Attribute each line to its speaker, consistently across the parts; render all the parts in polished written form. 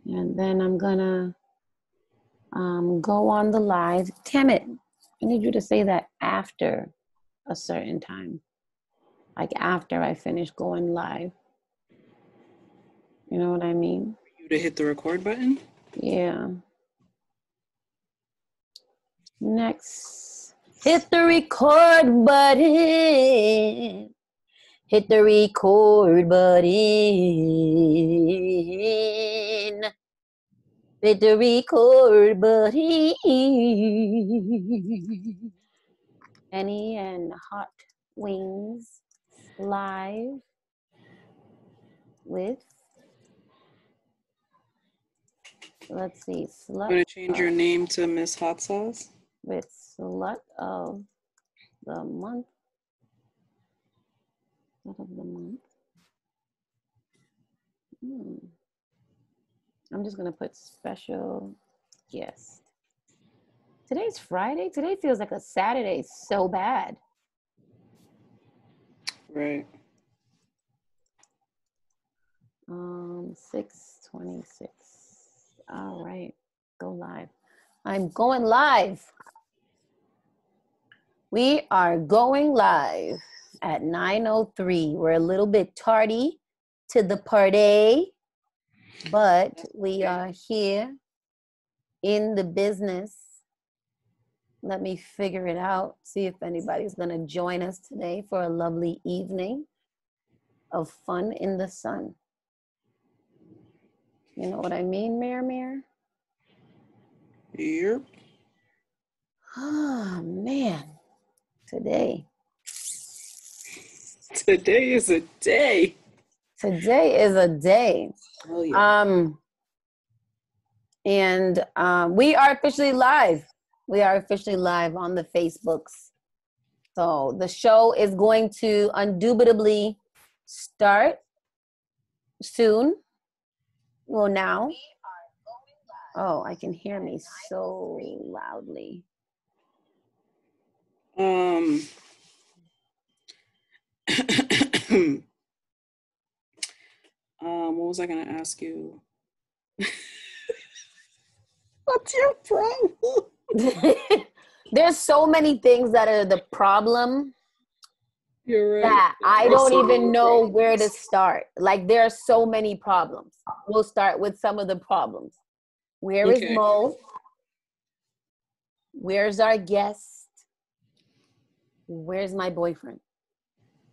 Speaker 1: And then I'm gonna go on the live. Tamit, I need you to say that after a certain time. Like after I finish going live. You know what I mean?
Speaker 2: You to hit the record button?
Speaker 1: Yeah. Next. Hit the record button. Hit the record button. Hit the record button. Henny and Hot Wings live with, let's see,
Speaker 2: I'm going to change your name to Miss Hot Sauce.
Speaker 1: With Slut of the Month. Slut of the Month. I'm just going to put special guest. Today's Friday. Today feels like a Saturday so bad.
Speaker 2: Right.
Speaker 1: 6:26. All right. Go live. I'm going live. We are going live at 9:03. We're a little bit tardy to the party, but we are here in the business. Let me figure it out, see if anybody's going to join us today for a lovely evening of fun in the sun. You know what I mean, Mir?
Speaker 2: Yep.
Speaker 1: Oh, man. Today
Speaker 2: is a day.
Speaker 1: Today is a day.
Speaker 2: Oh, yeah.
Speaker 1: We are officially live. We are officially live on the Facebooks. So the show is going to indubitably start soon. Well, now. Oh, I can hear me so loudly.
Speaker 2: What was I going to ask you? What's your problem?
Speaker 1: There's so many things that are the problem.
Speaker 2: You're right.
Speaker 1: That I don't even know where to start. Like, there are so many problems. We'll start with some of the problems. Where is Mo? Where's our guest? Where's my boyfriend?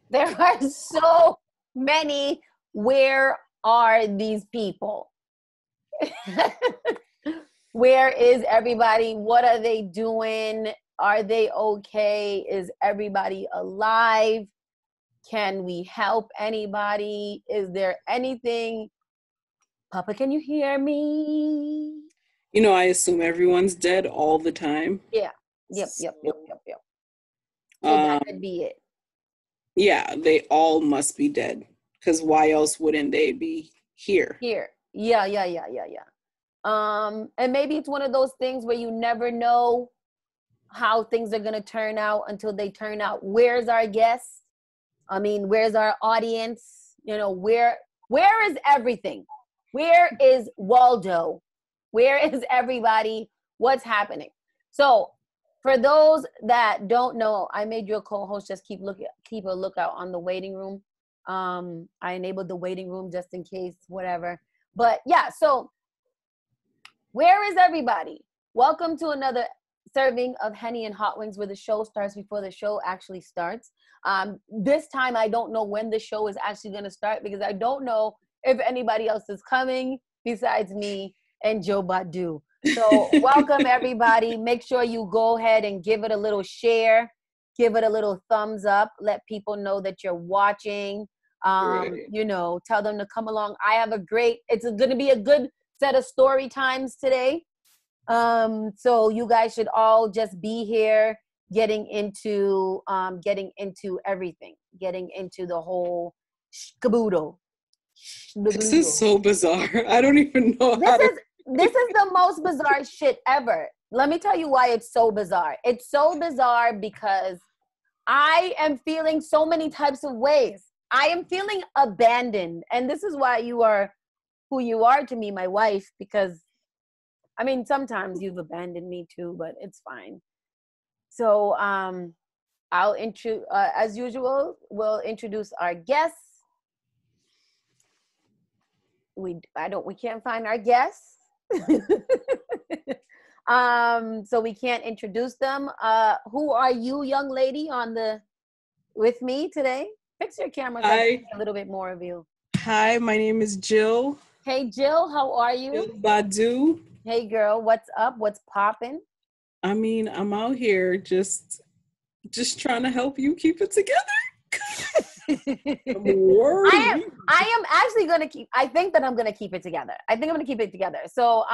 Speaker 1: There are so many. Where are these people? Where is everybody? What are they doing? Are they okay? Is everybody alive? Can we help anybody? Is there anything? Papa, can you hear me?
Speaker 2: You know, I assume everyone's dead all the time.
Speaker 1: Yeah. Yep. So that could be it.
Speaker 2: Yeah, they all must be dead. Because why else wouldn't they be here?
Speaker 1: Yeah. And maybe it's one of those things where you never know how things are going to turn out until they turn out. Where's our guest? I mean, where's our audience? You know, where is everything? Where is Waldo? Where is everybody? What's happening? So for those that don't know, I made you a co-host. Just keep a lookout on the waiting room. I enabled the waiting room just in case, whatever. But yeah, so where is everybody? Welcome to another serving of Henny and Hot Wings, where the show starts before the show actually starts. This time, I don't know when the show is actually going to start because I don't know if anybody else is coming besides me and Joe Badu. So welcome, everybody. Make sure you go ahead and give it a little share. Give it a little thumbs up. Let people know that you're watching. You know, tell them to come along. It's going to be a good set of story times today. So you guys should all just be here getting into everything, getting into the whole caboodle.
Speaker 2: This is so bizarre. I don't even know
Speaker 1: this is the most bizarre shit ever. Let me tell you why it's so bizarre. It's so bizarre because I am feeling so many types of ways. I am feeling abandoned. And this is why you are who you are to me, my wife, because I mean, sometimes you've abandoned me too, but it's fine. So, as usual, we'll introduce our guests. We can't find our guests. So we can't introduce them. Who are you, young lady, with me today? Fix your camera so I can see a little bit more of you.
Speaker 2: Hi, my name is Jill.
Speaker 1: Hey, Jill, how are you?
Speaker 2: Jill Badu.
Speaker 1: Hey, girl, what's up? What's popping?
Speaker 2: I mean, I'm out here just trying to help you keep it together.
Speaker 1: I am actually going to I think that I'm going to keep it together. I think I'm going to keep it together. So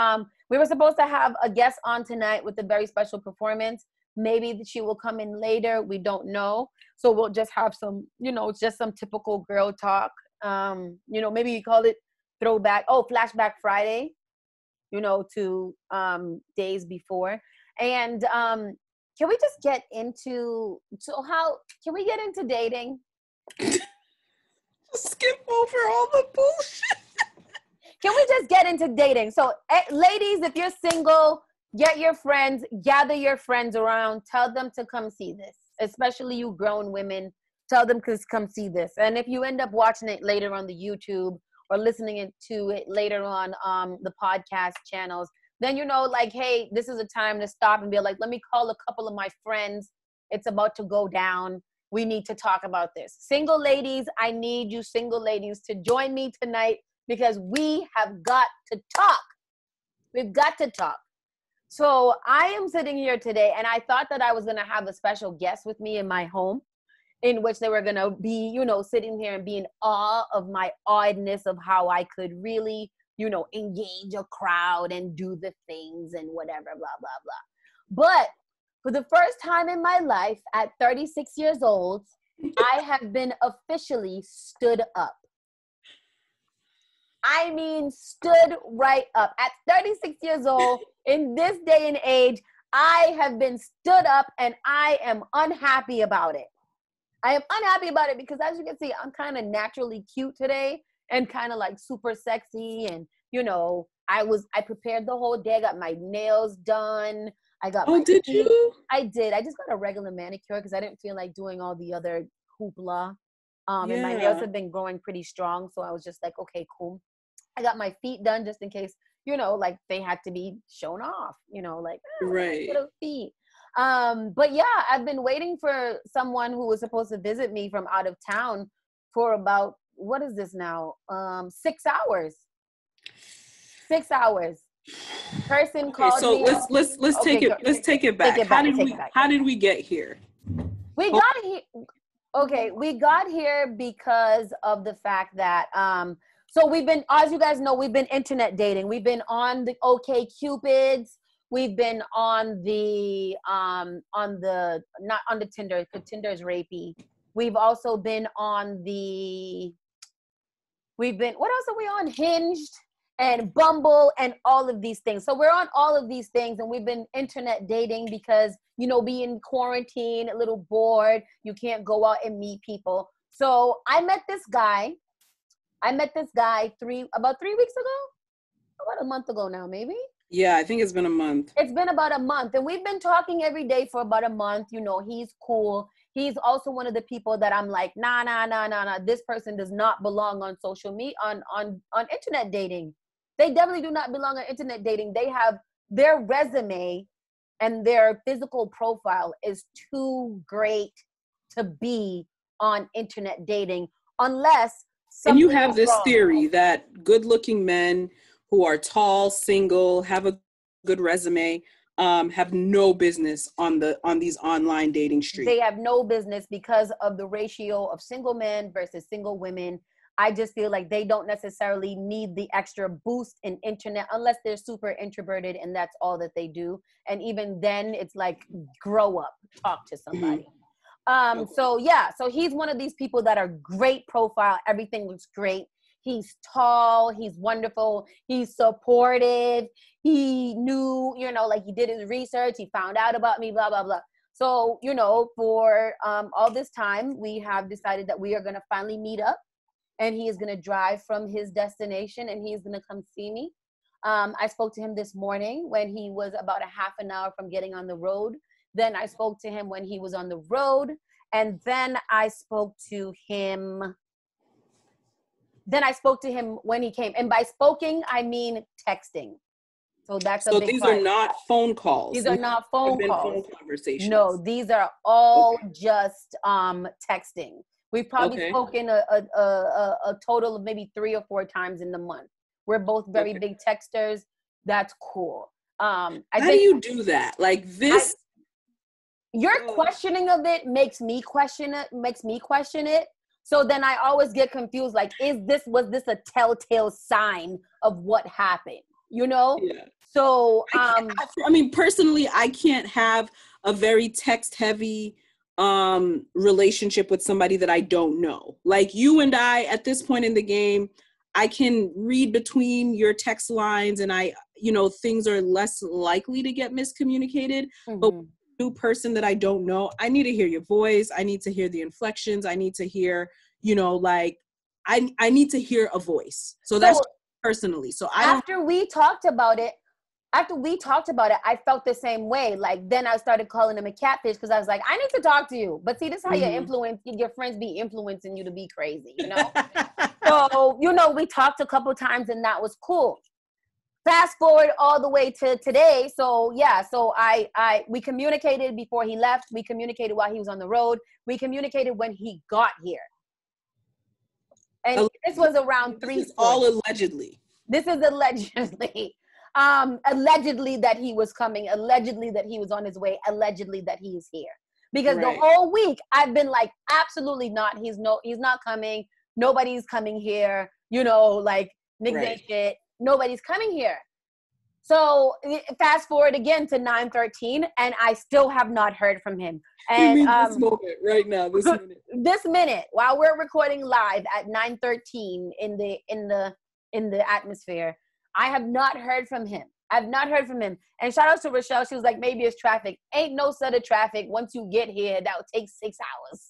Speaker 1: we were supposed to have a guest on tonight with a very special performance. Maybe she will come in later. We don't know. So we'll just have some, just some typical girl talk. Maybe you call it Flashback Friday, to days before. And can we just get into, can we get into dating?
Speaker 2: Skip over all the bullshit.
Speaker 1: Can we just get into dating? So, ladies, if you're single, gather your friends around, tell them to come see this. Especially you grown women, tell them to come see this. And if you end up watching it later on the YouTube or listening to it later on the podcast channels, then hey, this is a time to stop and be like, let me call a couple of my friends. It's about to go down. We need to talk about this. Single ladies, I need you single ladies to join me tonight because we have got to talk. We've got to talk. So I am sitting here today and I thought that I was going to have a special guest with me in my home in which they were going to be, sitting here and be in awe of my oddness of how I could really, engage a crowd and do the things and whatever, blah, blah, blah. But for the first time in my life, at 36 years old, I have been officially stood up. I mean, stood right up. At 36 years old, in this day and age, I have been stood up and I am unhappy about it. I am unhappy about it because, as you can see, I'm kind of naturally cute today and kind of like super sexy. And, I prepared the whole day. I got my nails done. I got my
Speaker 2: did
Speaker 1: feet.
Speaker 2: you?
Speaker 1: I did. I just got a regular manicure because I didn't feel like doing all the other hoopla. And my nails have been growing pretty strong. So I was just like, okay, cool. I got my feet done just in case, they had to be shown off,
Speaker 2: right.
Speaker 1: Little feet. But yeah, I've been waiting for someone who was supposed to visit me from out of town for about, what is this now? 6 hours. 6 hours. Person called
Speaker 2: so
Speaker 1: me.
Speaker 2: Let's take it back. How did we get here?
Speaker 1: We got here. Okay, we got here because of the fact that so we've been, as you guys know, we've been internet dating. We've been on the OkCupids. We've been on the not on the Tinder, because Tinder is rapey. We've also been on what else are we on? Hinged and Bumble and all of these things. So we're on all of these things and we've been internet dating because, being quarantined, a little bored, you can't go out and meet people. So I met this guy about 3 weeks ago, about a month ago now, maybe.
Speaker 2: Yeah, I think it's been a month.
Speaker 1: It's been about a month and we've been talking every day for about a month. He's cool. He's also one of the people that I'm like, nah. This person does not belong on social media, on internet dating. They definitely do not belong on internet dating. They have their resume and their physical profile is too great to be on internet dating unless
Speaker 2: and you have this theory that good-looking men who are tall, single, have a good resume, have no business on these online dating streets.
Speaker 1: They have no business because of the ratio of single men versus single women. I just feel like they don't necessarily need the extra boost in internet unless they're super introverted and that's all that they do. And even then it's like, grow up, talk to somebody. So he's one of these people that are great profile. Everything looks great. He's tall. He's wonderful. He's supportive. He knew, he did his research. He found out about me, blah, blah, blah. So, for all this time, we have decided that we are going to finally meet up and he is going to drive from his destination and he's going to come see me. I spoke to him this morning when he was about a half an hour from getting on the road. Then I spoke to him when he was on the road. And then I spoke to him. Then I spoke to him when he came. And by spoken, I mean texting. So that's a big
Speaker 2: these
Speaker 1: part.
Speaker 2: are not phone calls.
Speaker 1: These are not phone calls.
Speaker 2: Phone conversations.
Speaker 1: No, these are all just texting. We've probably spoken a total of maybe 3 or 4 times in the month. We're both very big texters. That's cool. How
Speaker 2: do you do that? Like this?
Speaker 1: Your questioning of it makes me question it. So then I always get confused. Like, was this a telltale sign of what happened? You know?
Speaker 2: Yeah.
Speaker 1: So,
Speaker 2: I mean, personally, I can't have a very text heavy relationship with somebody that I don't know. Like you and I, at this point in the game, I can read between your text lines and things are less likely to get miscommunicated. Mm-hmm. But new person that I don't know, I need to hear your voice. I need to hear the inflections. I need to hear, I need to hear a voice. So that's personally. So
Speaker 1: after we talked about it, I felt the same way. Like then I started calling him a catfish because I was like, I need to talk to you. But see, this is how your friends be influencing you to be crazy, you know? So, we talked a couple times and that was cool. Fast forward all the way to today. So yeah, we communicated before he left. We communicated while he was on the road. We communicated when he got here. And this was around 3.
Speaker 2: This is all allegedly.
Speaker 1: This is allegedly. Allegedly that he was coming, allegedly that he was on his way, allegedly that he is here. Because the whole week I've been like, absolutely not. He's not coming. Nobody's coming here. Niggas ain't shit. Nobody's coming here. So fast forward again to 9/13, and I still have not heard from him. And
Speaker 2: this moment right now,
Speaker 1: this minute, while we're recording live at 9:13 in the atmosphere, I have not heard from him. I've not heard from him. And shout out to Rochelle. She was like, maybe it's traffic. Ain't no set of traffic. Once you get here, that will take 6 hours.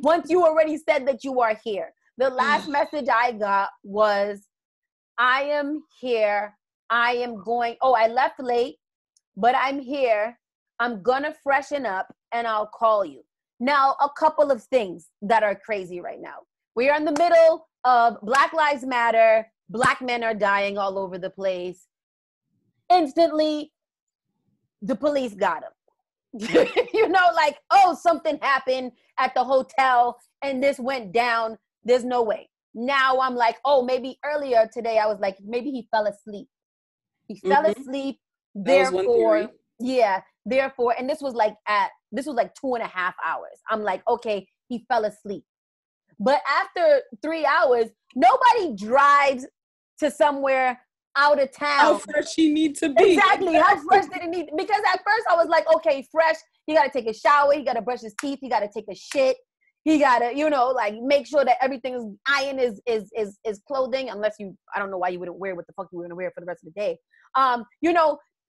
Speaker 1: Once you already said that you are here. The last message I got was, I am here. I am going. Oh, I left late, but I'm here. I'm going to freshen up and I'll call you. Now, a couple of things that are crazy right now. We are in the middle of Black Lives Matter. Black men are dying all over the place. Instantly, the police got him. Something happened at the hotel and this went down. There's no way. Now I'm like, maybe earlier today I was like, maybe he fell asleep. He fell asleep. Therefore, and this was like 2.5 hours. I'm like, okay, he fell asleep. But after 3 hours, nobody drives to somewhere out of town.
Speaker 2: How fresh he need to be.
Speaker 1: Exactly. How fresh did he need? Because at first I was like, okay, fresh. He got to take a shower. He got to brush his teeth. He got to take a shit. He got to, make sure that everything is iron is clothing, unless I don't know why you wouldn't wear what the fuck you were going to wear for the rest of the day.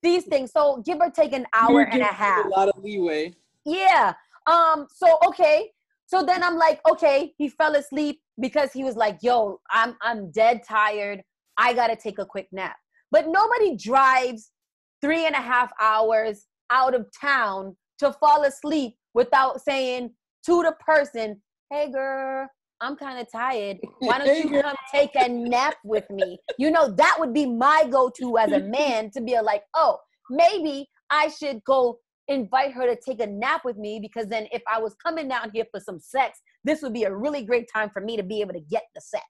Speaker 1: These things. So give or take an hour and a half.
Speaker 2: A lot of leeway.
Speaker 1: Yeah. So then I'm like, okay, he fell asleep because he was like, yo, I'm dead tired. I got to take a quick nap. But nobody drives 3.5 hours out of town to fall asleep without saying to the person, hey girl, I'm kind of tired. Why don't you come take a nap with me? That would be my go-to as a man, to be like, oh, maybe I should go invite her to take a nap with me, because then if I was coming down here for some sex, this would be a really great time for me to be able to get the sex.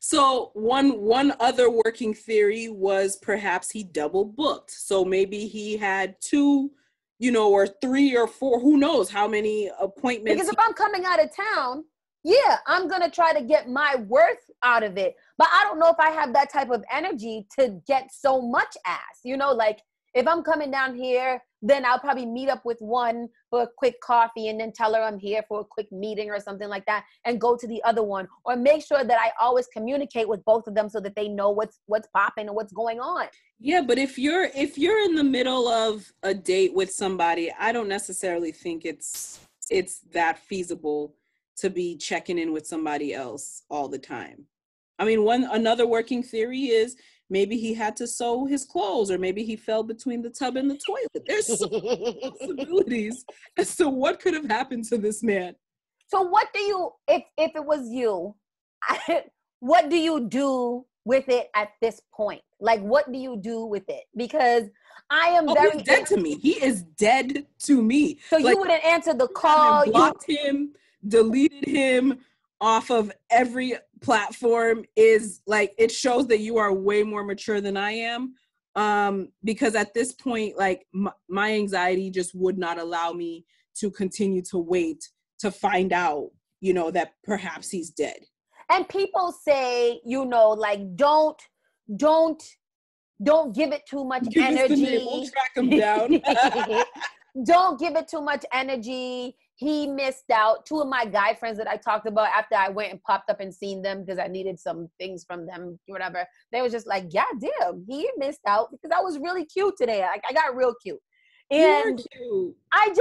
Speaker 2: So one other working theory was perhaps he double booked. So maybe he had 2, or 3 or 4, who knows how many appointments.
Speaker 1: Because if I'm coming out of town, yeah, I'm going to try to get my worth out of it. But I don't know if I have that type of energy to get so much ass. If I'm coming down here, then I'll probably meet up with one for a quick coffee and then tell her I'm here for a quick meeting or something like that, and go to the other one, or make sure that I always communicate with both of them so that they know what's popping and what's going on.
Speaker 2: Yeah, but if you're in the middle of a date with somebody, I don't necessarily think it's that feasible to be checking in with somebody else all the time. I mean, another working theory is maybe he had to sew his clothes, or maybe he fell between the tub and the toilet. There's so many possibilities as to what could have happened to this man.
Speaker 1: So what do you, if it was you, what do you do with it at this point? Like, what do you do with it? Because I am
Speaker 2: he's dead to me. He is dead to me.
Speaker 1: So like, you wouldn't answer the call.
Speaker 2: Blocked him, deleted him off of every platform. Is like, it shows that you are way more mature than I am. Because at this point, like my anxiety just would not allow me to continue to wait to find out, you know, that perhaps he's dead.
Speaker 1: And people say, you know, like, don't give it too much energy.
Speaker 2: We'll track him down.
Speaker 1: Don't give it too much energy. He missed out. Two of my guy friends that I talked about after I went and popped up and seen them because I needed some things from them, whatever. They was just like, yeah, damn, he missed out because I was really cute today. I got real cute. And
Speaker 2: cute.
Speaker 1: I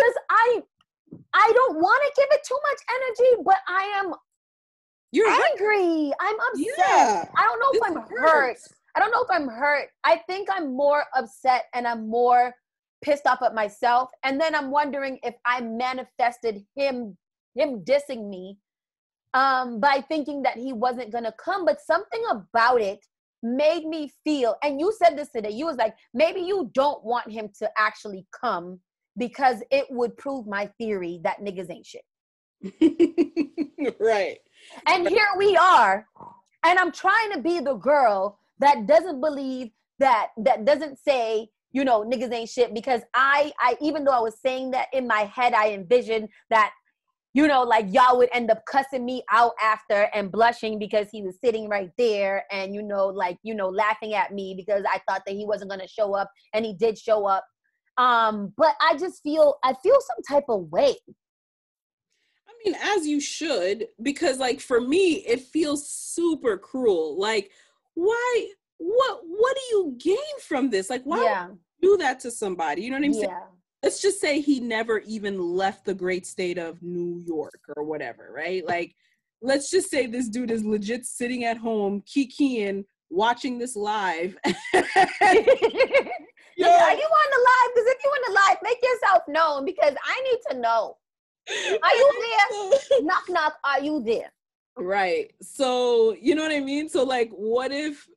Speaker 1: don't want to give it too much energy, but I am angry. I'm upset.
Speaker 2: Yeah,
Speaker 1: I don't know if I'm hurt. I don't know if I'm hurt. I think I'm more upset and I'm more pissed off at myself. And then I'm wondering if I manifested him dissing me by thinking that he wasn't going to come. But something about it made me feel, and you said this today, you was like, maybe you don't want him to actually come because it would prove my theory that niggas ain't shit.
Speaker 2: Right.
Speaker 1: And here we are. And I'm trying to be the girl that doesn't believe that doesn't say, you know, niggas ain't shit, because I even though I was saying that in my head, I envisioned that, you know, like y'all would end up cussing me out after and blushing because he was sitting right there and, you know, like, you know, laughing at me because I thought that he wasn't going to show up, and he did show up. But I feel some type of way.
Speaker 2: I mean, as you should, because like for me, it feels super cruel. Like, why, what do you gain from this? Like, why would you do that to somebody? You know what I'm saying? Let's just say he never even left the great state of New York or whatever, right? Like, let's just say this dude is legit sitting at home, kikiing, watching this live.
Speaker 1: Are you on the live? Because if you're on the live, make yourself known, because I need to know. Are you there? Knock, knock. Are you there?
Speaker 2: Right. So, you know what I mean? So like, what if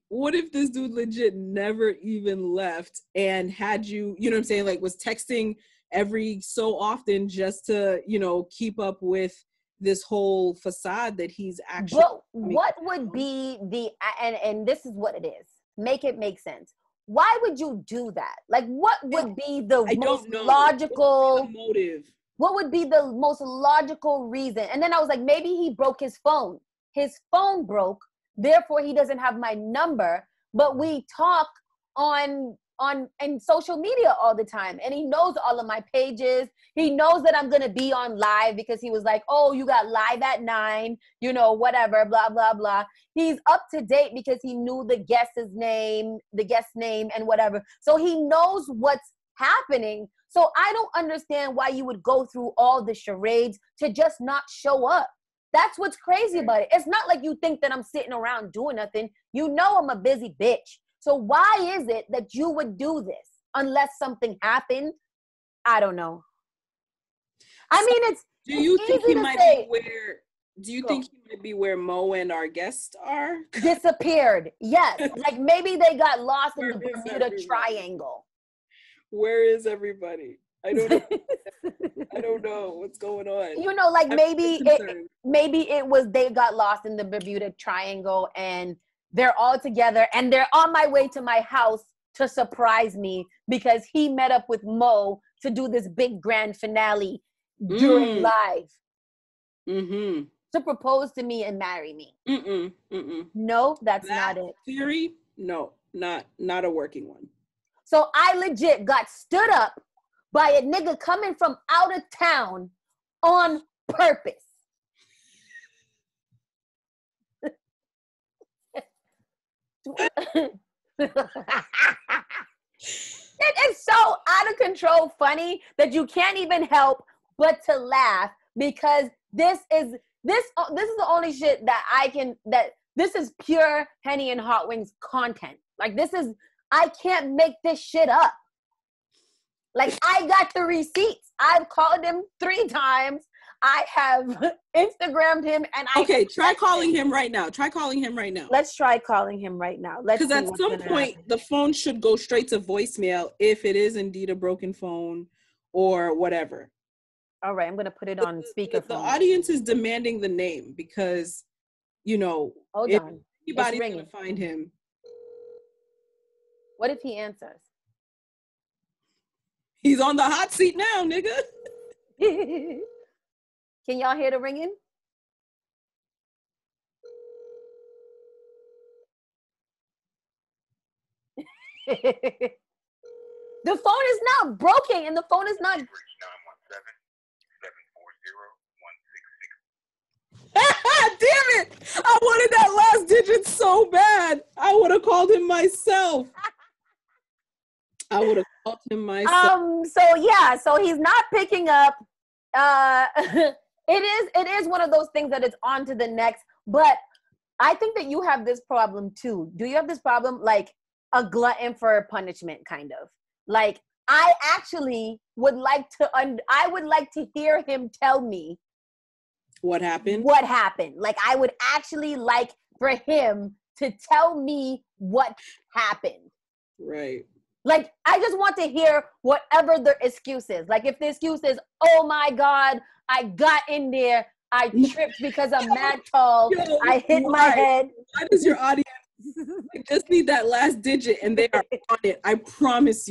Speaker 2: this dude legit never even left and had you, you know what I'm saying? Like, was texting every so often just to, you know, keep up with this whole facade that he's actually.
Speaker 1: But what would be and this is what it is. Make it make sense. Why would you do that? Like, what would be the most logical
Speaker 2: motive?
Speaker 1: What would be the most logical reason? And then I was like, maybe he broke his phone. His phone broke, therefore he doesn't have my number, but we talk on social media all the time, and he knows all of my pages. He knows that I'm going to be on live because he was like, oh, you got live at 9, you know, whatever, blah, blah, blah. He's up to date because he knew the guest's name and whatever. So he knows what's happening. So I don't understand why you would go through all the charades to just not show up. That's what's crazy about it. It's not like you think that I'm sitting around doing nothing. You know I'm a busy bitch. So why is it that you would do this unless something happened? I don't know. I mean, it's
Speaker 2: Do you think he might be where Mo and our guests are?
Speaker 1: Disappeared. Yes. Like maybe they got lost in the Bermuda Triangle.
Speaker 2: Where is everybody? I don't know. I don't know what's going on.
Speaker 1: You know, like maybe it was they got lost in the Bermuda Triangle and they're all together and they're on my way to my house to surprise me because he met up with Mo to do this big grand finale during live.
Speaker 2: Mm-hmm.
Speaker 1: To propose to me and marry me. No, that's not it.
Speaker 2: Theory? No, not a working one.
Speaker 1: So I legit got stood up by a nigga coming from out of town on purpose. It is so out of control funny that you can't even help but to laugh because this is this is the only shit that this is pure Henny and Hot Wings content. Like, I can't make this shit up. Like, I got the receipts. I've called him 3 times. I have Instagrammed him, and
Speaker 2: try calling him right now.
Speaker 1: Let's try calling him right now.
Speaker 2: Because at some point, the phone should go straight to voicemail if it is indeed a broken phone or whatever.
Speaker 1: All right, I'm going to put it on speakerphone.
Speaker 2: The audience is demanding the name because,
Speaker 1: hold on.
Speaker 2: Anybody's going to find him.
Speaker 1: What if he answers?
Speaker 2: He's on the hot seat now, nigga.
Speaker 1: Can y'all hear the ringing? The phone is not broken and the phone is not. 917-740-166.
Speaker 2: Damn it! I wanted that last digit so bad. I would have called him myself.
Speaker 1: So he's not picking up. It is one of those things that it's on to the next. But I think that you have this problem too. Do you have this problem, like a glutton for punishment, kind of? Like, I actually would like to hear him tell me
Speaker 2: what happened.
Speaker 1: Like, I would actually like for him to tell me what happened.
Speaker 2: Right.
Speaker 1: Like, I just want to hear whatever the excuse is. Like, if the excuse is, oh my God, I got in there, I tripped because I'm mad tall, I hit my head.
Speaker 2: Why does your audience just need that last digit and they are on it? I promise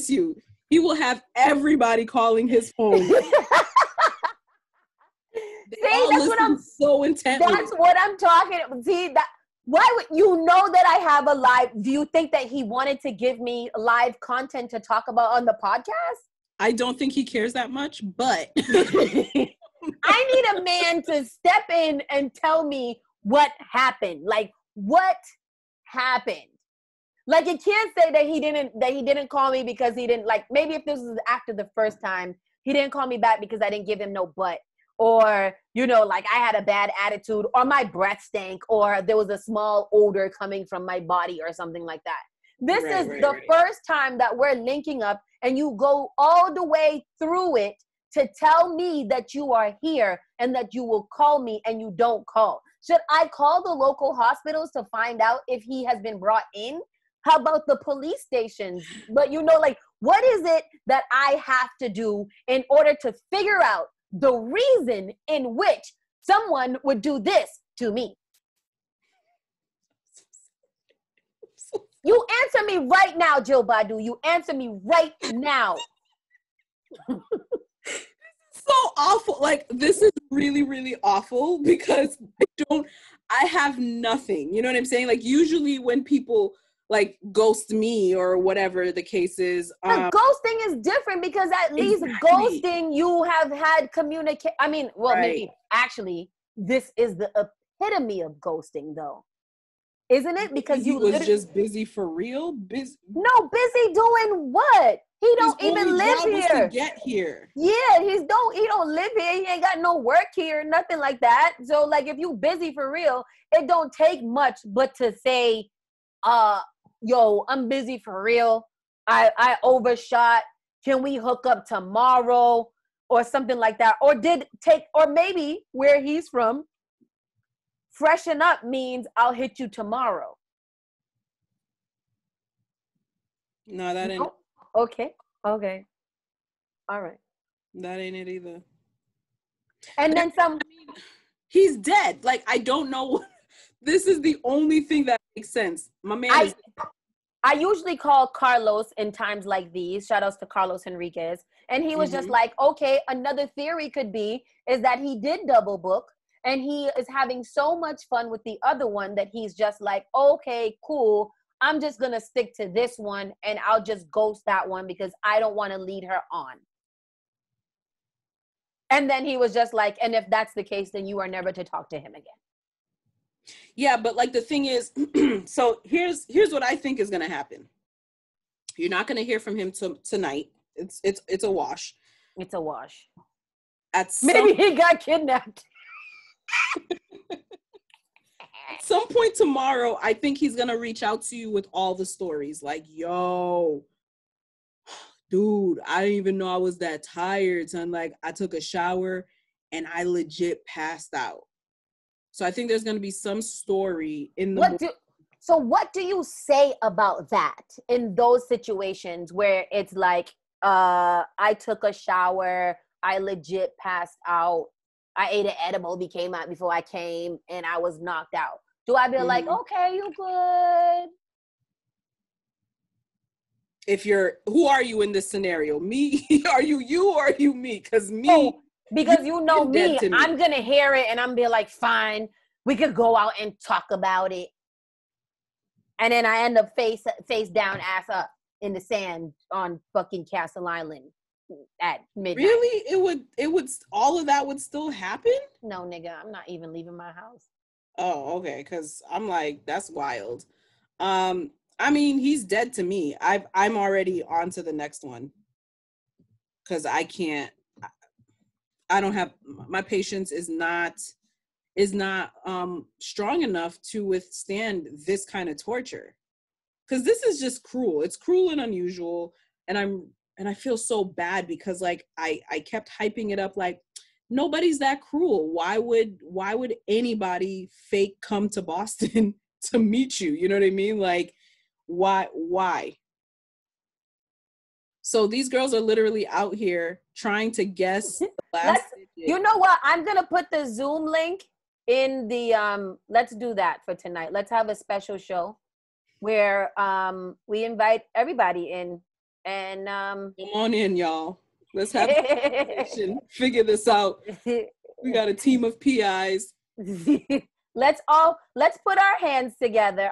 Speaker 2: you. He will have everybody calling his phone.
Speaker 1: See, that's what I'm
Speaker 2: so intently.
Speaker 1: That's what I'm talking about. See, why would you know that I have a live? Do you think that he wanted to give me live content to talk about on the podcast?
Speaker 2: I don't think he cares that much, but
Speaker 1: I need a man to step in and tell me what happened. Like, what happened? Like, you can't say that he didn't call me because he didn't, like, maybe if this was after the first time, he didn't call me back because I didn't give him no butt. Or, like, I had a bad attitude, or my breath stank, or there was a small odor coming from my body or something like that. This is the first time that we're linking up, and you go all the way through it to tell me that you are here and that you will call me, and you don't call. Should I call the local hospitals to find out if he has been brought in? How about the police stations? But, like, what is it that I have to do in order to figure out the reason in which someone would do this to me? You answer me right now, Jill Badu. You answer me right now.
Speaker 2: So awful. Like, this is really, really awful because I have nothing. You know what I'm saying? Like, usually when people like ghost me or whatever the case is.
Speaker 1: But ghosting is different because at least ghosting, you have had communicate. I mean, well, maybe actually this is the epitome of ghosting though. Isn't it? Because
Speaker 2: he was just busy for real? Busy
Speaker 1: doing what? He don't even live here.
Speaker 2: To get here.
Speaker 1: Yeah, he don't live here. He ain't got no work here, nothing like that. So like if you busy for real, it don't take much but to say, yo, I'm busy for real. I overshot. Can we hook up tomorrow? Or something like that. Or maybe where he's from, freshen up means I'll hit you tomorrow.
Speaker 2: No, that ain't.
Speaker 1: Okay. All right.
Speaker 2: That ain't it either.
Speaker 1: And then some.
Speaker 2: He's dead. Like, I don't know. This is the only thing that makes sense. My man
Speaker 1: I usually call Carlos in times like these. Shout outs to Carlos Henriquez. And he was just like, okay, another theory could be is that he did double book and he is having so much fun with the other one that he's just like, okay, cool. I'm just going to stick to this one and I'll just ghost that one because I don't want to lead her on. And then he was just like, and if that's the case, then you are never to talk to him again.
Speaker 2: Yeah, but like the thing is, so here's what I think is going to happen. You're not going to hear from him tonight. It's a wash.
Speaker 1: It's a wash.
Speaker 2: He
Speaker 1: got kidnapped.
Speaker 2: At some point tomorrow, I think he's gonna reach out to you with all the stories. Like, yo, dude, I didn't even know I was that tired. Son, like, I took a shower and I legit passed out. So I think there's gonna be some story in the
Speaker 1: So what do you say about that in those situations where it's like, I took a shower, I legit passed out, I ate an edible, came out before I came, and I was knocked out? Do I be like, okay, you good?
Speaker 2: If you're, who are you in this scenario? Me? Are you or are you me? Because me.
Speaker 1: Because you know me, I'm going to hear it and I'm be like, fine, we could go out and talk about it. And then I end up face down, ass up in the sand on fucking Castle Island at midnight.
Speaker 2: Really? It would, all of that would still happen?
Speaker 1: No, nigga, I'm not even leaving my house.
Speaker 2: Oh, okay. Because I'm like, that's wild. I mean, he's dead to me. I'm already on to the next one. Because I don't have, my patience is not strong enough to withstand this kind of torture. Because this is just cruel. It's cruel and unusual. And I feel so bad because like I kept hyping it up like nobody's that cruel. Why would anybody fake come to Boston to meet you? You know what I mean? Like why? So these girls are literally out here trying to guess the last digit.
Speaker 1: You know what? I'm gonna put the Zoom link in the let's do that for tonight. Let's have a special show where we invite everybody in and come
Speaker 2: on in, y'all. Let's have a conversation. Figure this out. We got a team of PIs.
Speaker 1: Let's put our heads together,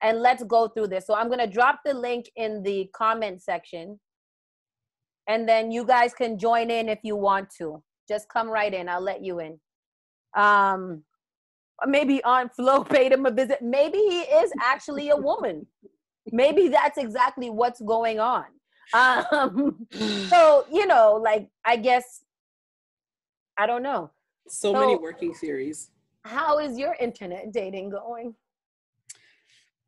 Speaker 1: and let's go through this. So I'm gonna drop the link in the comment section, and then you guys can join in if you want to. Just come right in. I'll let you in. Maybe Aunt Flo paid him a visit. Maybe he is actually a woman. Maybe that's exactly what's going on. So, you know, like, I guess, I don't know.
Speaker 2: So many working theories.
Speaker 1: How is your internet dating going?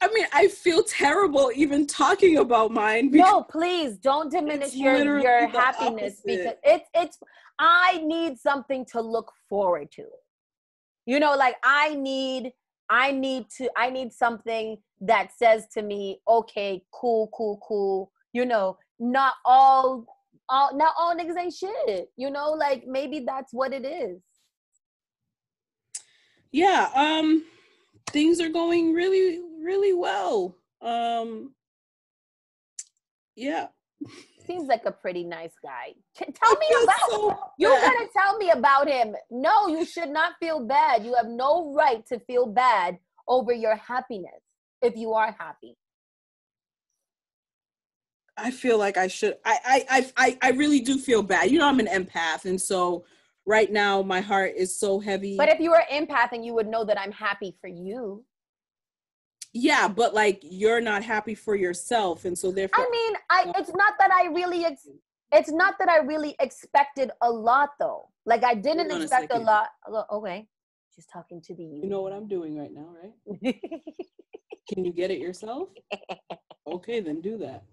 Speaker 2: I mean, I feel terrible even talking about mine.
Speaker 1: No, please don't diminish your happiness because it's I need something to look forward to. You know, like I need something that says to me, okay, cool. You know, not all niggas ain't shit. You know, like maybe that's what it is.
Speaker 2: Yeah, things are going really, really well. Yeah.
Speaker 1: Seems like a pretty nice guy. Tell me about you gotta tell me about him. No, you should not feel bad. You have no right to feel bad over your happiness if you are happy.
Speaker 2: I feel like I should. I really do feel bad. You know, I'm an empath, and so right now my heart is so heavy.
Speaker 1: But if you were empathing, you would know that I'm happy for you.
Speaker 2: Yeah, but like you're not happy for yourself, and so therefore.
Speaker 1: I mean, it's not that I really expected a lot, though. Like I didn't expect a lot. Okay, she's talking to the you.
Speaker 2: You know what I'm doing right now, right? Can you get it yourself? Okay, then do that.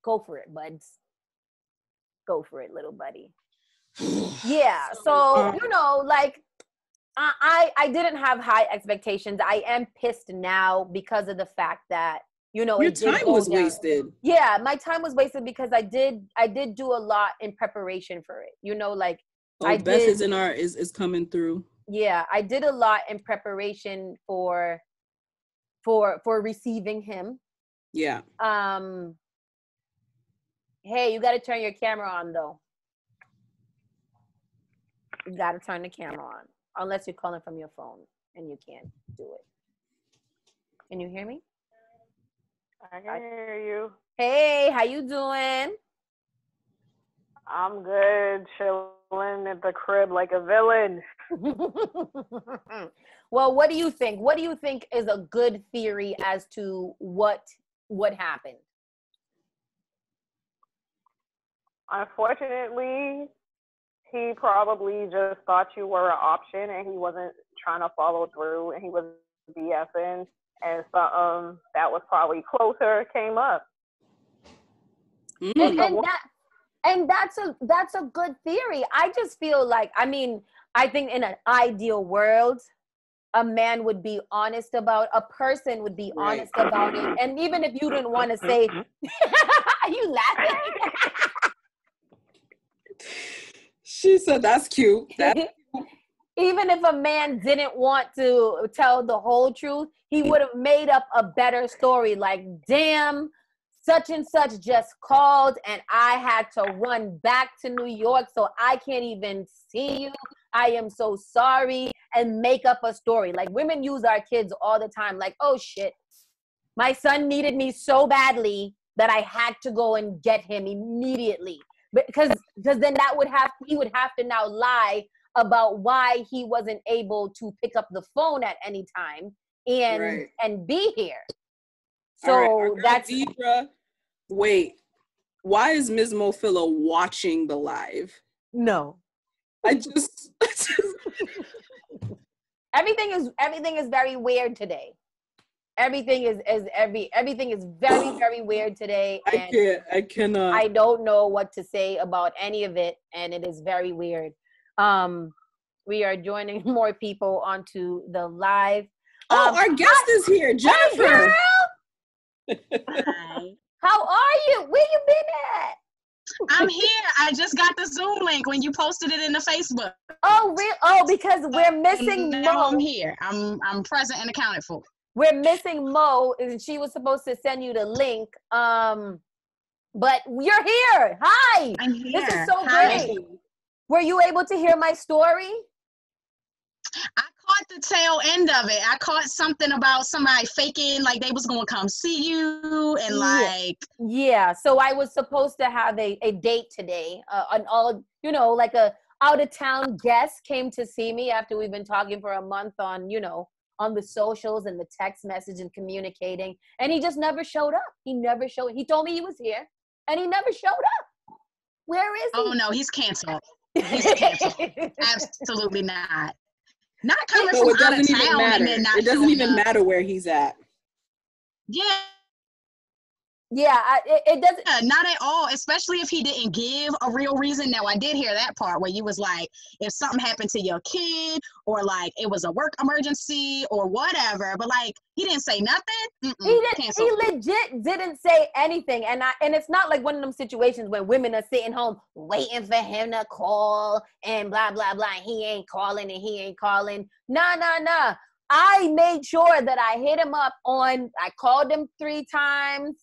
Speaker 1: Go for it, buds. Go for it, little buddy. Yeah. So you know, like. I didn't have high expectations. I am pissed now because of the fact that, you know,
Speaker 2: your time was wasted.
Speaker 1: Yeah, my time was wasted because I did do a lot in preparation for it. You know, like
Speaker 2: Beth is coming through.
Speaker 1: Yeah, I did a lot in preparation for receiving him.
Speaker 2: Yeah.
Speaker 1: Hey, you got to turn your camera on though. You got to turn the camera on. Unless you're calling from your phone and you can't do it. Can you hear me?
Speaker 3: I can hear you.
Speaker 1: Hey, how you doing?
Speaker 3: I'm good, chilling at the crib like a villain.
Speaker 1: Well, what do you think? What do you think is a good theory as to what happened?
Speaker 3: Unfortunately, he probably just thought you were an option and he wasn't trying to follow through and he was BSing, and something that was probably closer came up.
Speaker 1: And that's a good theory. I just feel like, I mean, I think in an ideal world, a man would be honest about, a person would be honest about it. And even if you didn't want to say, are you laughing?
Speaker 2: She said, that's cute.
Speaker 1: Even if a man didn't want to tell the whole truth, he would have made up a better story. Like, damn, such and such just called and I had to run back to New York, so I can't even see you. I am so sorry, and make up a story. Like, women use our kids all the time. Like, oh shit, my son needed me so badly that I had to go and get him immediately. Because then he would have to now lie about why he wasn't able to pick up the phone at any time and be here. So that's
Speaker 2: Deidre. Wait, why is Ms. Mofilla watching the live?
Speaker 1: No.
Speaker 2: I just
Speaker 1: everything is very weird today. Everything is very, very weird today. And
Speaker 2: I cannot.
Speaker 1: I don't know what to say about any of it, and it is very weird. We are joining more people onto the live.
Speaker 2: Our guest is here, Jennifer.
Speaker 1: Hey, girl. How are you? Where you been at?
Speaker 4: I'm here. I just got the Zoom link when you posted it in the Facebook.
Speaker 1: Oh, really? Oh, because we're missing Mo.
Speaker 4: I'm here. I'm present and accounted for.
Speaker 1: We're missing Mo, and she was supposed to send you the link. But you're here. Hi.
Speaker 4: I'm here.
Speaker 1: This is so great. Were you able to hear my story?
Speaker 4: I caught the tail end of it. I caught something about somebody faking like they was gonna come see you and like.
Speaker 1: Yeah. So I was supposed to have a date today. Like a out of town guest came to see me after we've been talking for a month on the socials and the text message and communicating, and he just never showed up. He told me he was here, and he never showed up. Where is he?
Speaker 4: Oh no, he's canceled. He's canceled. Absolutely not. Not coming from out of town and then not.
Speaker 2: It doesn't even matter where he's at.
Speaker 4: Yeah.
Speaker 1: Yeah, it doesn't.
Speaker 4: Yeah, not at all, especially if he didn't give a real reason. Now, I did hear that part where you was like, if something happened to your kid or like it was a work emergency or whatever, but like he didn't say nothing.
Speaker 1: He legit didn't say anything. And it's not like one of them situations where women are sitting home waiting for him to call and blah, blah, blah. He ain't calling and he ain't calling. Nah. I made sure that I hit him up I called him 3 times.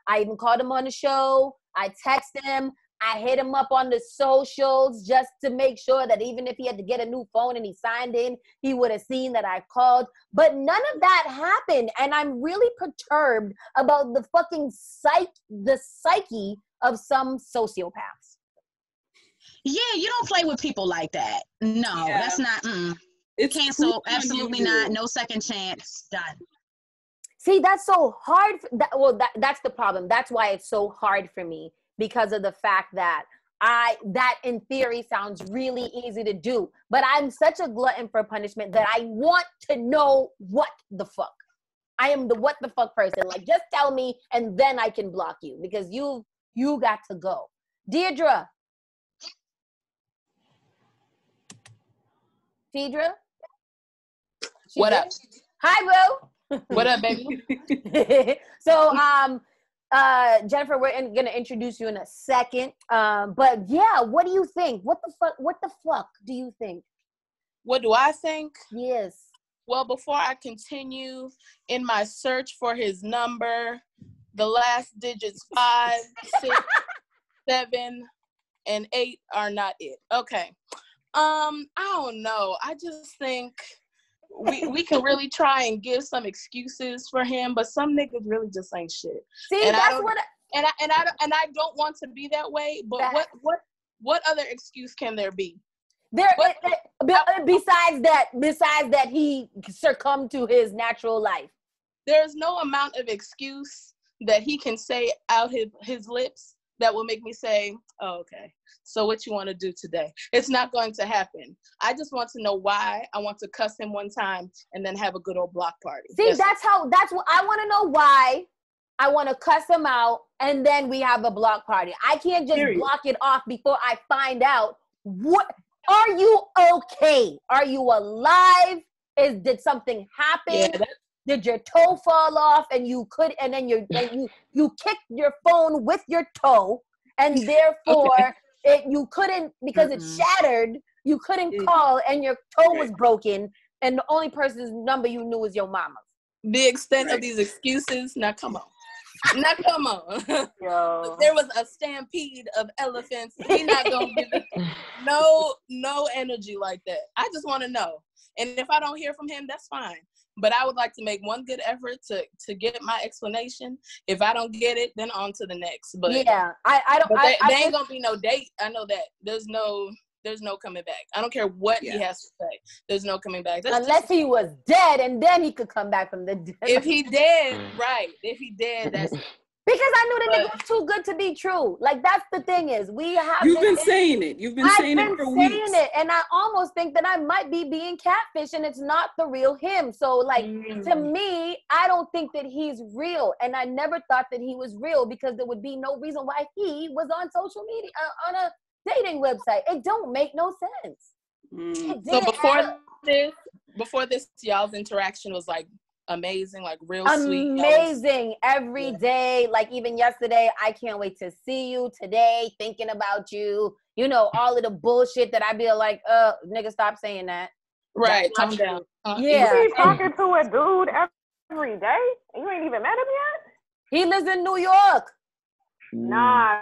Speaker 1: I even called him on the show. I texted him. I hit him up on the socials just to make sure that even if he had to get a new phone and he signed in, he would have seen that I called. But none of that happened. And I'm really perturbed about the fucking psyche of some sociopaths.
Speaker 4: Yeah, you don't play with people like that. No, that's not. It's canceled. Absolutely not. No second chance. Done.
Speaker 1: See, that's so hard. That's the problem. That's why it's so hard for me, because of the fact that that in theory sounds really easy to do, but I'm such a glutton for punishment that I want to know what the fuck. I am the what the fuck person. Like, just tell me and then I can block you, because you got to go. Deidre.
Speaker 5: What up?
Speaker 1: Hi, boo.
Speaker 5: What up, baby?
Speaker 1: So, Jennifer, we're going to introduce you in a second. But yeah, what do you think? What the fuck do you think?
Speaker 5: What do I think?
Speaker 1: Yes.
Speaker 5: Well, before I continue in my search for his number, the last digits 5, 6, 7, and 8 are not it. Okay. I don't know. I just think we can really try and give some excuses for him, but some niggas really just ain't shit.
Speaker 1: See,
Speaker 5: and
Speaker 1: that's
Speaker 5: I don't want to be that way. But what other excuse can there be?
Speaker 1: Besides that, he succumbed to his natural life.
Speaker 5: There's no amount of excuse that he can say out his lips that will make me say, oh, okay, so what you want to do today? It's not going to happen. I just want to know why. I want to cuss him one time and then have a good old block party.
Speaker 1: See, that's what I want to know why. I want to cuss him out and then we have a block party. I can't just block it off before I find out what. Are you okay? Are you alive? Did something happen?
Speaker 5: Yeah,
Speaker 1: did your toe fall off and you kicked your phone with your toe and therefore you couldn't, because it shattered, you couldn't call and your toe was broken and the only person's number you knew was your mama's.
Speaker 5: The extent of these excuses, now come on. Now come on. Yo. There was a stampede of elephants. We're not gonna give it no energy like that. I just want to know. And if I don't hear from him, that's fine. But I would like to make one good effort to get my explanation. If I don't get it, then on to the next. But
Speaker 1: yeah, I don't.
Speaker 5: There ain't gonna be no date. I know that. There's no coming back. I don't care what he has to say. There's no coming back.
Speaker 1: Unless he was dead, and then he could come back from the dead.
Speaker 5: If he dead, right. If he dead, that's...
Speaker 1: Because I knew the nigga was too good to be true. Like, that's the thing is,
Speaker 2: You've been saying it. You've been saying it for weeks.
Speaker 1: And I almost think that I might be being catfish, and it's not the real him. So, like, to me, I don't think that he's real. And I never thought that he was real because there would be no reason why he was on social media, on a dating website. It don't make no sense.
Speaker 5: So before this, y'all's interaction was like amazing, like real sweet.
Speaker 1: Amazing every day. Like even yesterday, I can't wait to see you today, thinking about you. You know, all of the bullshit that I'd be like, nigga, stop saying that.
Speaker 5: Right, calm down.
Speaker 1: Yeah.
Speaker 3: You be talking to a dude every day and you ain't even met him yet?
Speaker 1: He lives in New York.
Speaker 3: Nah.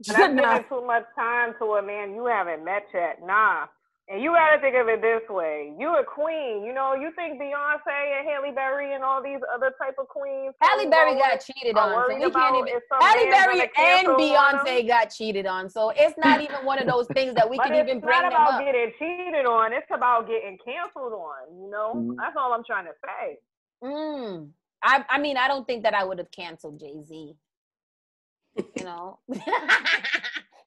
Speaker 3: That's giving too much time to a man you haven't met yet. Nah. And you gotta think of it this way. You a queen. You know, you think Beyonce and Halle Berry and all these other type of queens.
Speaker 1: Halle Berry got cheated on. So we can't even. Halle Berry and Beyonce got cheated on. So it's not even one of those things that we can even bring them up.
Speaker 3: It's not about getting cheated on. It's about getting canceled on. You know? That's all I'm trying to say.
Speaker 1: I mean, I don't think that I would have canceled Jay-Z. You know?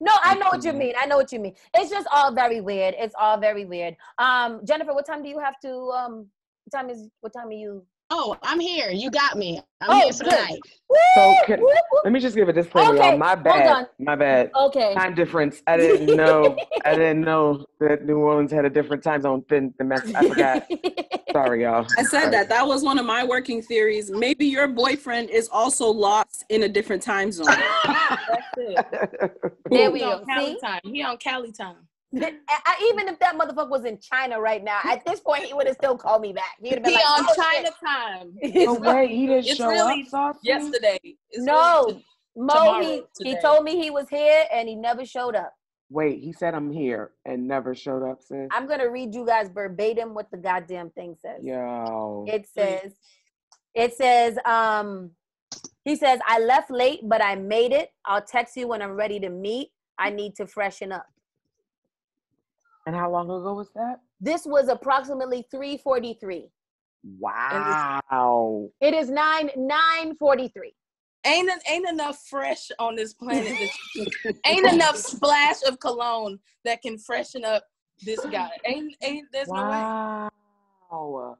Speaker 1: No, I know what you mean. I know what you mean. It's just all very weird. It's all very weird. Jennifer, what time do you have to, what time are you?
Speaker 4: Oh, I'm here. You got me. I'm here for the night.
Speaker 6: So let me just give a disclaimer, y'all. My bad. My bad.
Speaker 1: Okay.
Speaker 6: Time difference. I didn't know that New Orleans had a different time zone than the mess. I forgot. Sorry, y'all.
Speaker 2: I said that was one of my working theories. Maybe your boyfriend is also lost in a different time zone.
Speaker 5: That's it.
Speaker 1: There we go.
Speaker 5: Cali time. He on Cali time.
Speaker 1: Even if that motherfucker was in China right now, at this point, he would have still called me back. He'd have been like,
Speaker 5: on China time.
Speaker 6: Oh, wait, he didn't show up, Saucy?
Speaker 5: Yesterday.
Speaker 1: No. Mo, he told me he was here, and he never showed up.
Speaker 6: Wait, he said I'm here and never showed up, sis?
Speaker 1: I'm going to read you guys verbatim what the goddamn thing says.
Speaker 6: Yo.
Speaker 1: It says, he says, I left late, but I made it. I'll text you when I'm ready to meet. I need to freshen up.
Speaker 6: And how long ago was that?
Speaker 1: This was approximately 3:43.
Speaker 6: Wow.
Speaker 1: It is 9:43.
Speaker 5: Ain't enough fresh on this planet. Ain't enough splash of cologne that can freshen up this guy. There's no way.
Speaker 6: Wow.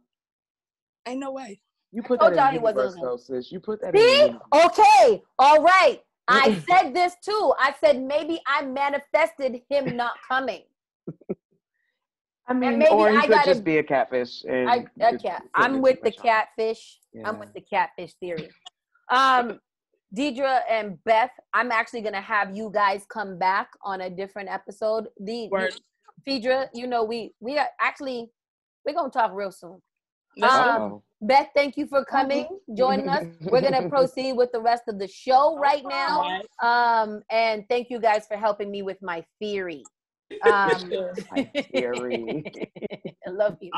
Speaker 5: Ain't no way.
Speaker 6: You put that in the universe, though, sis. You put that in the universe.
Speaker 1: Okay. All right. I said this too. I said maybe I manifested him not coming.
Speaker 6: I mean, or he could just be a catfish.
Speaker 1: I'm with the catfish. Yeah. I'm with the catfish theory. Deidre and Beth, I'm actually going to have you guys come back on a different episode. Deidre, you know, we're going to talk real soon. Beth, thank you for coming, joining us. We're going to proceed with the rest of the show right now. And thank you guys for helping me with my theory.
Speaker 6: My theory.
Speaker 1: I love you.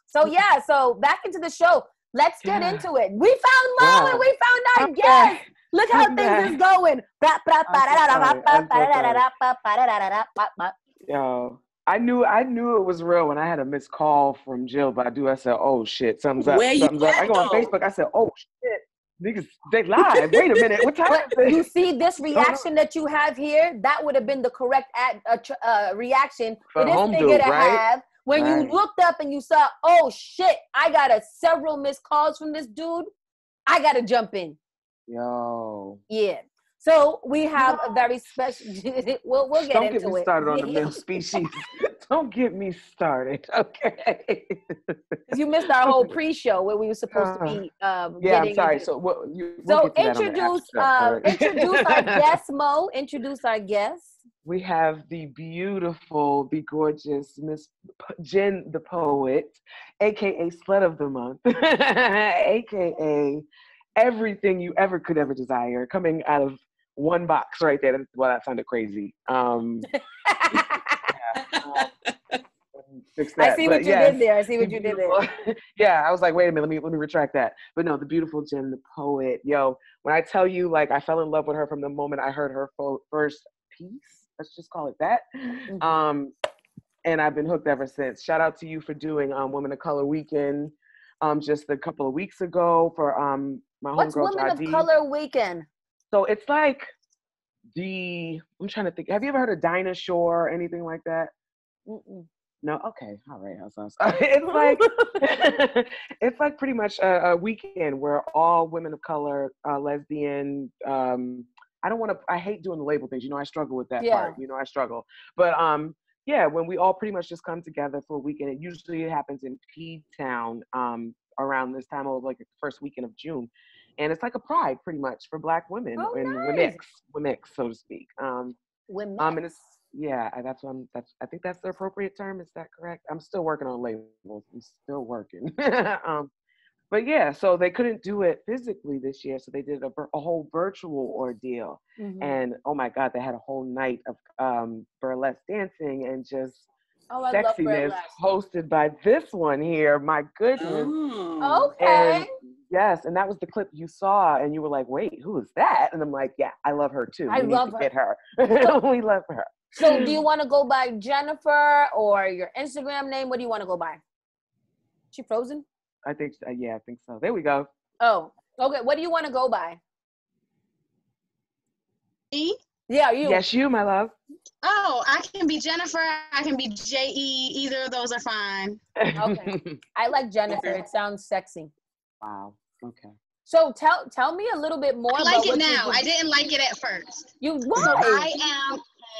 Speaker 1: So back into the show. Let's get into it. We found Mo and we found our guest. Look how things is going.
Speaker 6: Yo, I knew it was real when I had a missed call from Jill Badu. I said, "Oh shit, something's up." I go on Facebook. I said, "Oh shit." Niggas, they live. Wait a minute. What time
Speaker 1: But
Speaker 6: is
Speaker 1: you
Speaker 6: it?
Speaker 1: see this reaction that you have here, that would have been the correct reaction for
Speaker 6: For
Speaker 1: this
Speaker 6: home
Speaker 1: nigga
Speaker 6: dude,
Speaker 1: to
Speaker 6: right?
Speaker 1: have when you
Speaker 6: Right.
Speaker 1: looked up and you saw, oh shit, I got several missed calls from this dude. I got to jump in.
Speaker 6: Yo.
Speaker 1: Yeah. So we have a very special. we'll get
Speaker 6: Don't
Speaker 1: into
Speaker 6: get me
Speaker 1: it.
Speaker 6: started on the male species. Don't get me started. Okay.
Speaker 1: You missed our whole pre-show where we were supposed to be.
Speaker 6: Yeah, I'm
Speaker 1: getting
Speaker 6: sorry.
Speaker 1: into-
Speaker 6: So we'll
Speaker 1: So
Speaker 6: get to that on the after show, all right?
Speaker 1: introduce our guest, Mo. Introduce our guest.
Speaker 6: We have the beautiful, the gorgeous Miss Jen the Poet, aka Slut of the Month, aka everything you could ever desire, coming out of one box right there. Well, that sounded crazy. Fix that.
Speaker 1: I see
Speaker 6: But
Speaker 1: what you
Speaker 6: yes,
Speaker 1: did there. I see what
Speaker 6: the
Speaker 1: you did there.
Speaker 6: beautiful- Yeah, I was like, wait a minute, let me retract that. But no, the beautiful Jen the Poet. Yo, when I tell you, like, I fell in love with her from the moment I heard her first piece. Let's just call it that.
Speaker 1: Mhm.
Speaker 6: And I've been hooked ever since. Shout out to you for doing Women of Color Weekend just a couple of weeks ago for my
Speaker 1: What's
Speaker 6: homegirl
Speaker 1: Women of
Speaker 6: Jadi.
Speaker 1: Color Weekend?
Speaker 6: So it's like I'm trying to think. Have you ever heard of Dinah Shore or anything like that?
Speaker 1: Mm-mm.
Speaker 6: No, okay, all right. It's like it's like pretty much a weekend where all women of color, lesbian. I hate doing the label things. You know, I struggle with that part. You know, I struggle. But yeah, when we all pretty much just come together for a weekend, it usually happens in P-Town around this time of like the first weekend of June, and it's like a pride pretty much for Black women
Speaker 1: Oh,
Speaker 6: and
Speaker 1: nice.
Speaker 6: Womex, so to speak.
Speaker 1: Women.
Speaker 6: And it's I think that's the appropriate term. Is that correct? I'm still working on labels. I'm still working. But yeah, so they couldn't do it physically this year, so they did a whole virtual ordeal.
Speaker 1: Mhm.
Speaker 6: And oh my God, they had a whole night of burlesque dancing and just
Speaker 1: Oh, I love
Speaker 6: sexiness
Speaker 1: burlesque.
Speaker 6: hosted by this one here. My goodness.
Speaker 2: Oh.
Speaker 1: Okay.
Speaker 6: And yes, and that was the clip you saw, and you were like, "Wait, who is that?" And I'm like, "Yeah, I love her too.
Speaker 1: I
Speaker 6: We
Speaker 1: love
Speaker 6: need to
Speaker 1: her.
Speaker 6: get her. We love her."
Speaker 1: So do you want to go by Jennifer or your Instagram name? What do you want to go by? She frozen?
Speaker 6: I think so. There we go.
Speaker 1: Oh, okay. What do you want to go by?
Speaker 4: Me?
Speaker 1: Yeah, you.
Speaker 6: Yes, you, my love.
Speaker 4: Oh, I can be Jennifer. I can be J.E. Either of those are fine.
Speaker 1: Okay. I like Jennifer. It sounds sexy.
Speaker 6: Wow. Okay.
Speaker 1: So tell me a little bit more
Speaker 4: I
Speaker 1: about
Speaker 4: like it
Speaker 1: what
Speaker 4: now.
Speaker 1: you do.
Speaker 4: I didn't like it at first.
Speaker 1: You
Speaker 4: So
Speaker 1: why?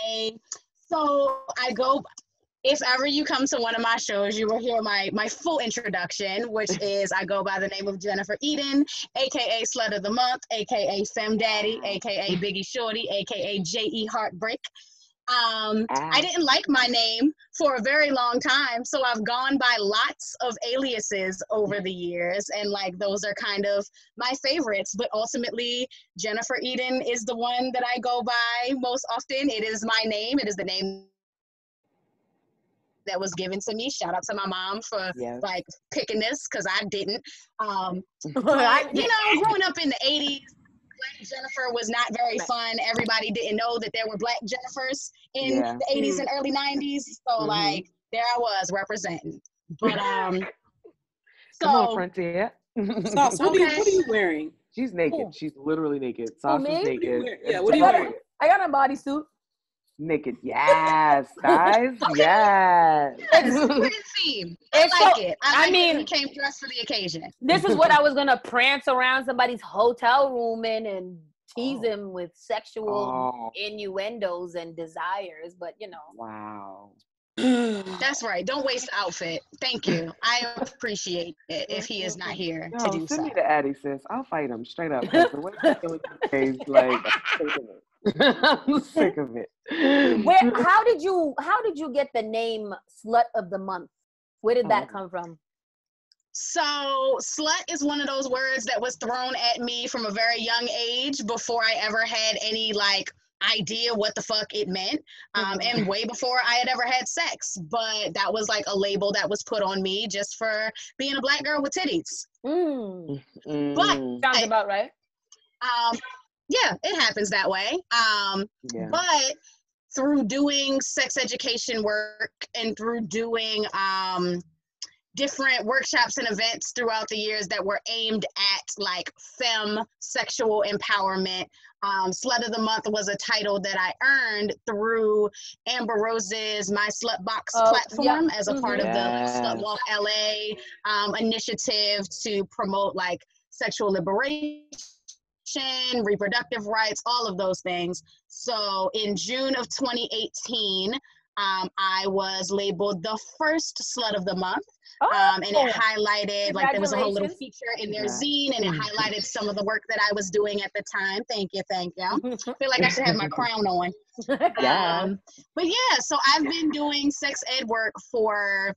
Speaker 4: I go, if ever you come to one of my shows, you will hear my full introduction, which is I go by the name of Jennifer Eden, aka Slut of the Month, aka Fem Daddy, aka Biggie Shorty, aka J.E. Heartbreak. I didn't like my name for a very long time, so I've gone by lots of aliases over the years, and like those are kind of my favorites. But ultimately, Jennifer Eden is the one that I go by most often. It is my name. It is the name that was given to me. Shout out to my mom for like picking this because I didn't. But, you know, growing up in the 80s, Black Jennifer was not very fun. Everybody didn't know that there were Black Jennifers in the 80s and early 90s. So like there I was representing. But
Speaker 6: Come on, Frontier.
Speaker 2: Sauce, what are you wearing?
Speaker 6: She's naked.
Speaker 1: Cool.
Speaker 6: She's literally naked. Sauce is naked.
Speaker 2: Yeah, what are you wearing?
Speaker 1: I got a bodysuit.
Speaker 6: Naked. Yes, guys. Yes.
Speaker 4: it's a pretty theme. I like it. I
Speaker 1: mean,
Speaker 4: he came dressed for the occasion.
Speaker 1: This is what I was gonna prance around somebody's hotel room in and tease him with sexual innuendos and desires, but you know.
Speaker 6: Wow.
Speaker 4: That's right. Don't waste the outfit. Thank you. I appreciate it if he is not here to do so.
Speaker 6: Send me to Addie, sis. I'll fight him straight up. The way he's killing these days, like, I'm sick of it.
Speaker 1: How did you get the name Slut of the Month? Where did that come from?
Speaker 4: So slut is one of those words that was thrown at me from a very young age before I ever had any like idea what the fuck it meant, and way before I had ever had sex. But that was like a label that was put on me just for being a Black girl with titties. But
Speaker 1: sounds about right.
Speaker 4: Yeah, it happens that way. But through doing sex education work and through doing different workshops and events throughout the years that were aimed at like femme sexual empowerment. Slut of the Month was a title that I earned through Amber Rose's My Slut Box platform as a part of the Slut Walk LA initiative to promote like sexual liberation, reproductive rights, all of those things. So in June of 2018, I was labeled the first Slut of the Month. And it highlighted, like there was a whole little feature in their zine, and it highlighted some of the work that I was doing at the time. Thank you. I feel like I should have my crown on. But yeah, so I've been doing sex ed work for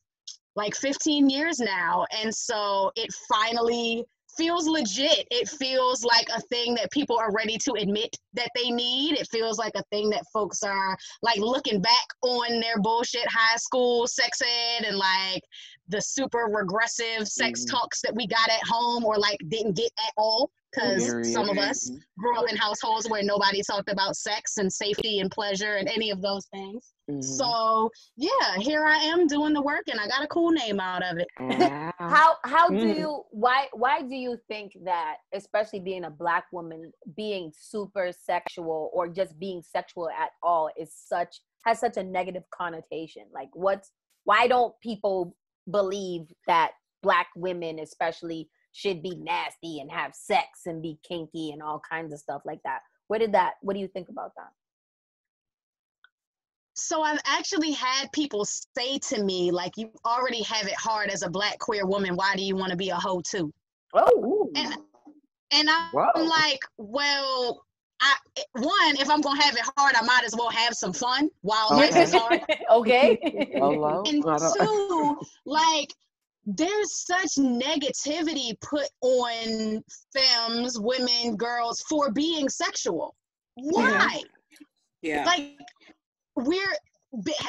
Speaker 4: like 15 years now. And so it finally feels legit. It feels like a thing that people are ready to admit that they need. It feels like a thing that folks are like looking back on their bullshit high school sex ed and like the super regressive sex talks that we got at home or like didn't get at all, because some of us grew up in households where nobody talked about sex and safety and pleasure and any of those things. So yeah, here I am doing the work, and I got a cool name out of it.
Speaker 1: How do you why do you think that, especially being a Black woman, being super sexual or just being sexual at all has such a negative connotation? Like why don't people believe that Black women especially should be nasty and have sex and be kinky and all kinds of stuff like that? What do you think about that?
Speaker 4: So I've actually had people say to me, like, you already have it hard as a Black queer woman. Why do you want to be a hoe too?
Speaker 1: Oh.
Speaker 4: And I'm like, well, if I'm going to have it hard, I might as well have some fun while life is hard.
Speaker 1: Okay.
Speaker 4: And two, like, there's such negativity put on femmes, women, girls for being sexual. Why?
Speaker 2: Yeah.
Speaker 4: Like,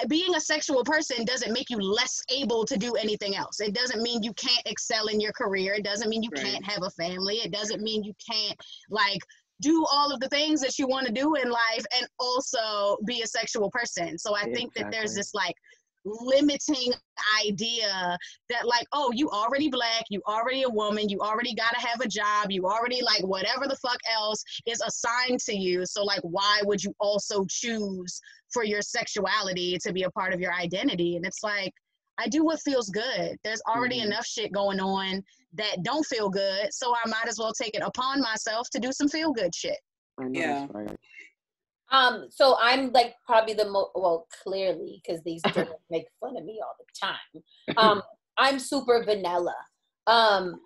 Speaker 4: being a sexual person doesn't make you less able to do anything else. It doesn't mean you can't excel in your career. It doesn't mean you can't have a family. It doesn't mean you can't like do all of the things that you want to do in life and also be a sexual person. So I think that there's this like limiting idea that like, oh, you already Black, you already a woman, you already got to have a job, you already like whatever the fuck else is assigned to you. So like, why would you also choose for your sexuality to be a part of your identity? And it's like, I do what feels good. There's already enough shit going on that don't feel good, so I might as well take it upon myself to do some feel good shit.
Speaker 2: Yeah.
Speaker 1: So I'm like probably the most, well, clearly, because these students make fun of me all the time. I'm super vanilla. And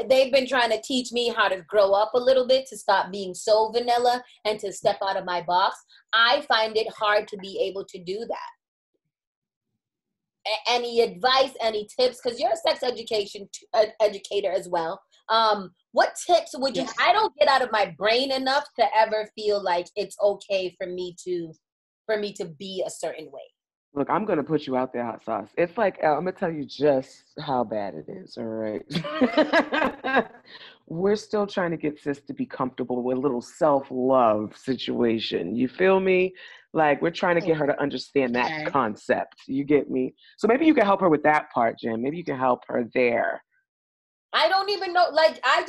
Speaker 1: they've been trying to teach me how to grow up a little bit, to stop being so vanilla and to step out of my box. I find it hard to be able to do that. Any advice, any tips? Because you're a sex educator as well. What tips would you, I don't get out of my brain enough to ever feel like it's okay for me to be a certain way.
Speaker 6: Look, I'm going to put you out there, Hot Sauce. It's like, I'm going to tell you just how bad it is, all right? We're still trying to get sis to be comfortable with a little self-love situation. You feel me? Like, we're trying to get her to understand that concept. You get me? So maybe you can help her with that part, Jen. Maybe you can help her there.
Speaker 1: I don't even know. Like, I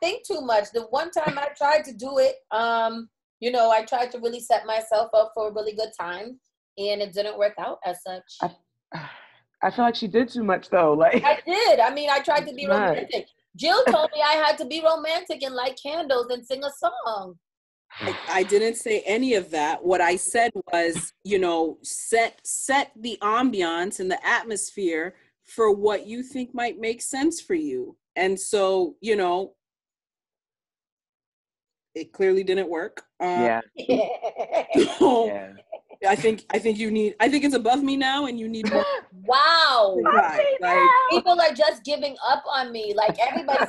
Speaker 1: think too much. The one time I tried to do it, I tried to really set myself up for a really good time. And it didn't work out as such.
Speaker 6: I feel like she did too much, though. Like
Speaker 1: I did. I mean, I tried to be romantic. Jill told me I had to be romantic and light candles and sing a song.
Speaker 2: I didn't say any of that. What I said was, set the ambiance and the atmosphere for what you think might make sense for you. And so, it clearly didn't work. I think it's above me now, and you need more.
Speaker 1: Wow.
Speaker 2: Like,
Speaker 1: people are just giving up on me. Like everybody's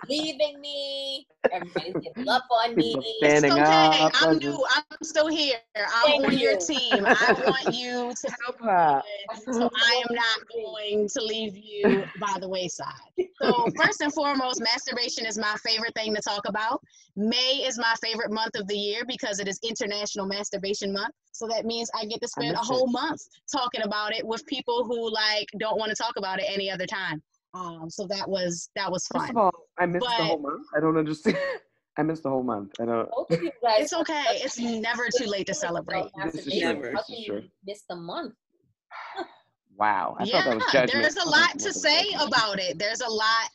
Speaker 1: leaving me. Everybody's giving up on me.
Speaker 4: It's okay. I'm new. I'm still here. I'm on your team. I want you to help her. So I am not going to leave you by the wayside. So first and foremost, masturbation is my favorite thing to talk about. May is my favorite month of the year because it is International Masturbation Month. So that means I get to spend a
Speaker 6: miss
Speaker 4: whole month talking about it with people who like don't want to talk about it any other time. So that was
Speaker 6: First
Speaker 4: fun.
Speaker 6: of all, I missed the
Speaker 4: But
Speaker 6: whole month. I don't understand. I missed the whole month. I don't.
Speaker 1: Both of you guys.
Speaker 4: it's okay. It's never too late to celebrate.
Speaker 6: This is true.
Speaker 2: Never.
Speaker 1: How
Speaker 6: This
Speaker 1: can
Speaker 6: is
Speaker 1: you
Speaker 6: true.
Speaker 1: miss the month?
Speaker 6: Wow. I thought
Speaker 4: Yeah,
Speaker 6: that was judgment.
Speaker 4: there's a
Speaker 6: I thought
Speaker 4: lot
Speaker 6: that
Speaker 4: to
Speaker 6: was
Speaker 4: say
Speaker 6: judgment.
Speaker 4: about it. There's a lot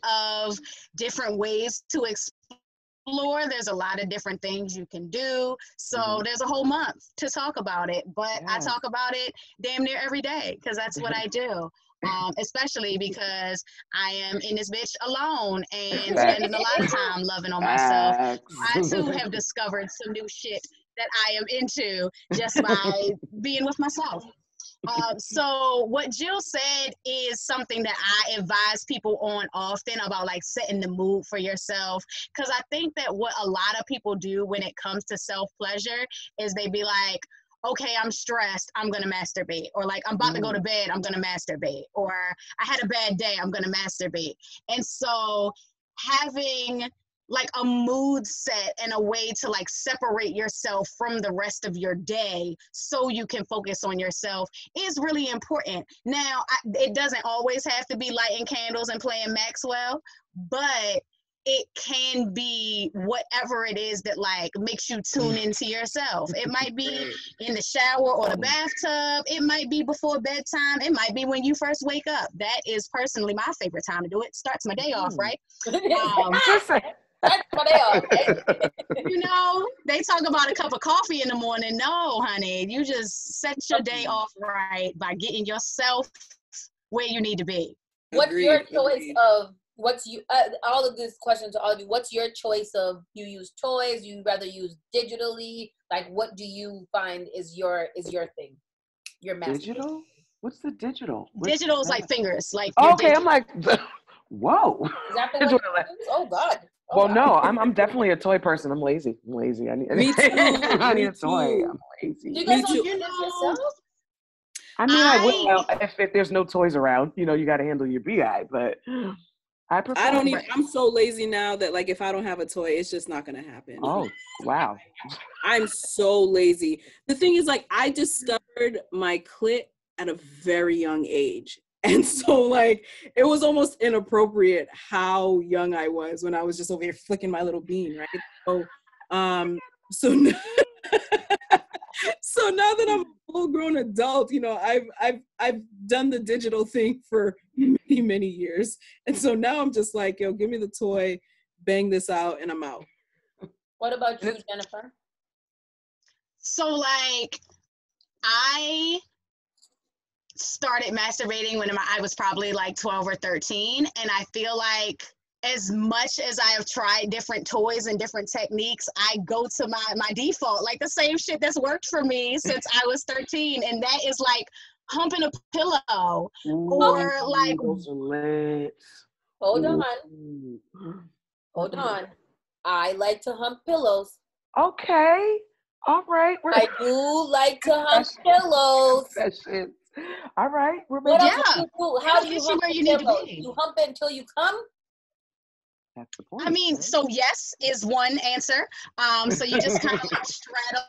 Speaker 4: of different ways to explore. There's a lot of different things you can do. So
Speaker 6: Mhm.
Speaker 4: there's a whole month to talk about it. But I
Speaker 6: Yeah.
Speaker 4: talk about it damn near every day because that's what I do. Especially because I am in this bitch alone and
Speaker 6: Facts.
Speaker 4: spending a lot of time loving on myself.
Speaker 6: Facts.
Speaker 4: I too have discovered some new shit that I am into just by being with myself. So what Jill said is something that I advise people on often about, like setting the mood for yourself. Because I think that what a lot of people do when it comes to self-pleasure is they be like, okay, I'm stressed, I'm gonna masturbate. Or like, I'm about to go to bed, I'm gonna masturbate. Or I had a bad day, I'm gonna masturbate. And so having like a mood set and a way to like separate yourself from the rest of your day so you can focus on yourself is really important. Now, it doesn't always have to be lighting candles and playing Maxwell, but it can be whatever it is that like makes you tune into yourself. It might be in the shower or the bathtub. It might be before bedtime. It might be when you first wake up. That is personally my favorite time to do it. Starts my day off, right?
Speaker 6: Just say-
Speaker 1: That's what they are. Right?
Speaker 4: You know, they talk about a cup of coffee in the morning. No, honey, you just set your day off right by getting yourself where you need to be.
Speaker 1: What's
Speaker 2: Agreed,
Speaker 1: your choice
Speaker 2: agreed.
Speaker 1: of what's you? All of this question to all of you. What's your choice of? You use toys? You rather use digitally? Like, what do you find is your thing? Your master.
Speaker 6: Digital? What's the digital? What's
Speaker 4: Digital is
Speaker 6: that?
Speaker 4: like fingers, like your
Speaker 6: Okay, I'm
Speaker 4: digits.
Speaker 6: like, whoa.
Speaker 1: Is that the
Speaker 6: That's
Speaker 1: one?
Speaker 6: what I-
Speaker 1: You use? Oh God. Oh,
Speaker 6: Well,
Speaker 1: God.
Speaker 6: no, I'm definitely a toy person. I'm lazy. I'm lazy. I need,
Speaker 2: Me too,
Speaker 6: I need
Speaker 2: me
Speaker 6: a toy.
Speaker 2: too.
Speaker 6: I'm
Speaker 1: Do
Speaker 6: lazy.
Speaker 1: you guys
Speaker 2: Me
Speaker 1: don't
Speaker 2: too.
Speaker 1: do
Speaker 4: You
Speaker 1: this
Speaker 4: know,
Speaker 1: yourself?
Speaker 6: I mean, I
Speaker 4: I-
Speaker 6: will if there's no toys around. You know, you got to handle your BI, but I prefer.
Speaker 2: I don't even.
Speaker 4: Right.
Speaker 2: I'm so lazy now that like if I don't have a toy, it's just not gonna happen.
Speaker 6: Oh, wow.
Speaker 2: I'm so lazy. The thing is, like, I discovered my clit at a very young age. And so, like, it was almost inappropriate how young I was when I was just over here flicking my little bean, right? So, so, so now that I'm a full-grown adult, you know, I've done the digital thing for many, many years. And so now I'm just like, yo, give me the toy, bang this out, and I'm out.
Speaker 1: What about you, Jennifer?
Speaker 4: So like, I started masturbating when I was probably like 12 or 13. And I feel like as much as I have tried different toys and different techniques, I go to my default, like the same shit that's worked for me since I was 13. And that is like humping a pillow or like,
Speaker 6: those are lit.
Speaker 1: Hold on.
Speaker 6: Ooh.
Speaker 1: Hold on. I like to hump pillows.
Speaker 6: Okay. All right.
Speaker 1: I do like to hump pillows.
Speaker 6: That shit. All right. We're
Speaker 1: What
Speaker 6: making
Speaker 1: else do you do? How do you
Speaker 4: Get you
Speaker 1: hump
Speaker 4: where
Speaker 1: the
Speaker 4: you need to
Speaker 1: pillows?
Speaker 4: be.
Speaker 1: You hump it until you come?
Speaker 6: That's the point.
Speaker 4: I mean,
Speaker 6: right?
Speaker 4: so yes is one answer. So you just kind of like straddle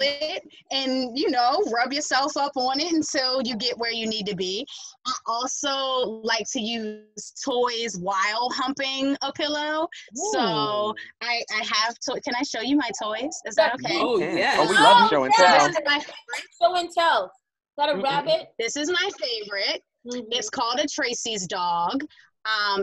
Speaker 4: it and, you know, rub yourself up on it until you get where you need to be. I also like to use toys while humping a pillow. So I have to. Can I show you my toys? Is that okay?
Speaker 2: Oh,
Speaker 6: Yeah.
Speaker 2: yes.
Speaker 6: Oh, we love
Speaker 1: Oh,
Speaker 6: show and
Speaker 1: yeah.
Speaker 6: tell.
Speaker 4: This is my,
Speaker 1: Show and tell. Is that a rabbit?
Speaker 4: this is my favorite.
Speaker 1: Mhm.
Speaker 4: It's called a Tracy's dog.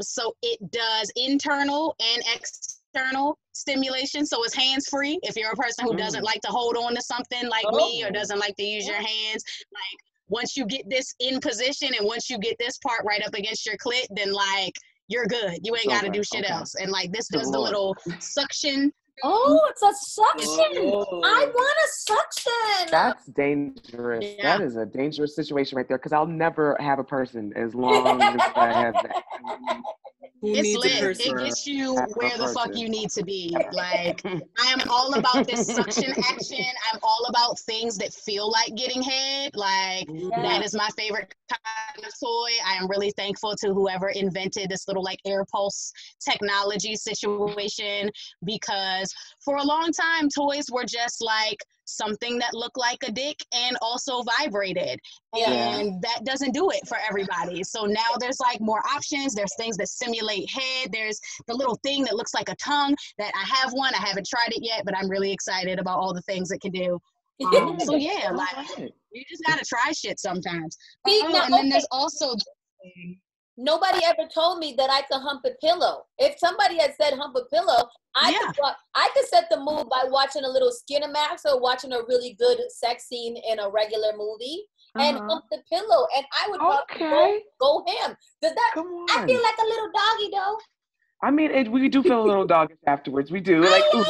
Speaker 4: So it does internal and external stimulation. So it's hands-free. If you're a person who doesn't like to hold on to something like me or doesn't like to use your hands, like once you get this in position and once you get this part right up against your clit, then like you're good. You ain't got to do shit else. And like this does the
Speaker 6: Lord.
Speaker 4: little suction.
Speaker 1: Oh, it's a suction.
Speaker 2: Oh.
Speaker 1: I want a suction.
Speaker 6: That's dangerous.
Speaker 4: Yeah.
Speaker 6: That is a dangerous situation right there because I'll never have a person as long as I have that.
Speaker 2: Who
Speaker 4: It's
Speaker 2: needs a
Speaker 4: lit. It
Speaker 2: person?
Speaker 4: gets you
Speaker 6: Have a
Speaker 4: where the fuck
Speaker 6: person.
Speaker 4: you need to be. Like, I am all about this suction action. I'm all about things that feel like getting head. Like,
Speaker 1: Yeah.
Speaker 4: that is my favorite kind of toy. I am really thankful to whoever invented this little like air pulse technology situation, because for a long time, toys were just like something that looked like a dick and also vibrated. And that doesn't do it for everybody. So now there's like more options. There's things that simulate head. There's the little thing that looks like a tongue that I have one. I haven't tried it yet, but I'm really excited about all the things it can do. So yeah, like you just gotta try shit sometimes. And then there's also
Speaker 1: nobody ever told me that I could hump a pillow. If somebody had said hump a pillow, I could set the mood by watching a little Skinamax or watching a really good sex scene in a regular movie and hump the pillow, and I would probably go ham. Does that? I feel like a little doggy though.
Speaker 6: I mean, we do feel a little doggish afterwards. We do. Like ooh.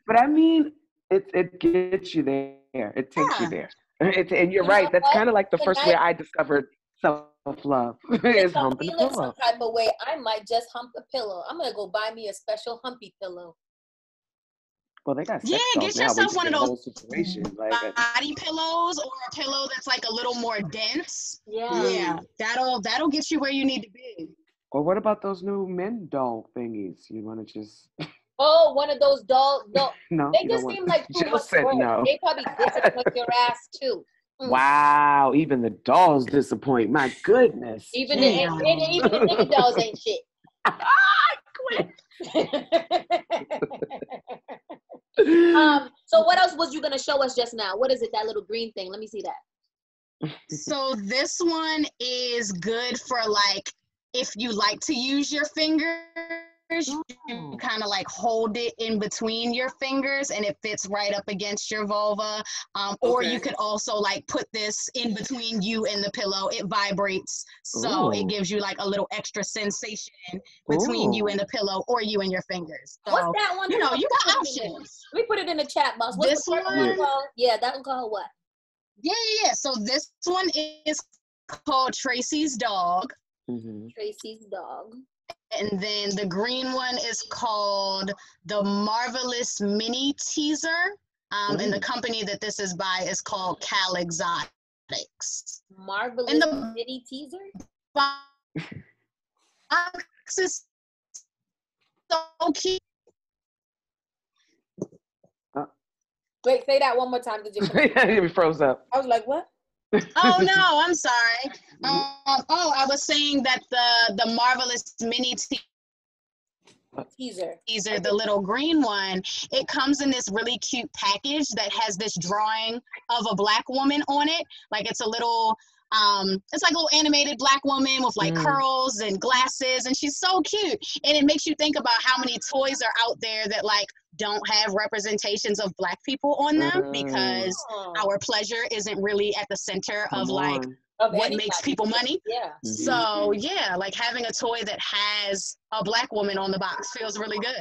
Speaker 6: But I mean, it gets you there. It takes you there. And you're right. That's kind of like the first way I discovered self-love is humping the pillow.
Speaker 1: Some type of way, I might just hump a pillow. I'm gonna go buy me a special humpy pillow.
Speaker 6: Well, they got
Speaker 4: get yourself one of those
Speaker 6: like
Speaker 4: body pillows or a pillow that's like a little more dense. Yeah, that'll get you where you need to be.
Speaker 6: Or what about those new men doll thingies? You want to just
Speaker 1: one of those dolls?
Speaker 6: No,
Speaker 1: they just seem like too much work.
Speaker 6: No.
Speaker 1: They probably disappoint your ass too.
Speaker 6: Wow, even the dolls disappoint. My goodness.
Speaker 1: Even the nigga dolls ain't shit.
Speaker 6: Quit.
Speaker 1: So what else was you gonna show us just now? What is it? That little green thing? Let me see that.
Speaker 4: So this one is good for like if you like to use your fingers. You kind of like hold it in between your fingers and it fits right up against your vulva. Or you could also like put this in between you and the pillow. It vibrates, so it gives you like a little extra sensation between you and the pillow or you and your fingers. So,
Speaker 1: what's that one?
Speaker 4: You know, you got options.
Speaker 1: Let me put it in the chat box. What's
Speaker 4: this one
Speaker 1: called? Yeah, that one called what?
Speaker 4: Yeah. So this one is called Tracy's Dog.
Speaker 1: Tracy's Dog.
Speaker 4: And then the green one is called the Marvelous Mini Teaser. And the company that this is by is called Cal Exotics.
Speaker 1: Marvelous Mini Teaser?
Speaker 4: Box is so cute.
Speaker 1: Wait, say that one more time. Did
Speaker 6: you froze up?
Speaker 1: I was like, what?
Speaker 4: Oh no, I'm sorry. I was saying that the Marvelous Mini Teaser, the little green one, it comes in this really cute package that has this drawing of a black woman on it. Like it's a little it's like a little animated black woman with like curls and glasses, and she's so cute. And it makes you think about how many toys are out there that like don't have representations of black people on them because our pleasure isn't really at the center of like what makes people money. So yeah, like having a toy that has a black woman on the box feels really good.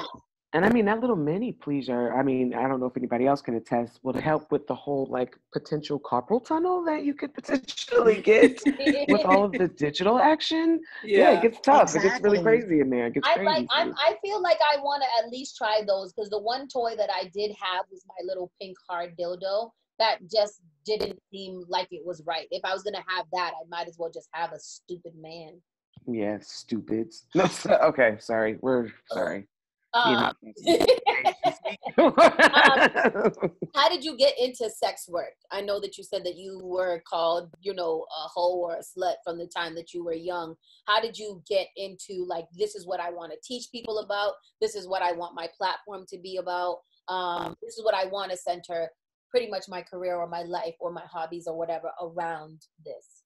Speaker 6: And I mean, that little mini pleasure, I mean, I don't know if anybody else can attest, will help with the whole like potential carpal tunnel that you could potentially get with all of the digital action. Yeah, it gets tough. Exactly. It gets really crazy in there. It gets crazy.
Speaker 1: I feel like I want to at least try those because the one toy that I did have was my little pink hard dildo. That just didn't seem like it was right. If I was going to have that, I might as well just have a stupid man.
Speaker 6: Yeah, stupids. No, okay, sorry. We're sorry.
Speaker 1: How did you get into sex work? I know that you said that you were called, a hoe or a slut from the time that you were young. How did you get into like, this is what I want to teach people about. This is what I want my platform to be about. This is what I want to center pretty much my career or my life or my hobbies or whatever around this.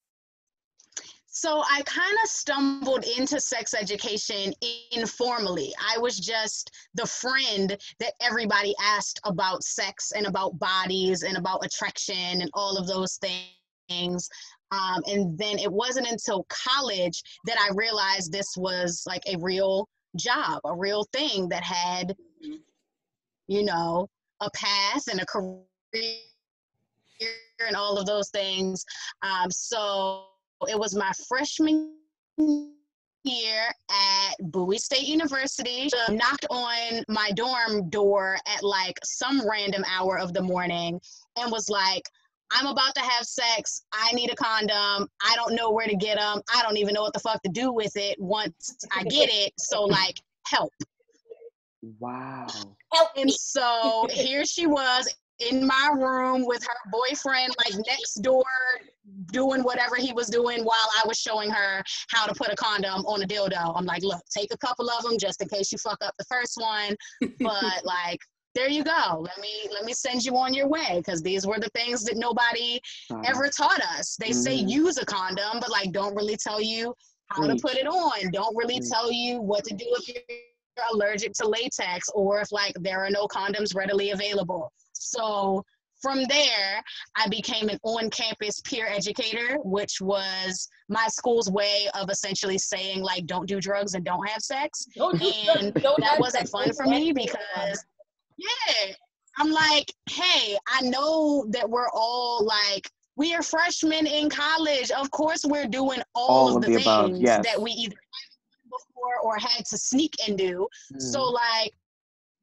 Speaker 4: So I kind of stumbled into sex education informally. I was just the friend that everybody asked about sex and about bodies and about attraction and all of those things. And then it wasn't until college that I realized this was like a real job, a real thing that had, a path and a career and all of those things. So it was my freshman year at Bowie State University. Knocked on my dorm door at like some random hour of the morning and was like, I'm about to have sex. I need a condom. I don't know where to get them. I don't even know what the fuck to do with it once I get it. So like, help.
Speaker 6: Wow.
Speaker 1: Help
Speaker 4: And
Speaker 1: me.
Speaker 4: so here she was in my room with her boyfriend like next door doing whatever he was doing while I was showing her how to put a condom on a dildo. I'm like, look, take a couple of them just in case you fuck up the first one. But like, there you go. Let me send you on your way, because these were the things that nobody ever taught us. They say use a condom, but like don't really tell you how to put it on. Don't really tell you what to do if you're allergic to latex or if like there are no condoms readily available. So from there, I became an on-campus peer educator, which was my school's way of essentially saying like, don't do drugs and don't have sex. And that wasn't fun for me because, yeah, I'm like, hey, I know that we're all like, we are freshmen in college. Of course, we're doing all of the things
Speaker 6: above, yes.
Speaker 4: that we either before or had to sneak and do. So like,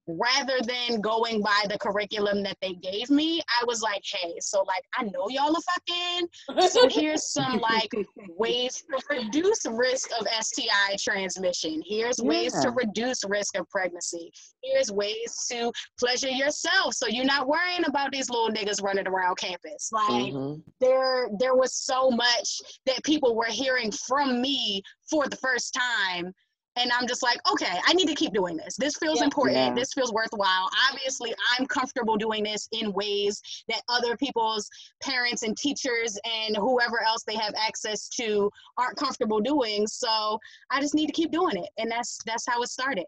Speaker 4: rather than going by the curriculum that they gave me, I was like, hey, so like, I know y'all are fucking, so here's some like ways to reduce risk of STI transmission. Here's ways to reduce risk of pregnancy. Here's ways to pleasure yourself so you're not worrying about these little niggas running around campus. Like there was so much that people were hearing from me for the first time. And I'm just like, okay, I need to keep doing this. This feels important. Yeah. This feels worthwhile. Obviously, I'm comfortable doing this in ways that other people's parents and teachers and whoever else they have access to aren't comfortable doing. So I just need to keep doing it. And that's how it started.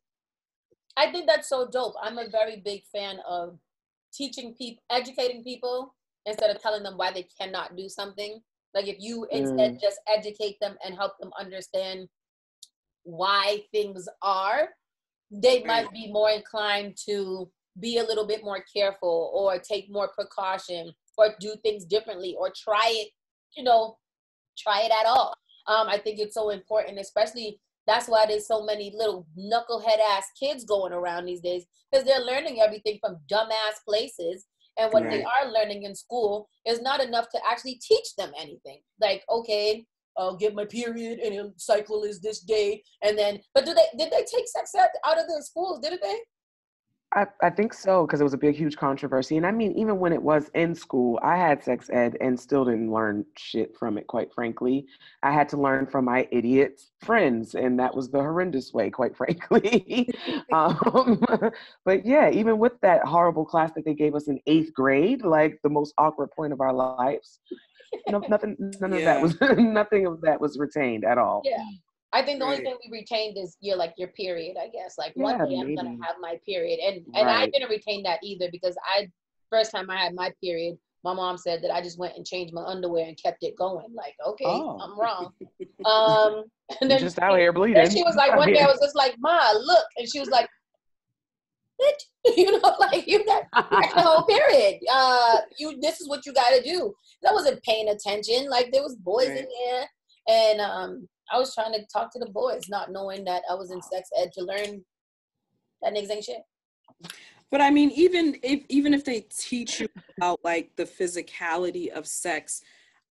Speaker 1: I think that's so dope. I'm a very big fan of teaching people, educating people instead of telling them why they cannot do something. Like if you instead just educate them and help them understand why things are, they might be more inclined to be a little bit more careful or take more precaution or do things differently or try it at all. I think it's so important, especially that's why there's so many little knucklehead ass kids going around these days, because they're learning everything from dumbass places. And what they are learning in school is not enough to actually teach them anything. Like, okay, I'll get my period and the cycle is this day. And then, but did they take sex ed out of the schools, didn't they?
Speaker 6: I think so, because it was a big, huge controversy. And I mean, even when it was in school, I had sex ed and still didn't learn shit from it, quite frankly. I had to learn from my idiot friends, and that was the horrendous way, quite frankly. But yeah, even with that horrible class that they gave us in 8th grade, like the most awkward point of our lives, nothing of that was retained at all.
Speaker 1: Yeah. I think the only thing we retained is your period, I guess. Like one day I'm gonna have my period. And I didn't retain that either, because first time I had my period, my mom said that I just went and changed my underwear and kept it going. Like, okay, I'm wrong. And then
Speaker 6: just out here bleeding.
Speaker 1: Then she was like, one day I was just like, Ma, look, and she was like, like you got the whole period. This is what you got to do. I wasn't paying attention. Like there was boys in there, and I was trying to talk to the boys, not knowing that I was in sex ed to learn that niggas ain't shit.
Speaker 2: But I mean, even if they teach you about like the physicality of sex,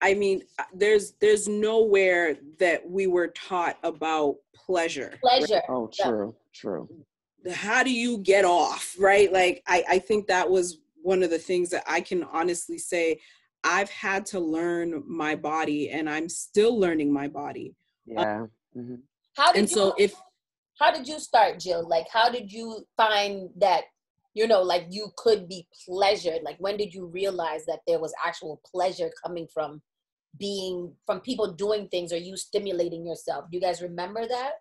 Speaker 2: I mean, there's nowhere that we were taught about pleasure.
Speaker 6: Oh, true.
Speaker 2: How do you get off, right? Like, I think that was one of the things that I can honestly say I've had to learn my body, and I'm still learning my body.
Speaker 6: Yeah.
Speaker 1: How did you start, Jill? Like, how did you find that, like you could be pleasured? Like, when did you realize that there was actual pleasure coming from people doing things or you stimulating yourself? Do you guys remember that?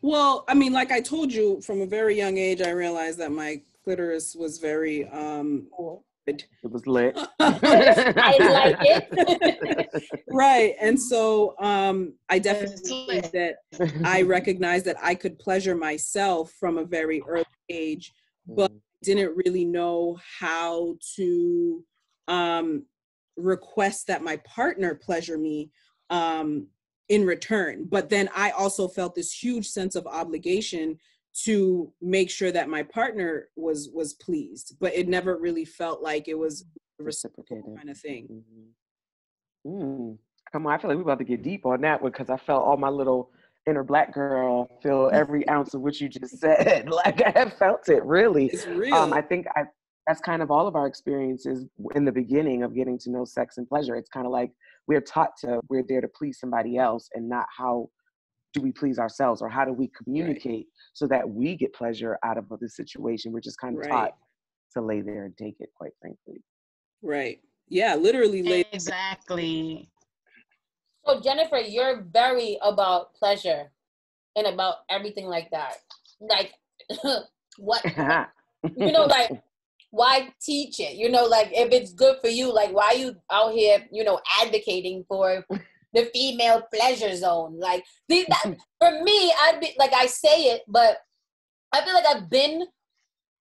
Speaker 2: Well, I mean, like I told you, from a very young age, I realized that my clitoris was very
Speaker 1: cool.
Speaker 6: It was lit.
Speaker 1: I like it.
Speaker 2: Right. And so I definitely think that I recognized that I could pleasure myself from a very early age, but didn't really know how to request that my partner pleasure me in return. But then I also felt this huge sense of obligation to make sure that my partner was pleased, but it never really felt like it was
Speaker 6: reciprocated
Speaker 2: kind of thing.
Speaker 6: Come on, I feel like we're about to get deep on that one because I felt all my little inner Black girl feel every ounce of what you just said. Like I have felt it really.
Speaker 2: It's real.
Speaker 6: I think that's kind of all of our experiences in the beginning of getting to know sex and pleasure. It's kind of like we're there to please somebody else and not how do we please ourselves or how do we communicate so that we get pleasure out of the situation. We're just kind of taught to lay there and take it, quite frankly.
Speaker 2: Right. Yeah, literally lay.
Speaker 4: Exactly.
Speaker 1: So Jennifer, you're very about pleasure and about everything like that. Like what you know, like why teach it? You know, like if it's good for you, like why you out here, you know, advocating for the female pleasure zone? Like for me, I'd be like, I say it, but I feel like I've been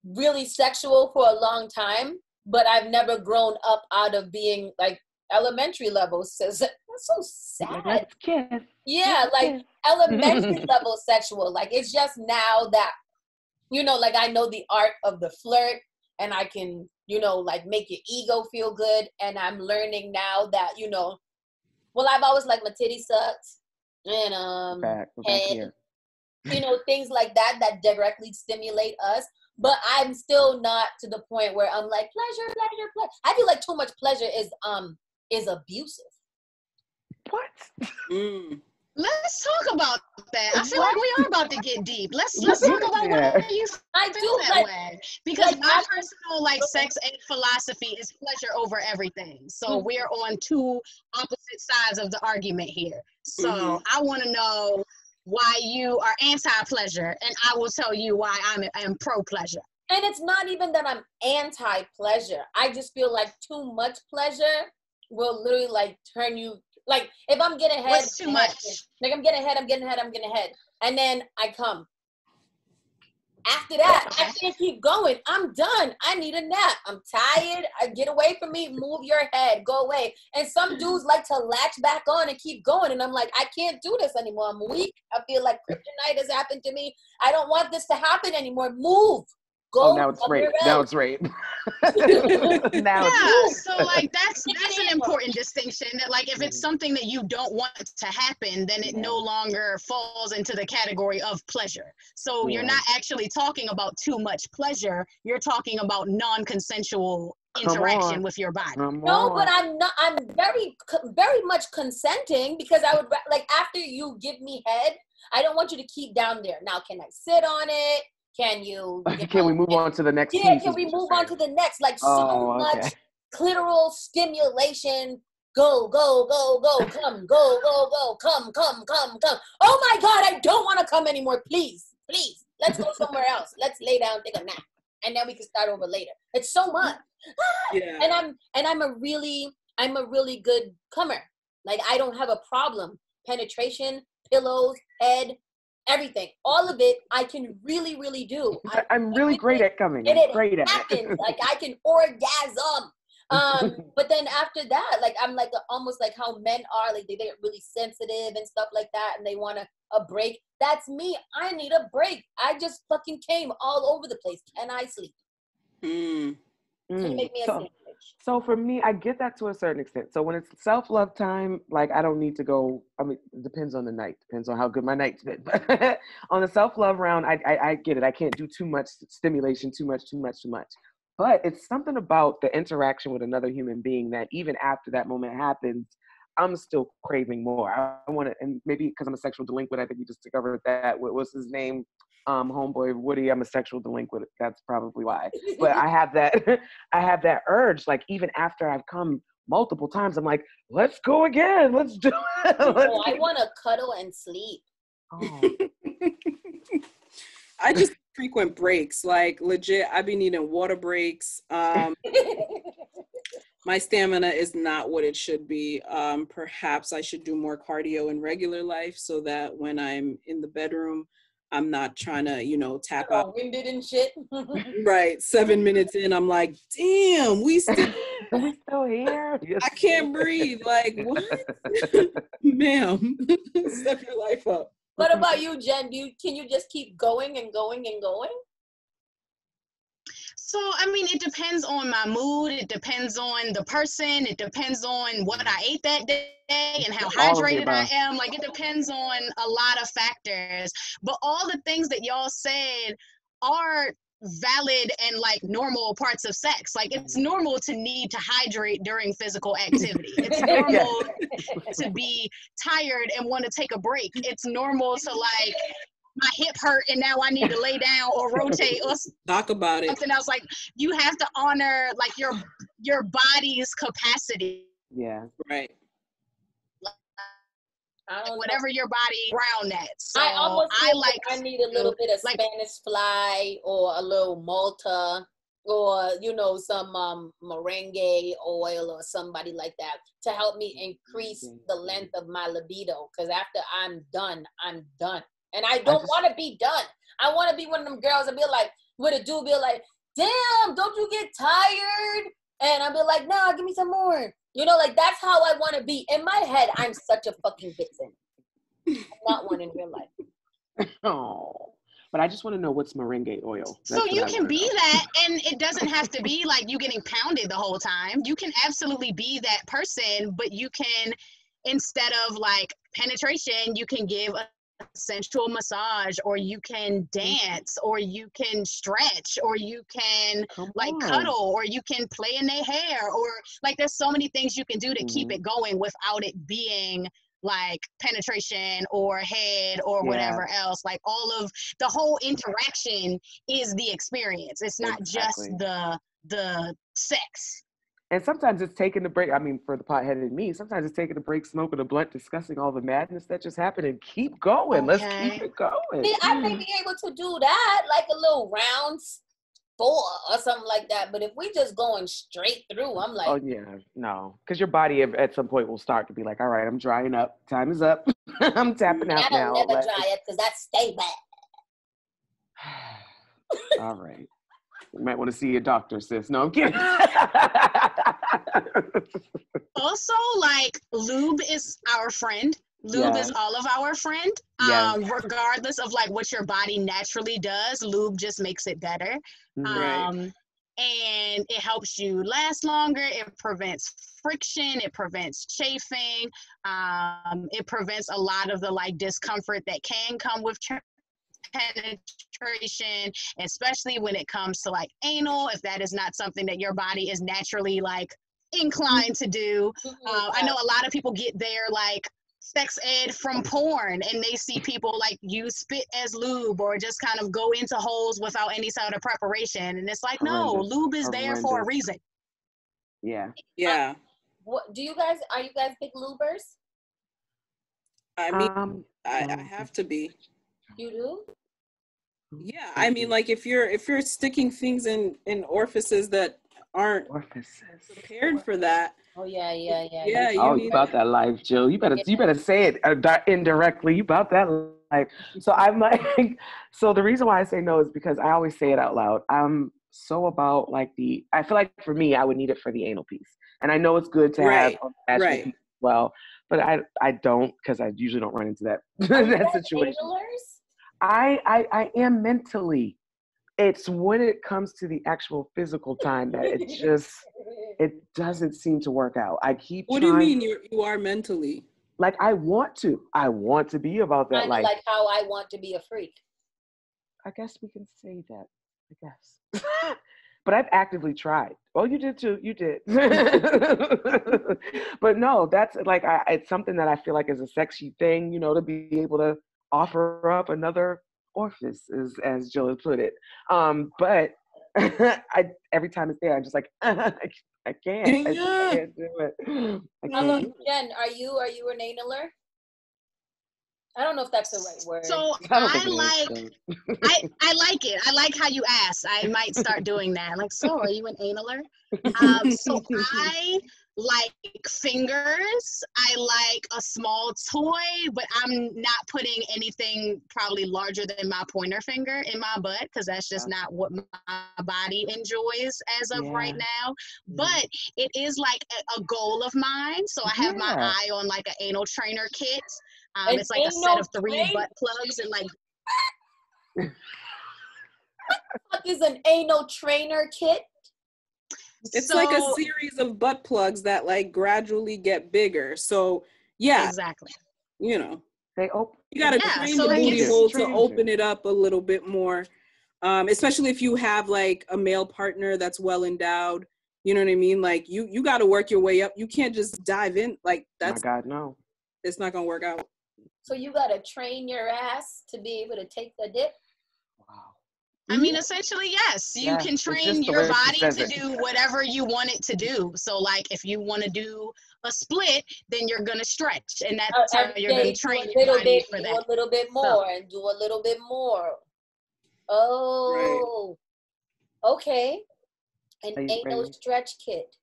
Speaker 1: really sexual for a long time, but I've never grown up out of being like elementary level. So that's so sad.
Speaker 6: Let's kiss.
Speaker 1: Yeah, like elementary level sexual. Like it's just now that, you know, like I know the art of the flirt and I can, you know, like make your ego feel good. And I'm learning now that, you know, well, I've always liked my titty sucks and head, you know, things like that directly stimulate us. But I'm still not to the point where I'm like pleasure. I feel like too much pleasure is abusive.
Speaker 6: What?
Speaker 4: Let's talk about that. I feel like we are about to get deep. Let's talk about why you feel that way. Because my personal like sex ed philosophy is pleasure over everything. So we're on two opposite sides of the argument here. So I want to know why you are anti-pleasure, and I will tell you why I'm pro-pleasure.
Speaker 1: And it's not even that I'm anti-pleasure. I just feel like too much pleasure will literally like turn you. Like if I'm getting head,
Speaker 4: what's too much?
Speaker 1: Like I'm getting head, and then I come. After that, I can't keep going. I'm done. I need a nap. I'm tired. Get away from me. Move your head. Go away. And some dudes like to latch back on and keep going. And I'm like, I can't do this anymore. I'm weak. I feel like kryptonite has happened to me. I don't want this to happen anymore. Move. Go.
Speaker 6: Oh, now it's rape. Now it's rape.
Speaker 4: So like that's an important distinction. That like if it's something that you don't want to happen, then it no longer falls into the category of pleasure. So you're not actually talking about too much pleasure. You're talking about non-consensual interaction with your body.
Speaker 1: No, but I'm not. I'm very, very much consenting because I would like after you give me head, I don't want you to keep down there. Now, can I sit on it? Can you?
Speaker 6: Can we move on to the next?
Speaker 1: Yeah, can we move on to the next? Like so much clitoral stimulation. Go, go, go, go, come, go, go, go, come. Oh my God, I don't want to come anymore. Please, let's go somewhere else. Let's lay down, take a nap, and then we can start over later. It's so much.
Speaker 2: Yeah.
Speaker 1: And I'm a really good comer. Like I don't have a problem. Penetration, pillows, head, everything, all of it, I can really, really do.
Speaker 6: I'm really great at coming.
Speaker 1: And it
Speaker 6: great
Speaker 1: happens.
Speaker 6: at it.
Speaker 1: Like I can orgasm. But then after that, like I'm like almost like how men are, like they get really sensitive and stuff like that, and they want a break. That's me. I need a break. I just fucking came all over the place. Can I sleep? Can you make me a sandwich?
Speaker 6: So for me, I get that to a certain extent. So when it's self-love time, like I don't need to go, I mean, it depends on the night, depends on how good my night's been. But on the self-love round, I get it. I can't do too much stimulation, too much. But it's something about the interaction with another human being that even after that moment happens, I'm still craving more. I want to, and maybe because I'm a sexual delinquent, I think we just discovered that. What was his name? Homeboy Woody. I'm a sexual delinquent. That's probably why. But I have that urge. Like even after I've come multiple times, I'm like, let's go again. Let's do it.
Speaker 1: I want to cuddle and sleep.
Speaker 6: Oh.
Speaker 2: I just frequent breaks. Like legit, I've been needing water breaks. My stamina is not what it should be. Perhaps I should do more cardio in regular life so that when I'm in the bedroom, I'm not trying to, tap out.
Speaker 1: Winded and shit.
Speaker 2: Right. 7 minutes in, I'm like, damn, we still
Speaker 6: here? Yes.
Speaker 2: I can't breathe. Like, what? Ma'am, step your life up.
Speaker 1: What about you, Jen? Can you just keep going and going and going?
Speaker 4: So, I mean, it depends on my mood. It depends on the person. It depends on what I ate that day and how
Speaker 6: All of the
Speaker 4: hydrated I
Speaker 6: above.
Speaker 4: am. Like, it depends on a lot of factors. But all the things that y'all said are valid and like normal parts of sex. Like, it's normal to need to hydrate during physical activity. It's normal to be tired and want to take a break. It's normal to like, my hip hurt and now I need to lay down or rotate or
Speaker 2: Talk about it.
Speaker 4: something else. Like, you have to honor like your body's capacity.
Speaker 6: Yeah.
Speaker 2: Right.
Speaker 1: I don't know.
Speaker 4: Whatever your body ground at. So
Speaker 1: I almost
Speaker 4: I
Speaker 1: feel
Speaker 4: like
Speaker 1: I need a little bit of
Speaker 4: like-
Speaker 1: Spanish fly or a little Malta or some merengue oil or somebody like that to help me increase the length of my libido. Because after I'm done, and I don't want to be done. I want to be one of them girls that be like, with a dude be like, damn, don't you get tired? And I'll be like, nah, give me some more. Like that's how I want to be. In my head, I'm such a fucking vixen. I'm not one in real life.
Speaker 6: Oh, but I just want to know what's merengue oil.
Speaker 4: So you can be that, and it doesn't have to be like you getting pounded the whole time. You can absolutely be that person, but you can, instead of like penetration, you can give a sensual massage, or you can dance, or you can stretch, or you can cuddle, or you can play in their hair, or like there's so many things you can do to keep it going without it being like penetration or head or whatever else. Like all of the whole interaction is the experience. It's not just the sex.
Speaker 6: And sometimes it's taking a break. I mean, for the pothead in me, sometimes it's taking a break, smoking a blunt, discussing all the madness that just happened, and keep going. Let's keep it going.
Speaker 1: See, I may be able to do that, like a little round 4 or something like that. But if we just going straight through, I'm like,
Speaker 6: oh yeah, no, because your body at some point will start to be like, all right, I'm drying up. Time is up. I'm tapping out now.
Speaker 1: That'll never dry up because that stay back.
Speaker 6: All right. You might want to see a doctor, sis. No, I'm kidding.
Speaker 4: Also, like, lube is our friend. Lube is all of our friend. Regardless of like what your body naturally does, lube just makes it better. And it helps you last longer. It prevents friction. It prevents chafing. It prevents a lot of the like discomfort that can come with penetration, especially when it comes to like anal, if that is not something that your body is naturally like inclined to do. I know a lot of people get their like sex ed from porn, and they see people like use spit as lube or just kind of go into holes without any sort of preparation, and it's like, no, lube is there for a reason.
Speaker 2: Yeah.
Speaker 1: What are you guys big lubers?
Speaker 2: I mean, I have to be.
Speaker 1: You do?
Speaker 2: Yeah, I mean, like if you're sticking things in orifices that aren't prepared for that.
Speaker 1: Oh yeah.
Speaker 6: You about that life, Jill. You better say it indirectly. You about that life. So I'm like, so the reason why I say no is because I always say it out loud. I'm so about like I feel like for me, I would need it for the anal piece, and I know it's good to have piece as well, but I don't, because I usually don't run into that that situation. I am mentally. It's when it comes to the actual physical time that it doesn't seem to work out. I keep
Speaker 2: What
Speaker 6: trying.
Speaker 2: Do you mean you are mentally?
Speaker 6: Like I want to be about that.
Speaker 1: Like how I want to be a freak.
Speaker 6: I guess we can say that. I guess. But I've actively tried. Well, you did too. You did. But no, that's like it's something that I feel like is a sexy thing, to be able to offer up another orifice, as Jill has put it. But every time it's there, I'm just like, I can't. I can't do it.
Speaker 1: Jen, are you an analer? I don't know if that's the right word.
Speaker 4: So I like it. I like how you asked. I might start doing that. Like, so are you an analer? So I like fingers. I like a small toy, but I'm not putting anything probably larger than my pointer finger in my butt, because that's just not what my body enjoys as of right now. But it is like a goal of mine. So I have my eye on like an anal trainer kit. It's like a set of 3 butt plugs and like
Speaker 1: What is an anal trainer kit?
Speaker 2: It's like a series of butt plugs that like gradually get bigger. So yeah,
Speaker 4: exactly.
Speaker 2: you know,
Speaker 6: They open.
Speaker 2: you got to
Speaker 4: Yeah,
Speaker 2: train
Speaker 4: so
Speaker 2: the
Speaker 4: like
Speaker 2: booty
Speaker 4: it's-
Speaker 2: hole to open it up a little bit more. Especially if you have like a male partner that's well endowed. You know what I mean? Like you got to work your way up. You can't just dive in like that's.
Speaker 6: My God, no.
Speaker 2: It's not gonna work out.
Speaker 1: So you gotta train your ass to be able to take the dip.
Speaker 6: Wow.
Speaker 4: I mean, essentially, yes. You
Speaker 6: Yeah,
Speaker 4: can
Speaker 6: it's
Speaker 4: train
Speaker 6: just the
Speaker 4: your
Speaker 6: way she
Speaker 4: body
Speaker 6: says
Speaker 4: to
Speaker 6: it.
Speaker 4: do whatever you want it to do. So, like, if you want to do a split, then you're gonna stretch, and that's how you're gonna train your body for
Speaker 1: do
Speaker 4: that.
Speaker 1: a little bit more, and do a little bit more. Oh, okay. An
Speaker 6: Are you
Speaker 1: anal
Speaker 6: ready?
Speaker 1: stretch kit.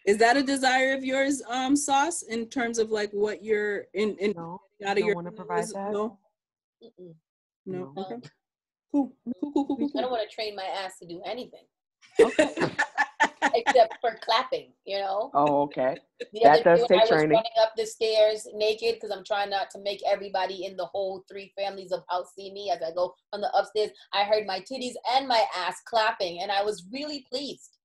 Speaker 2: Is that a desire of yours, Sauce, in terms of like what you're in
Speaker 6: No,
Speaker 2: out of
Speaker 6: you
Speaker 2: your
Speaker 6: don't want to provide that?
Speaker 2: No,
Speaker 1: Mm-mm.
Speaker 2: no.
Speaker 6: No.
Speaker 2: Okay. Cool.
Speaker 1: I don't want to train my ass to do anything
Speaker 6: Okay.
Speaker 1: except for clapping. You know.
Speaker 6: Oh, okay.
Speaker 1: The
Speaker 6: That
Speaker 1: other
Speaker 6: does
Speaker 1: day
Speaker 6: take
Speaker 1: I was
Speaker 6: training.
Speaker 1: running up the stairs naked because I'm trying not to make everybody in the whole 3 families of house see me as I go on the upstairs. I heard my titties and my ass clapping, and I was really pleased.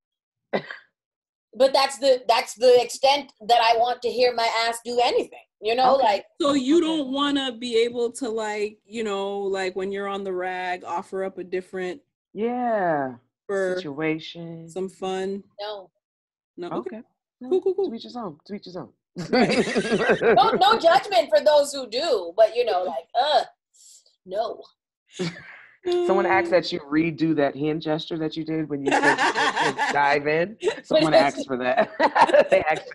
Speaker 1: But that's the extent that I want to hear my ass do anything. You know,
Speaker 6: Okay.
Speaker 1: like.
Speaker 2: So you don't want to be able to like, you know, like when you're on the rag, offer up a different
Speaker 6: Yeah.
Speaker 2: for
Speaker 6: Situation.
Speaker 2: some fun.
Speaker 1: No.
Speaker 2: No.
Speaker 6: Okay.
Speaker 2: Cool.
Speaker 6: To each his own. To each his own.
Speaker 1: No judgment for those who do, but you know, like, no.
Speaker 6: Someone asked that you redo that hand gesture that you did when you said dive in. Someone asked for that. They asked.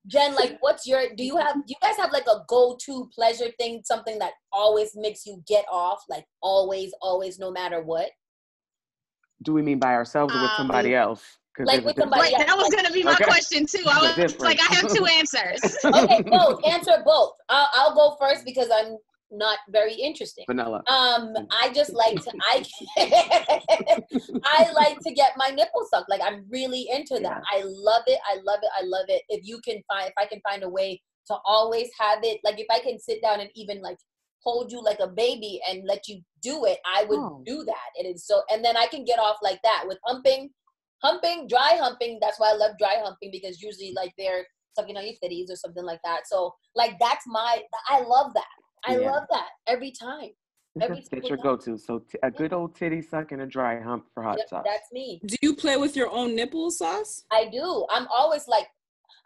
Speaker 1: Jen, like, do you guys have like a go-to pleasure thing, something that always makes you get off, like always, no matter what?
Speaker 6: Do we mean by ourselves or with somebody else?
Speaker 1: Like with somebody else.
Speaker 4: That was gonna be my question too. I was like, I have 2 answers.
Speaker 1: Okay, both. Answer both. I'll go first because I'm not very interesting.
Speaker 6: Vanilla.
Speaker 1: I just like to I like to get my nipple sucked. Like, I'm really into that.
Speaker 6: Yeah.
Speaker 1: I love it. If I can find a way to always have it, like if I can sit down and even like hold you like a baby and let you do it, I would do that. It is so, and then I can get off like that with humping, dry humping. That's why I love dry humping, because usually like they're sucking on your titties or something like that. So like I love that. I love that every time.
Speaker 6: That's your go-to. So a good old titty suck and a dry hump for hot sauce.
Speaker 1: That's me.
Speaker 2: Do you play with your own nipples, Sauce?
Speaker 1: I do. I'm always like,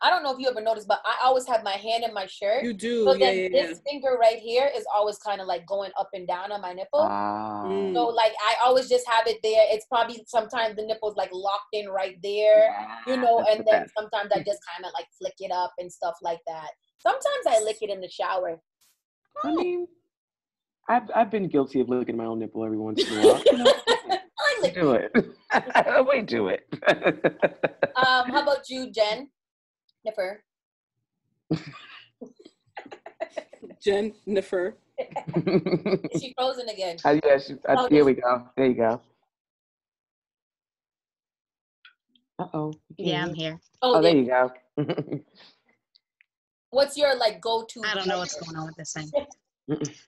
Speaker 1: I don't know if you ever noticed, but I always have my hand in my shirt.
Speaker 2: You do.
Speaker 1: So then this finger right here is always kind of like going up and down on my nipple. So like I always just have it there. It's probably sometimes the nipple's like locked in right there, you know, and then sometimes I just kind of like flick it up and stuff like that. Sometimes I lick it in the shower.
Speaker 6: I mean, I've been guilty of licking my own nipple every once in a while. You know? We do it. We do it.
Speaker 1: How about you, Jen? Nipper.
Speaker 2: Jennifer.
Speaker 1: Is she frozen again?
Speaker 6: Yeah, here we go. There you go. Uh-oh.
Speaker 4: Yeah, I'm here.
Speaker 6: Oh, there you go.
Speaker 1: What's your like go-to?
Speaker 4: I don't know what's going on with this thing.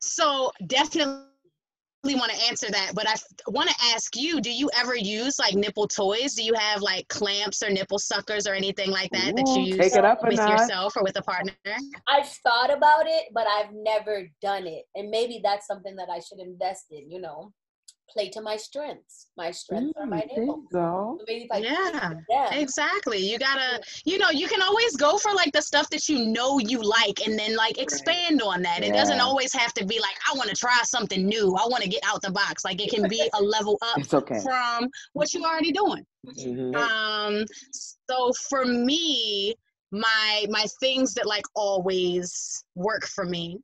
Speaker 4: So definitely want to answer that, but I want to ask you, do you ever use like nipple toys? Do you have like clamps or nipple suckers or anything like that that you use with yourself or with a partner?
Speaker 1: I've thought about it, but I've never done it. And maybe that's something that I should invest in, you know. Play to my strengths. My strengths are my nipples. So maybe if I
Speaker 4: exactly. You gotta, you know, you can always go for like the stuff that you know you like and then like expand on that. It doesn't always have to be like, I want to try something new. I want to get out the box. Like it can be a level up from what you're already doing. So for me, my things that like always work for me.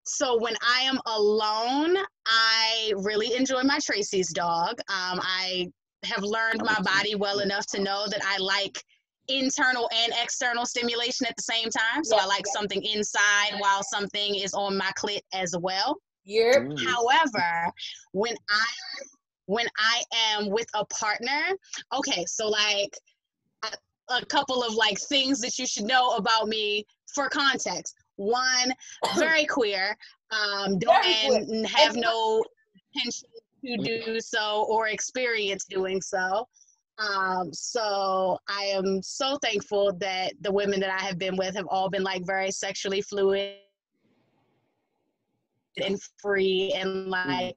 Speaker 4: So when I am alone, I really enjoy my Tracy's dog. I have learned my body well enough to know that I like internal and external stimulation at the same time. So I like something inside while something is on my clit as well. However, when I am with a partner, okay, so like a couple of like things that you should know about me for context. One, very queer. Don't have no intention to do so or experience doing so. So I am so thankful that the women that I have been with have all been like very sexually fluid and free and like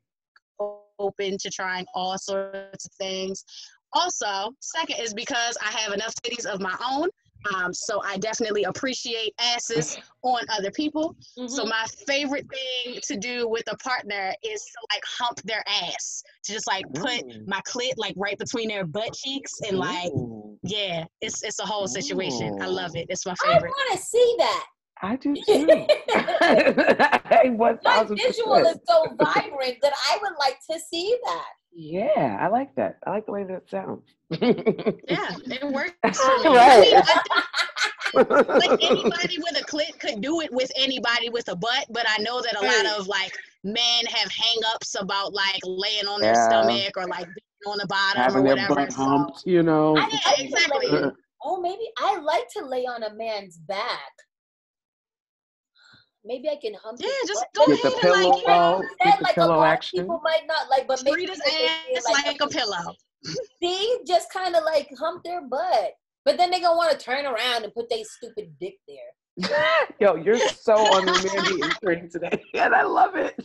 Speaker 4: open to trying all sorts of things. Also, second is because I have enough titties of my own. So I definitely appreciate asses on other people. So my favorite thing to do with a partner is to like hump their ass, to just like put my clit like right between their butt cheeks and like, yeah, it's a whole situation. I love it. It's my
Speaker 1: I
Speaker 4: favorite.
Speaker 1: want to see that.
Speaker 6: I do too.
Speaker 1: My visual is so vibrant that I would like to see that.
Speaker 6: Yeah, I like that. I like the way that sounds.
Speaker 4: Yeah, it works for me.
Speaker 6: Right.
Speaker 4: I mean, like anybody with a clit could do it with anybody with a butt, but I know that a lot of like men have hang-ups about like laying on their stomach or like being on the bottom
Speaker 6: having
Speaker 4: or
Speaker 6: their
Speaker 4: whatever.
Speaker 6: butt humped, you know.
Speaker 4: Yeah, exactly.
Speaker 1: Oh, maybe I like to lay on a man's back. Maybe I can hump.
Speaker 4: Yeah, just
Speaker 1: butt.
Speaker 4: go
Speaker 6: Get the
Speaker 4: ahead
Speaker 6: pillow,
Speaker 4: and like,
Speaker 6: get the
Speaker 1: like
Speaker 6: pillow
Speaker 1: a lot
Speaker 6: action.
Speaker 1: of people might not like, but maybe
Speaker 4: treat his ass like a pillow.
Speaker 1: See, just kind of like hump their butt, but then they gonna want to turn around and put their stupid dick there.
Speaker 6: Yo, you're so on the Mandy train today, and I love it.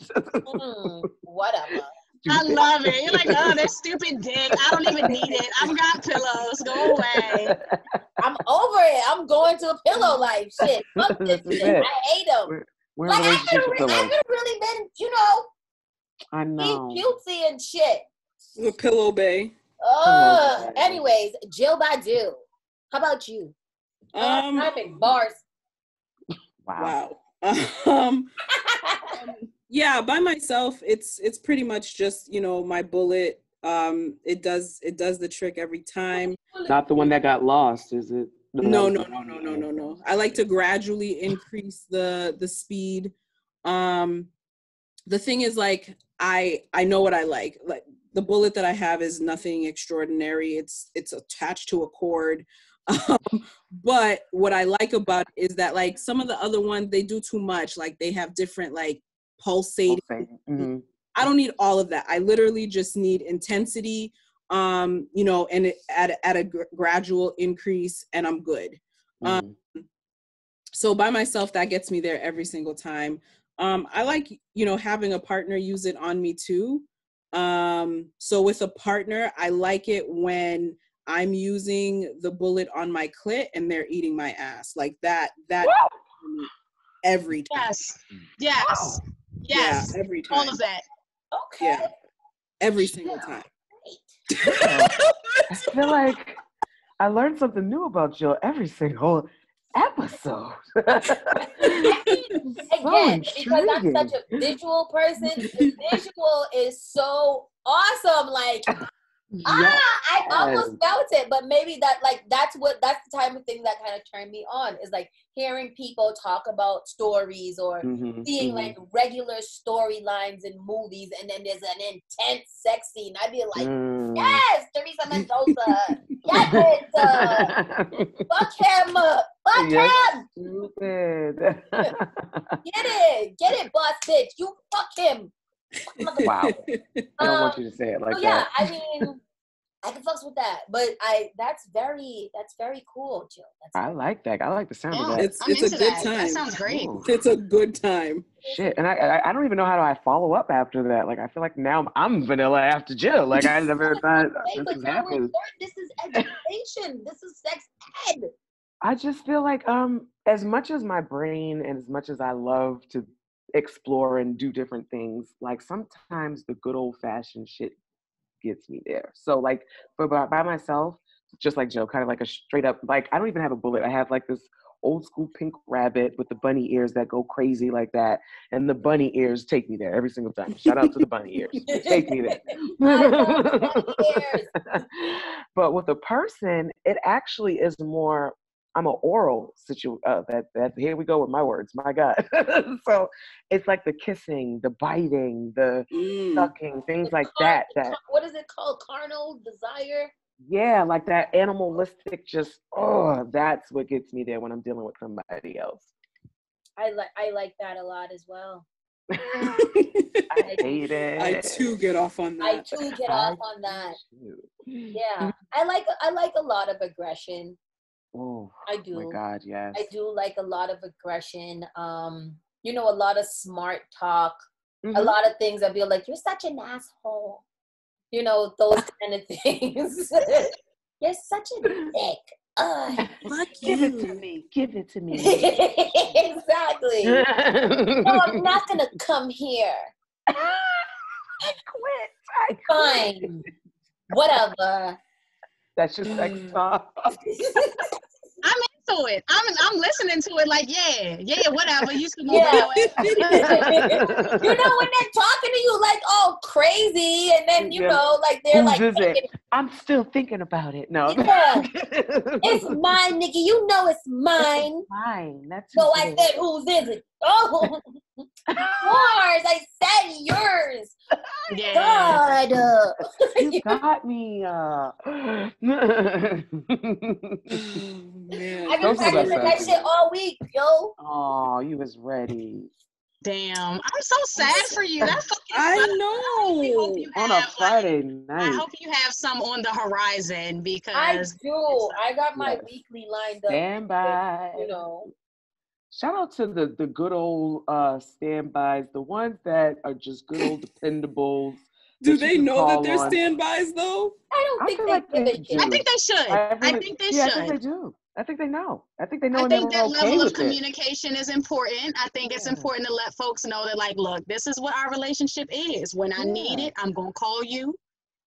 Speaker 1: Whatever.
Speaker 4: I love it. You're like, oh, that stupid dick. I don't even need it. I've got pillows. Go away.
Speaker 1: I'm over it. I'm going to a pillow life. Shit. Fuck this shit. I hate them.
Speaker 6: We're
Speaker 1: like,
Speaker 6: in a relationship with pillows.
Speaker 1: I could have really been, you know,
Speaker 6: I know.
Speaker 1: be cutesy and shit.
Speaker 2: The Pillow Bay.
Speaker 1: Anyways, Jill Badu. How about you? I'm in bars.
Speaker 2: Wow. Yeah, by myself, it's pretty much just, you know, my bullet. It does the trick every time.
Speaker 6: Not the one that got lost, is it?
Speaker 2: No. I like to gradually increase the speed. The thing is, like, I know what I like. Like, the bullet that I have is nothing extraordinary. It's attached to a cord. But what I like about it is that, like, some of the other ones, they do too much. Like, they have different, like, pulsating.
Speaker 6: Mm-hmm.
Speaker 2: I don't need all of that. I literally just need intensity, you know, and at a gradual increase, and I'm good. So by myself, that gets me there every single time. I like, you know, having a partner use it on me too. So with a partner, I like it when I'm using the bullet on my clit and they're eating my ass. Like that every time.
Speaker 4: Yes.
Speaker 2: Yeah, every time.
Speaker 4: All of that.
Speaker 1: Okay.
Speaker 2: Yeah, every single time.
Speaker 6: I feel like I learned something new about Jill every single episode.
Speaker 1: Again, because I'm such a visual person, the visual is so awesome. Like, I almost felt it, but maybe that's the type of thing that kind of turned me on, is like hearing people talk about stories or seeing like regular storylines in movies, and then there's an intense sex scene. I'd be like, yes, Teresa Mendoza, yes, fuck him, fuck him.
Speaker 6: Stupid.
Speaker 1: Get it, boss bitch, you fuck him.
Speaker 6: Wow. I don't want you to say it like that.
Speaker 1: Yeah, I mean, I can fucks with that, but that's very cool, Jill.
Speaker 6: I like that. I like the sound of that.
Speaker 2: It's a good time.
Speaker 4: That sounds great.
Speaker 6: Ooh.
Speaker 2: It's a good time.
Speaker 6: Shit, and I don't even know how do I follow up after that. Like, I feel like now I'm vanilla after Jill. Like, I never thought this has happened.
Speaker 1: This is education. This is sex ed.
Speaker 6: I just feel like as much as my brain and as much as I love to explore and do different things, like sometimes the good old fashioned shit gets me there. So like by myself, just like Joe, kind of like a straight up, like I don't even have a bullet. I have like this old school pink rabbit with the bunny ears that go crazy like that, and the bunny ears take me there every single time. Shout out to the bunny ears. Take me there.
Speaker 1: I love bunny ears.
Speaker 6: But with a person, it actually is more, I'm an oral situation. That here we go with my words. My God. So it's like the kissing, the biting, the sucking, things like that.
Speaker 1: What is it called? Carnal desire.
Speaker 6: Yeah, like that animalistic. Just that's what gets me there when I'm dealing with somebody else.
Speaker 1: I like that a lot as well.
Speaker 6: I hate it.
Speaker 2: I too get off on that.
Speaker 1: I too get off on that. Yeah, I like a lot of aggression.
Speaker 6: Oh,
Speaker 1: I do.
Speaker 6: my God, yes.
Speaker 1: I do like a lot of aggression. You know, a lot of smart talk. A lot of things I'd be like, you're such an asshole. You know, those kind of things. You're such a dick.
Speaker 2: Fuck
Speaker 6: Give
Speaker 2: you.
Speaker 6: it to me. Give it to me.
Speaker 1: Exactly. No, I'm not gonna come here.
Speaker 6: I quit.
Speaker 1: Fine. Whatever.
Speaker 6: That's your sex talk.
Speaker 4: I'm into it. I'm listening to it like, yeah, whatever. You should know
Speaker 1: Yeah.
Speaker 4: that.
Speaker 1: You know, when they're talking to you like all crazy, and then you know, like they're
Speaker 6: Whose
Speaker 1: like,
Speaker 6: is it? I'm still thinking about it. No.
Speaker 1: Yeah. It's mine, nigga. You know it's mine.
Speaker 6: Mine. That's
Speaker 1: So
Speaker 6: whose
Speaker 1: I
Speaker 6: it is.
Speaker 1: said, whose is it? Oh, yours. I said yours.
Speaker 4: Yeah.
Speaker 1: God.
Speaker 6: You got me.
Speaker 2: Man,
Speaker 1: I've been
Speaker 6: Don't feel
Speaker 1: practicing
Speaker 6: bad.
Speaker 1: that shit all week, yo.
Speaker 6: Oh, you was ready.
Speaker 4: Damn. I'm so sad for you. That fucking
Speaker 2: I
Speaker 4: sucks.
Speaker 2: know.
Speaker 4: hope you
Speaker 6: On a
Speaker 4: have,
Speaker 6: Friday
Speaker 4: I
Speaker 6: night.
Speaker 4: hope you have some on the horizon
Speaker 1: I
Speaker 4: because
Speaker 1: do. I got my
Speaker 6: Yes.
Speaker 1: weekly lined up.
Speaker 6: Stand by.
Speaker 1: You know.
Speaker 6: Shout out to the good old standbys, the ones that are just good old dependables.
Speaker 2: Do
Speaker 6: that you
Speaker 2: they
Speaker 6: can
Speaker 2: know that
Speaker 6: call
Speaker 2: they're
Speaker 6: on.
Speaker 2: standbys though?
Speaker 1: I don't
Speaker 6: I
Speaker 1: think
Speaker 6: feel
Speaker 1: they
Speaker 6: like
Speaker 1: give
Speaker 6: they
Speaker 1: a shit.
Speaker 6: do.
Speaker 4: I think they should. I think they
Speaker 6: I
Speaker 4: should.
Speaker 6: think they do. I think they know. I think they know
Speaker 4: I
Speaker 6: and
Speaker 4: think
Speaker 6: they're
Speaker 4: that
Speaker 6: okay
Speaker 4: level of
Speaker 6: with it.
Speaker 4: communication is important. I think it's
Speaker 6: Yeah.
Speaker 4: important to let folks know that, like, look, this is what our relationship is. When I need
Speaker 6: Yeah.
Speaker 4: it, I'm going to call you.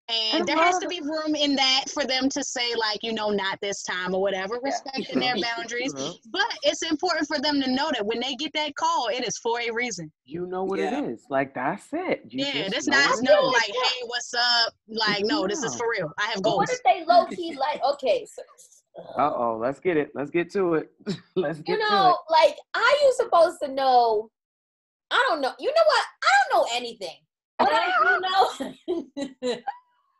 Speaker 4: And
Speaker 6: And a
Speaker 4: there
Speaker 6: lot
Speaker 4: has
Speaker 6: of
Speaker 4: to be room in that for them to say, like, you know, not this time or whatever, respecting their boundaries.
Speaker 6: True.
Speaker 4: But it's important for them to know that when they get that call, it is for a reason.
Speaker 6: You know what
Speaker 2: Yeah.
Speaker 6: it is. Like, that's it. You
Speaker 4: Yeah,
Speaker 6: just
Speaker 4: that's
Speaker 6: know
Speaker 4: not
Speaker 6: what it
Speaker 4: no
Speaker 6: is.
Speaker 4: like, hey, what's up? Like, no, this is
Speaker 6: No.
Speaker 4: for real. I have
Speaker 1: But what
Speaker 4: goals.
Speaker 1: if they low key like? Okay, so
Speaker 6: Uh-oh, let's get it. Let's get to it. Let's get
Speaker 1: you
Speaker 6: to
Speaker 1: know,
Speaker 6: it.
Speaker 1: like, are you supposed to know? I don't know. You know what? I don't know anything. What I do know,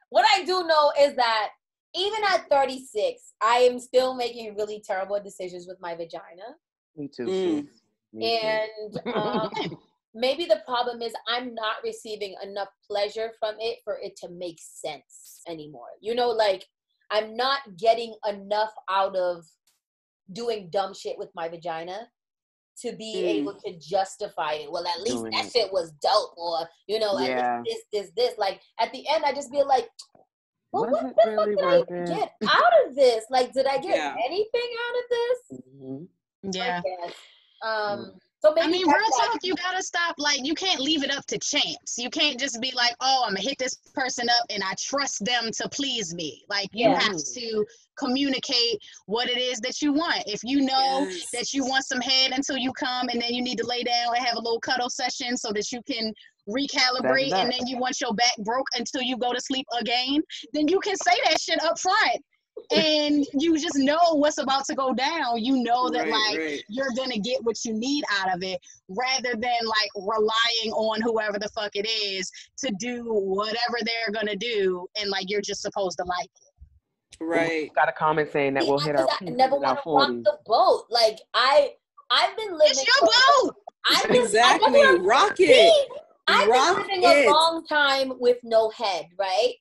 Speaker 1: what I do know is that even at 36, I am still making really terrible decisions with my vagina.
Speaker 6: Me too,
Speaker 2: Mm.
Speaker 6: sis. Me too.
Speaker 1: And maybe the problem is I'm not receiving enough pleasure from it for it to make sense anymore. You know, like, I'm not getting enough out of doing dumb shit with my vagina to be able to justify it. Well, at least
Speaker 6: Doing
Speaker 1: that
Speaker 6: it.
Speaker 1: shit was dope, or, you know,
Speaker 6: Yeah.
Speaker 1: at least this. Like, at the end, I just be like, well,
Speaker 6: Was
Speaker 1: what
Speaker 6: it
Speaker 1: the
Speaker 6: really
Speaker 1: fuck
Speaker 6: worth
Speaker 1: did I
Speaker 6: it?
Speaker 1: get out of this? Like, did I get
Speaker 2: Yeah.
Speaker 1: anything out of this?
Speaker 6: Mhm.
Speaker 4: Yeah.
Speaker 1: I guess. So maybe
Speaker 4: I mean,
Speaker 1: that's
Speaker 4: real
Speaker 1: why-
Speaker 4: talk, you gotta stop. Like, you can't leave it up to chance. You can't just be like, oh, I'm gonna hit this person up and I trust them to please me. Like, you
Speaker 1: Yeah.
Speaker 4: have to communicate what it is that you want. If you know
Speaker 2: Yes.
Speaker 4: that you want some head until you come and then you need to lay down and have a little cuddle session so that you can recalibrate
Speaker 6: That's
Speaker 4: and then you want your back broke until you go to sleep again, then you can say that shit up front. And you just know what's about to go down. You know that, like,
Speaker 2: right.
Speaker 4: you're gonna get what you need out of it, rather than like relying on whoever the fuck it is to do whatever they're gonna do, and like you're just supposed to like it.
Speaker 2: Right.
Speaker 6: Got a comment saying that we'll hit our
Speaker 1: I
Speaker 6: peak
Speaker 1: never
Speaker 6: in our
Speaker 1: want to rock
Speaker 6: 40s.
Speaker 1: the boat. Like, I've been living.
Speaker 4: It's your boat.
Speaker 1: I've been,
Speaker 2: Exactly. Rock it.
Speaker 1: See, I've been
Speaker 2: Rock
Speaker 1: living
Speaker 2: it.
Speaker 1: a long time with no head, right?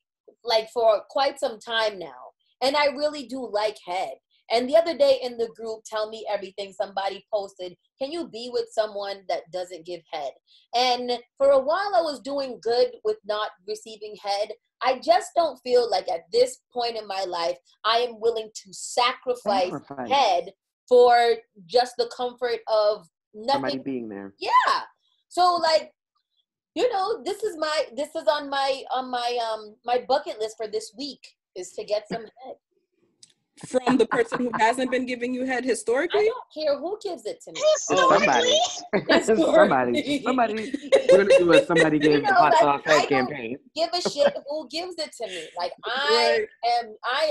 Speaker 1: Like, for quite some time now. And I really do like head. And the other day in the group, Tell Me Everything, somebody posted, can you be with someone that doesn't give head? And for a while I was doing good with not receiving head. I just don't feel like at this point in my life, I am willing to sacrifice head for just the comfort of nothing.
Speaker 6: Somebody being there.
Speaker 1: Yeah. So, like, you know, this is on my my bucket list for this week, is to get some head.
Speaker 2: From the person who hasn't been giving you head
Speaker 1: I
Speaker 2: historically?
Speaker 1: don't care who gives it to me.
Speaker 6: Somebody. We're gonna do a somebody gave the hot sauce head
Speaker 1: I don't
Speaker 6: campaign.
Speaker 1: give a shit who gives it to me. Like, I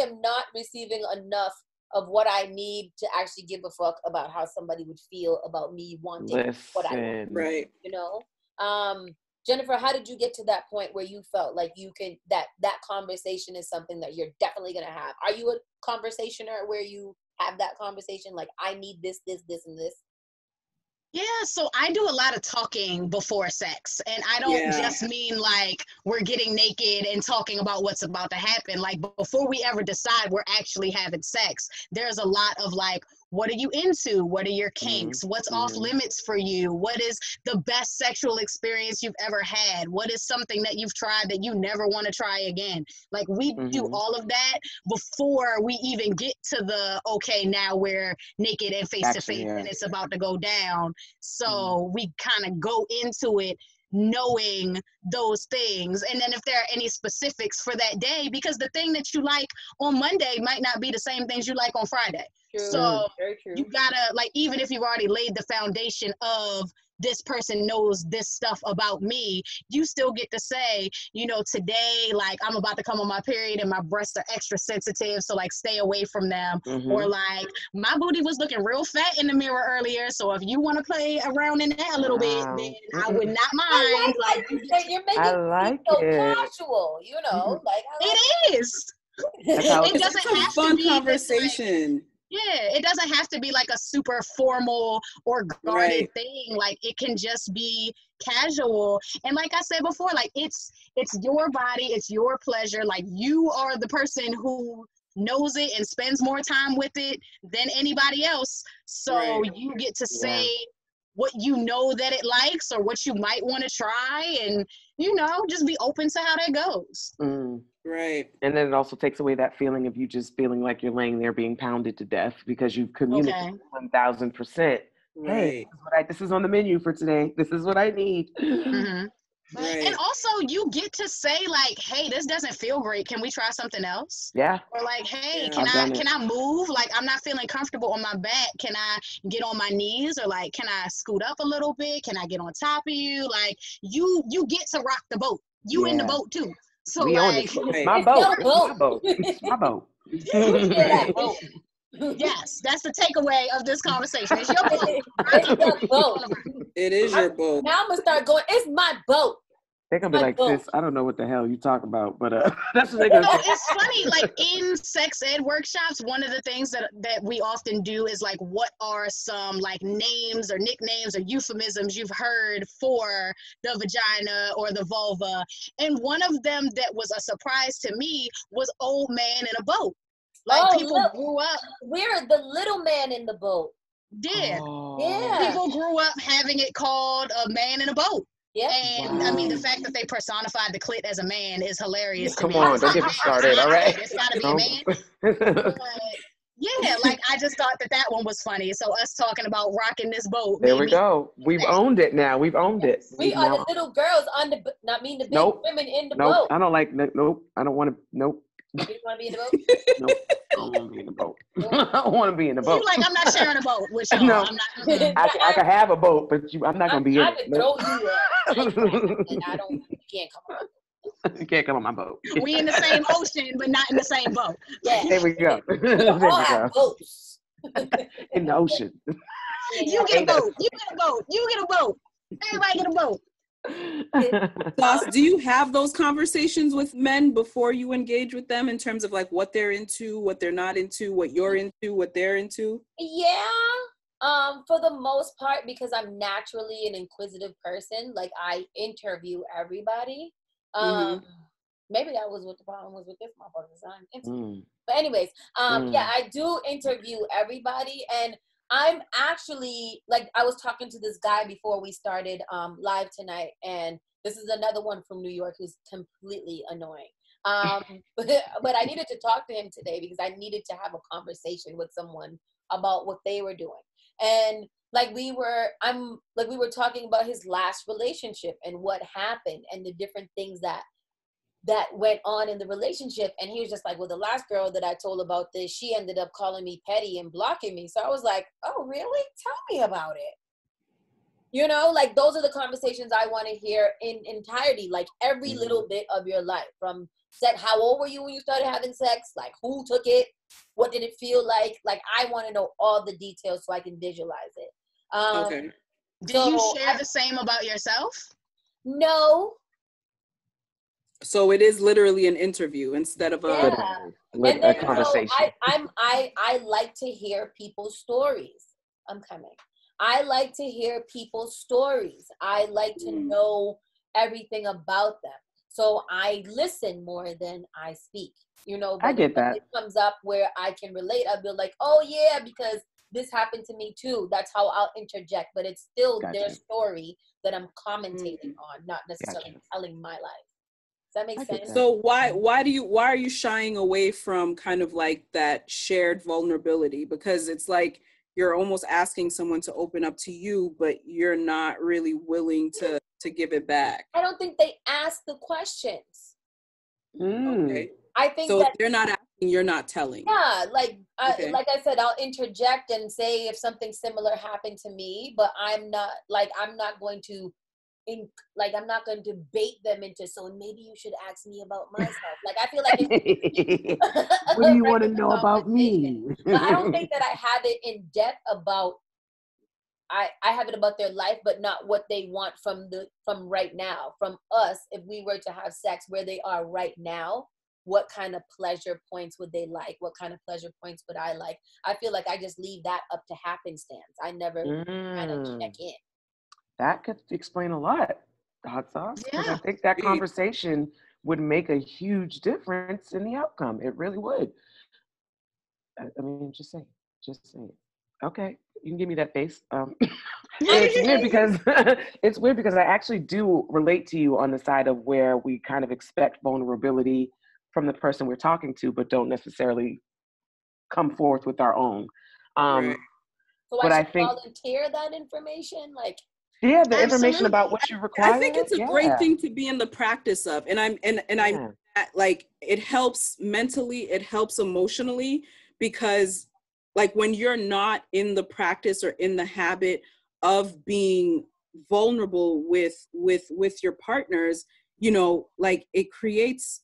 Speaker 1: am not receiving enough of what I need to actually give a fuck about how somebody would feel about me wanting what I want.
Speaker 2: Right.
Speaker 1: You know? Jennifer, how did you get to that point where you felt like you could that conversation is something that you're definitely gonna have? Are you a conversationer where you have that conversation, like, I need this, and this?
Speaker 4: Yeah, so I do a lot of talking before sex. And I don't just mean like we're getting naked and talking about what's about to happen. Like before we ever decide we're actually having sex, there's a lot of like, what are you into? What are your kinks? What's off limits for you? What is the best sexual experience you've ever had? What is something that you've tried that you never want to try again? Like we do all of that before we even get to the, okay, now we're naked and face to face and it's about to go down. So we kind of go into it knowing those things. And then if there are any specifics for that day, because the thing that you like on Monday might not be the same things you like on Friday.
Speaker 1: True.
Speaker 4: So
Speaker 1: Very true.
Speaker 4: you gotta, like, even if you've already laid the foundation of this person knows this stuff about me, you still get to say, you know, today, like, I'm about to come on my period and my breasts are extra sensitive, so like stay away from them. Or like, my booty was looking real fat in the mirror earlier, so if you want to play around in that a little bit, then I would not mind.
Speaker 1: Like you're making it so casual, you know, like
Speaker 4: it is. It doesn't have to be conversation. Yeah, it doesn't have to be like a super formal or guarded thing. Like it can just be casual. And like I said before, like it's your body, it's your pleasure. Like you are the person who knows it and spends more time with it than anybody else. So you get to say what you know that it likes or what you might want to try, and you know, just be open to how that goes.
Speaker 6: Right. And then it also takes away that feeling of you just feeling like you're laying there being pounded to death because you've communicated 1,000%. Hey, this is on the menu for today. This is what I need.
Speaker 4: And also you get to say like, hey, this doesn't feel great. Can we try something else? Yeah. Or like, hey, can I move? Like, I'm not feeling comfortable on my back. Can I get on my knees? Or like, can I scoot up a little bit? Can I get on top of you? Like you get to rock the boat. You in the boat too. So we like,
Speaker 6: it's my boat. It's my boat. It's my boat.
Speaker 4: Yes, that's the takeaway of this conversation. It's your boat. It's
Speaker 1: your boat.
Speaker 2: It is your boat.
Speaker 1: Now I'm gonna start going. It's my boat.
Speaker 6: They're gonna be like, sis, I don't know what the hell you talk about, but that's what they're gonna say.
Speaker 4: It's funny, like in sex ed workshops, one of the things that we often do is like, what are some like names or nicknames or euphemisms you've heard for the vagina or the vulva? And one of them that was a surprise to me was old man in a boat. Like people grew up.
Speaker 1: We're the little man in the boat.
Speaker 4: Yeah. Yeah. People grew up having it called a man in a boat. Yeah. And I mean, the fact that they personified the clit as a man is hilarious to me.
Speaker 6: Come on, don't get me started, all right?
Speaker 4: It's gotta be a man. But, yeah, like I just thought that one was funny. So us talking about rocking this boat.
Speaker 6: There we go. We've owned it now. We've owned it.
Speaker 1: We are the little girls on the, not mean the big women in the boat.
Speaker 6: I don't like, I don't want to,
Speaker 1: You don't want to be in the boat?
Speaker 6: Nope. I don't want to be in the boat. I don't want to be in the boat.
Speaker 4: You like, I'm not sharing a boat with you.
Speaker 6: No, I can have a boat, but I'm not going to be in it.
Speaker 1: I could throw you up. And you can't come on.
Speaker 6: You can't come on my boat.
Speaker 4: We in the same ocean, but not in the same boat.
Speaker 1: Yeah.
Speaker 6: There we go.
Speaker 1: We all have boats.
Speaker 6: In the ocean.
Speaker 4: You get a boat. You get a boat. You get a boat. Everybody get a boat.
Speaker 2: Sauce, do you have those conversations with men before you engage with them in terms of like what they're into, what they're not into, what you're into, what they're into?
Speaker 1: Yeah. For the most part, because I'm naturally an inquisitive person, like I interview everybody. Maybe that was what the problem was with this motherfucker's son. But anyways, yeah, I do interview everybody, and I'm actually, like, I was talking to this guy before we started live tonight, and this is another one from New York who's completely annoying. But I needed to talk to him today because I needed to have a conversation with someone about what they were doing. And we were talking about his last relationship and what happened and the different things that went on in the relationship. And he was just like, well, the last girl that I told about this, she ended up calling me petty and blocking me. So I was like, oh, really? Tell me about it. You know, like, those are the conversations I want to hear in entirety, like every little bit of your life. From how old were you when you started having sex? Like, who took it? What did it feel like? Like, I want to know all the details so I can visualize it.
Speaker 4: Okay. Do you share the same about yourself?
Speaker 1: No.
Speaker 2: So it is literally an interview instead of a
Speaker 6: conversation.
Speaker 1: I like to hear people's stories. I'm coming. I like to hear people's stories. I like to know everything about them. So I listen more than I speak, you know. But
Speaker 6: I get that.
Speaker 1: It comes up where I can relate. I'll be like, oh yeah, because this happened to me too. That's how I'll interject. But it's still their story that I'm commentating on, not necessarily telling my life. Does that make sense?
Speaker 2: So why are you shying away from kind of like that shared vulnerability? Because it's like you're almost asking someone to open up to you, but you're not really willing to give it back.
Speaker 1: I don't think they ask the questions.
Speaker 2: Okay.
Speaker 1: I think
Speaker 2: so
Speaker 1: that
Speaker 2: they're not asking, you're not telling.
Speaker 1: Yeah, like I said, I'll interject and say if something similar happened to me, but I'm not going to I'm not going to bait them into, so maybe you should ask me about myself. Like, I feel like it's
Speaker 6: what do you want to know about me?
Speaker 1: But I don't think that I have it in depth about, I have it about their life, but not what they want from right now, from us. If we were to have sex where they are right now, what kind of pleasure points would they like? What kind of pleasure points would I like? I feel like I just leave that up to happenstance. I never kind of check in.
Speaker 6: That could explain a lot, Hot Sauce. Because I think that
Speaker 2: Agreed.
Speaker 6: conversation would make a huge difference in the outcome. It really would. I mean, just say it. Okay, you can give me that face. It's weird because I actually do relate to you on the side of where we kind of expect vulnerability from the person we're talking to, but don't necessarily come forth with our own.
Speaker 1: So
Speaker 6: but
Speaker 1: I should volunteer that information, like.
Speaker 6: Yeah, the information about what you require.
Speaker 2: I think it's a great thing to be in the practice of, and I'm like, it helps mentally, it helps emotionally, because like when you're not in the practice or in the habit of being vulnerable with your partners, you know, like it creates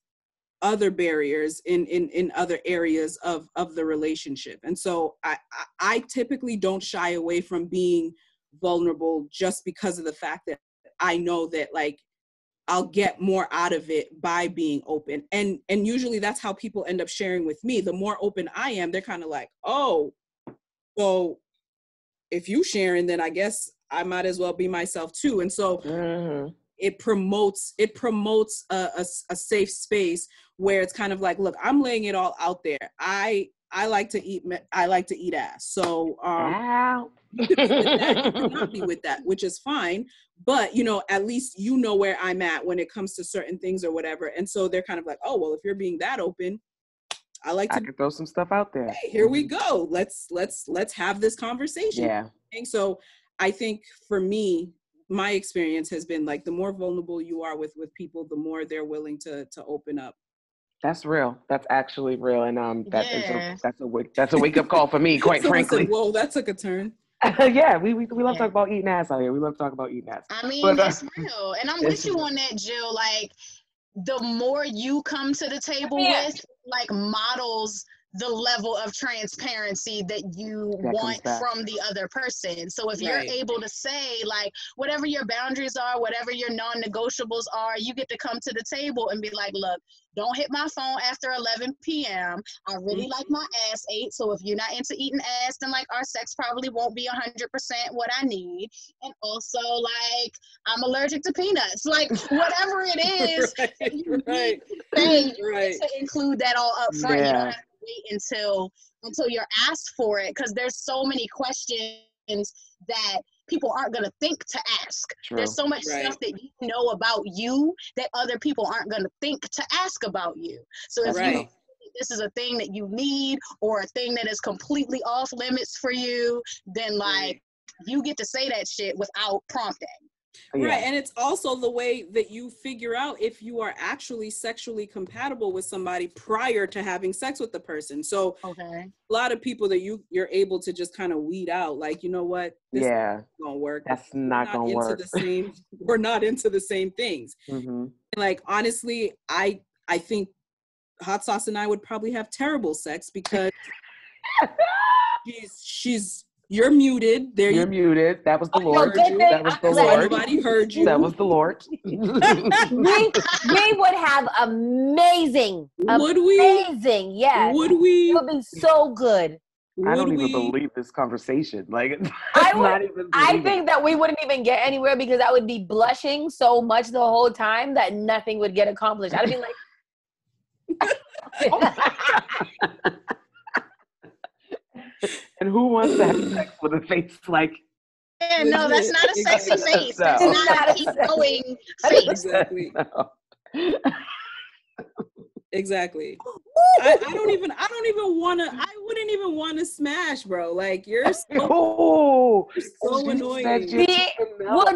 Speaker 2: other barriers in other areas of the relationship. And so I typically don't shy away from being vulnerable just because of the fact that I know that like I'll get more out of it by being open. And usually that's how people end up sharing with me. The more open I am, they're kind of like, oh, well, if you sharing, then I guess I might as well be myself too. And so it promotes a safe space where it's kind of like, look, I'm laying it all out there. I like to eat ass. So you cannot be with that, which is fine. But, you know, at least you know where I'm at when it comes to certain things or whatever. And so they're kind of like, oh, well, if you're being that open, I could
Speaker 6: throw some stuff out there.
Speaker 2: Hey, here we go. Let's have this conversation.
Speaker 6: Yeah.
Speaker 2: And so I think for me, my experience has been like the more vulnerable you are with people, the more they're willing to open up.
Speaker 6: That's real. That's actually real. And that's a wake up call for me, quite frankly.
Speaker 2: Said, whoa, that took a turn.
Speaker 6: Yeah, we love talking about eating ass out here. We love talking about eating ass.
Speaker 4: I mean, it's real. And I'm with you on that, Jill. Like, the more you come to the table with, like, models the level of transparency that you want from the other person. So if you're able to say, like, whatever your boundaries are, whatever your non-negotiables are, you get to come to the table and be like, look, don't hit my phone after 11 p.m. I really like my ass ate. So if you're not into eating ass, then like our sex probably won't be 100% what I need. And also, like, I'm allergic to peanuts. Like, whatever it is, you need to say, you need to include that all up front. You don't have to wait until you're asked for it, because there's so many questions that people aren't going to think to ask. True. There's so much stuff that you know about you that other people aren't going to think to ask about you. So if you this is a thing that you need or a thing that is completely off limits for you, then like you get to say that shit without prompting.
Speaker 2: Right. And it's also the way that you figure out if you are actually sexually compatible with somebody prior to having sex with the person. So a lot of people that you're able to just kind of weed out, like, you know what, this isn't gonna work.
Speaker 6: That's not gonna work.
Speaker 2: We're not into the same things. And like, honestly, I think Hot Sauce and I would probably have terrible sex because you're muted.
Speaker 6: You're muted. That was the Lord. That was the Lord.
Speaker 2: Nobody heard you.
Speaker 6: That was the Lord.
Speaker 1: we would have amazing.
Speaker 2: Would we?
Speaker 1: Amazing. Yes.
Speaker 2: Would we?
Speaker 1: It would be so good.
Speaker 6: I don't
Speaker 2: Would
Speaker 6: even
Speaker 2: we?
Speaker 6: believe this conversation. Like,
Speaker 1: I
Speaker 6: I'm
Speaker 1: would.
Speaker 6: not even
Speaker 1: I
Speaker 6: believing
Speaker 1: think that we wouldn't even get anywhere because I would be blushing so much the whole time that nothing would get accomplished. I'd be like,
Speaker 6: And who wants to have sex with a face like?
Speaker 4: Yeah, no, that's not a sexy face. That's
Speaker 6: No.
Speaker 4: not a keep going face.
Speaker 2: Exactly.
Speaker 6: No.
Speaker 2: Exactly. I don't even wanna, I wouldn't even wanna smash, bro. Like you're so,
Speaker 6: Oh,
Speaker 2: so annoying.
Speaker 1: well,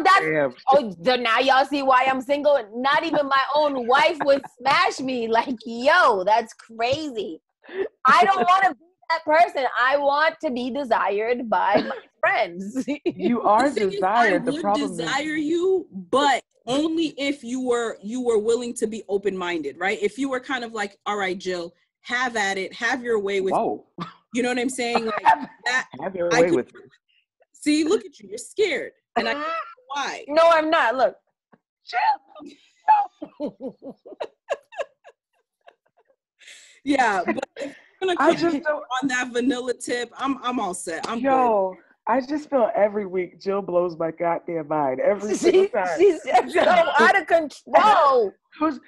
Speaker 1: now y'all see why I'm single. Not even my own wife would smash me. Like, yo, that's crazy. I don't want to be that person. I want to be desired by my friends.
Speaker 6: You are
Speaker 2: The thing is,
Speaker 6: desired.
Speaker 2: I
Speaker 6: The
Speaker 2: would
Speaker 6: problem
Speaker 2: desire
Speaker 6: is,
Speaker 2: you, but only if you were willing to be open-minded, right? If you were kind of like, all right, Jill, have at it, have your way with
Speaker 6: whoa,
Speaker 2: you know what I'm saying? Like that.
Speaker 6: have your
Speaker 2: I
Speaker 6: way
Speaker 2: could-
Speaker 6: with it.
Speaker 2: See, look at you, you're scared. And I don't know why.
Speaker 1: No, I'm not. Look.
Speaker 2: Yeah, but if you're gonna
Speaker 6: I
Speaker 2: come
Speaker 6: just don't.
Speaker 2: on that vanilla tip, I'm all set. I'm good.
Speaker 6: Yo, I just feel every week Jill blows my goddamn mind every single time.
Speaker 1: She's so out of control.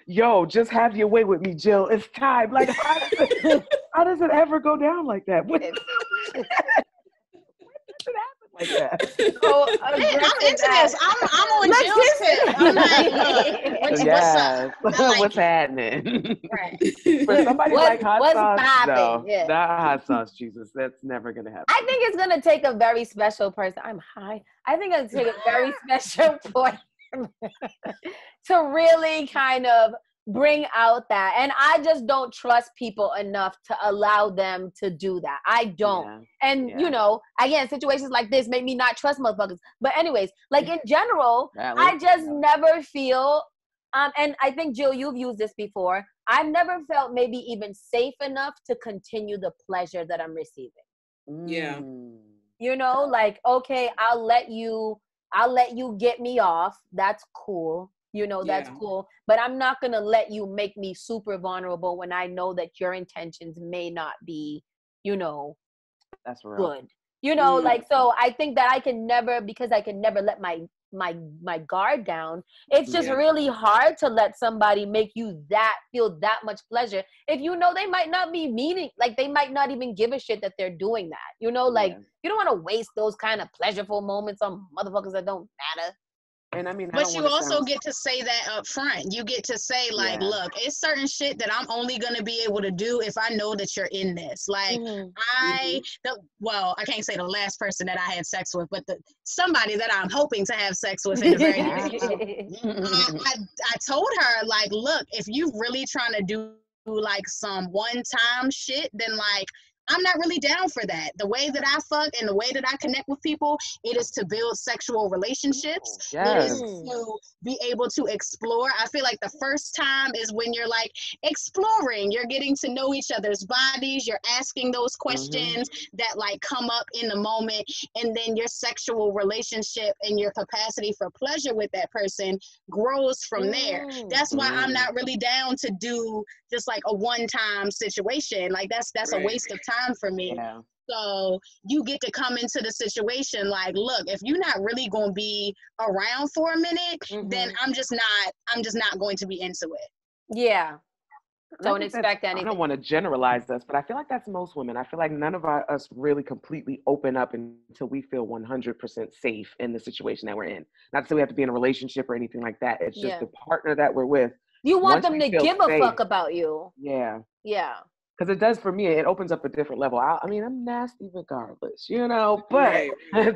Speaker 6: Yo, just have your way with me, Jill. It's time. Like, how does it ever go down like that? When does it happen like that?
Speaker 1: So
Speaker 4: I'm into this. I'm on Jill's tip. I'm like, look, what's up? I like
Speaker 6: What's
Speaker 4: it.
Speaker 6: happening?
Speaker 4: Right.
Speaker 6: For somebody like hot
Speaker 1: what's
Speaker 6: sauce,
Speaker 1: poppin'?
Speaker 6: no,
Speaker 1: Yeah.
Speaker 6: not hot sauce, Jesus. That's never gonna happen.
Speaker 1: I think it's gonna take a very special person. I'm high. I think it's gonna take a very special person to really kind of bring out that. And I just don't trust people enough to allow them to do that. I don't.
Speaker 6: Yeah.
Speaker 1: And
Speaker 6: Yeah.
Speaker 1: you know, again, situations like this make me not trust motherfuckers. But anyways, like in general,
Speaker 6: Valid.
Speaker 1: I just never feel and I think Jill, you've used this before. I've never felt maybe even safe enough to continue the pleasure that I'm receiving.
Speaker 2: Yeah.
Speaker 1: You know, like, okay, I'll let you get me off. That's cool. You know, that's
Speaker 2: Yeah.
Speaker 1: cool. But I'm not going to let you make me super vulnerable when I know that your intentions may not be, you know,
Speaker 6: That's real.
Speaker 1: good. You know,
Speaker 2: Mm.
Speaker 1: like, so I think that I can never let my guard down. It's just
Speaker 2: Yeah.
Speaker 1: really hard to let somebody make you feel that much pleasure if you know they might not be meaning, like they might not even give a shit that they're doing that. You know, like you don't want to waste those kind of pleasureful moments on motherfuckers that don't matter.
Speaker 6: And I mean, I
Speaker 4: But
Speaker 6: don't
Speaker 4: you
Speaker 6: wanna
Speaker 4: also
Speaker 6: sound-
Speaker 4: get to say that up front. You get to say, like,
Speaker 6: Yeah.
Speaker 4: look, it's certain shit that I'm only going to be able to do if I know that you're in this. Like, I can't say the last person that I had sex with, but somebody that I'm hoping to have sex with in the very near future. I told her, like, look, if you really trying to do like some one-time shit, then like, I'm not really down for that. The way that I fuck and the way that I connect with people, it is to build sexual relationships. It is to be able to explore. I feel like the first time is when you're like exploring, you're getting to know each other's bodies, you're asking those questions that like come up in the moment, and then your sexual relationship and your capacity for pleasure with that person grows from there. That's why I'm not really down to do just like a one-time situation. Like that's a waste of time for me.
Speaker 6: Yeah.
Speaker 4: So you get to come into the situation like, look, if you're not really going to be around for a minute, then I'm just not going to be into it.
Speaker 1: Yeah.
Speaker 6: And I
Speaker 1: Don't
Speaker 6: think
Speaker 1: expect
Speaker 6: I
Speaker 1: anything.
Speaker 6: don't want to generalize this, but I feel like that's most women. I feel like none of us really completely open up until we feel 100% safe in the situation that we're in. Not to say we have to be in a relationship or anything like that. It's just the partner that we're with.
Speaker 1: You want
Speaker 6: Once
Speaker 1: them
Speaker 6: we
Speaker 1: to
Speaker 6: feel
Speaker 1: give a
Speaker 6: safe-
Speaker 1: fuck about you.
Speaker 6: Yeah.
Speaker 1: Yeah.
Speaker 6: Because it does for me. It opens up a different level. I mean, I'm nasty regardless, you know, but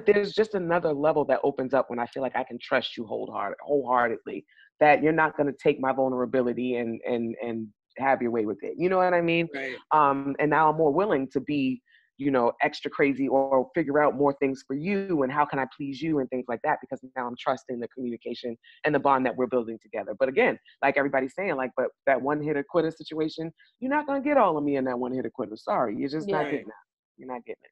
Speaker 6: there's just another level that opens up when I feel like I can trust you wholeheartedly, that you're not going to take my vulnerability and have your way with it. You know what I mean?
Speaker 2: Right.
Speaker 6: And now I'm more willing to be, you know, extra crazy or figure out more things for you and how can I please you and things like that, because now I'm trusting the communication and the bond that we're building together. But again, like everybody's saying, like, but that one hitter quitter situation, you're not going to get all of me in that one hitter quitter. Sorry. You're just not getting that. You're not getting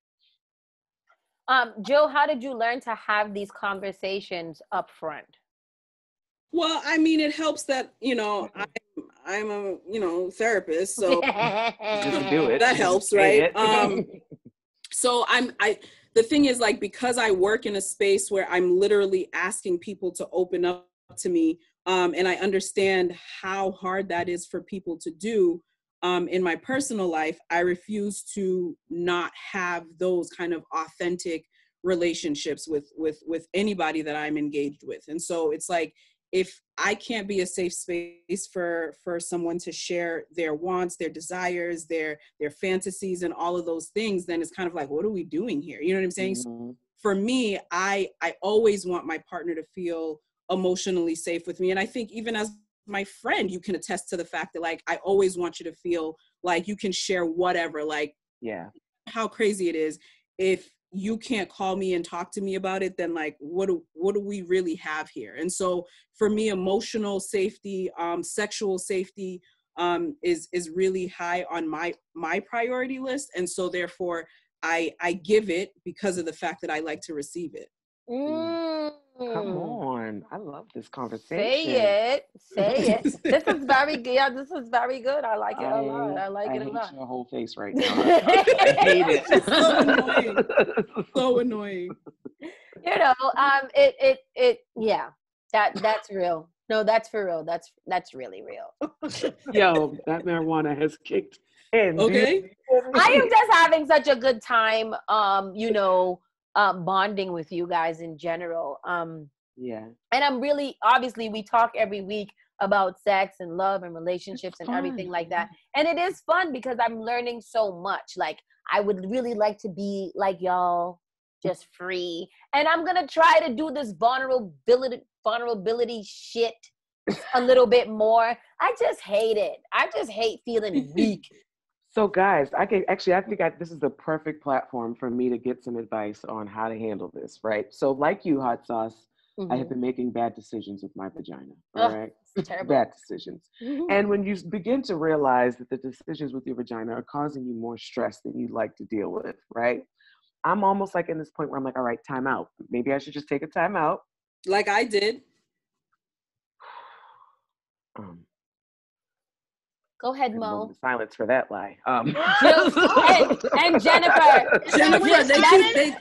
Speaker 6: it.
Speaker 1: Jill, how did you learn to have these conversations up front?
Speaker 2: Well, I mean, it helps that, you know, I'm a, you know, therapist, so
Speaker 6: Just do it.
Speaker 2: that helps, right? So the thing is, like, because I work in a space where I'm literally asking people to open up to me, and I understand how hard that is for people to do, in my personal life, I refuse to not have those kind of authentic relationships with anybody that I'm engaged with. And so it's like, if I can't be a safe space for someone to share their wants, their desires, their fantasies, and all of those things, then it's kind of like, what are we doing here? You know what I'm saying?
Speaker 6: Mm-hmm.
Speaker 2: So for me, I always want my partner to feel emotionally safe with me. And I think even as my friend, you can attest to the fact that, like, I always want you to feel like you can share whatever, like,
Speaker 6: Yeah.
Speaker 2: how crazy it is. If you can't call me and talk to me about it, then, like, what do we really have here? And so for me, emotional safety, sexual safety, is really high on my priority list. And so therefore I give it because of the fact that I like to receive it.
Speaker 6: Come on. I love this conversation.
Speaker 1: Say it. This is very good. Yeah, this is very good. I like it a lot. I like it a
Speaker 6: hate
Speaker 1: lot.
Speaker 6: your whole face right now. I hate it.
Speaker 2: It's so annoying. So annoying.
Speaker 1: You know, yeah, that's real. No, that's for real. That's really real.
Speaker 6: Yo, that marijuana has kicked in.
Speaker 2: Okay.
Speaker 1: I am just having such a good time, bonding with you guys in general.
Speaker 6: Yeah.
Speaker 1: And I'm really, obviously, we talk every week about sex and love and relationships and everything like that. And it is fun because I'm learning so much. Like, I would really like to be like y'all, just free. And I'm going to try to do this vulnerability shit a little bit more. I just hate it. I just hate feeling weak.
Speaker 6: So guys, I think this is the perfect platform for me to get some advice on how to handle this, right? So like you, Hot Sauce, I have been making bad decisions with my vagina, all right?
Speaker 1: Terrible.
Speaker 6: Bad decisions. And when you begin to realize that the decisions with your vagina are causing you more stress than you'd like to deal with, right? I'm almost like in this point where I'm like, all right, time out. Maybe I should just take a time out.
Speaker 2: Like I did.
Speaker 1: Go ahead, Mo.
Speaker 6: Silence for that lie.
Speaker 1: And Jennifer,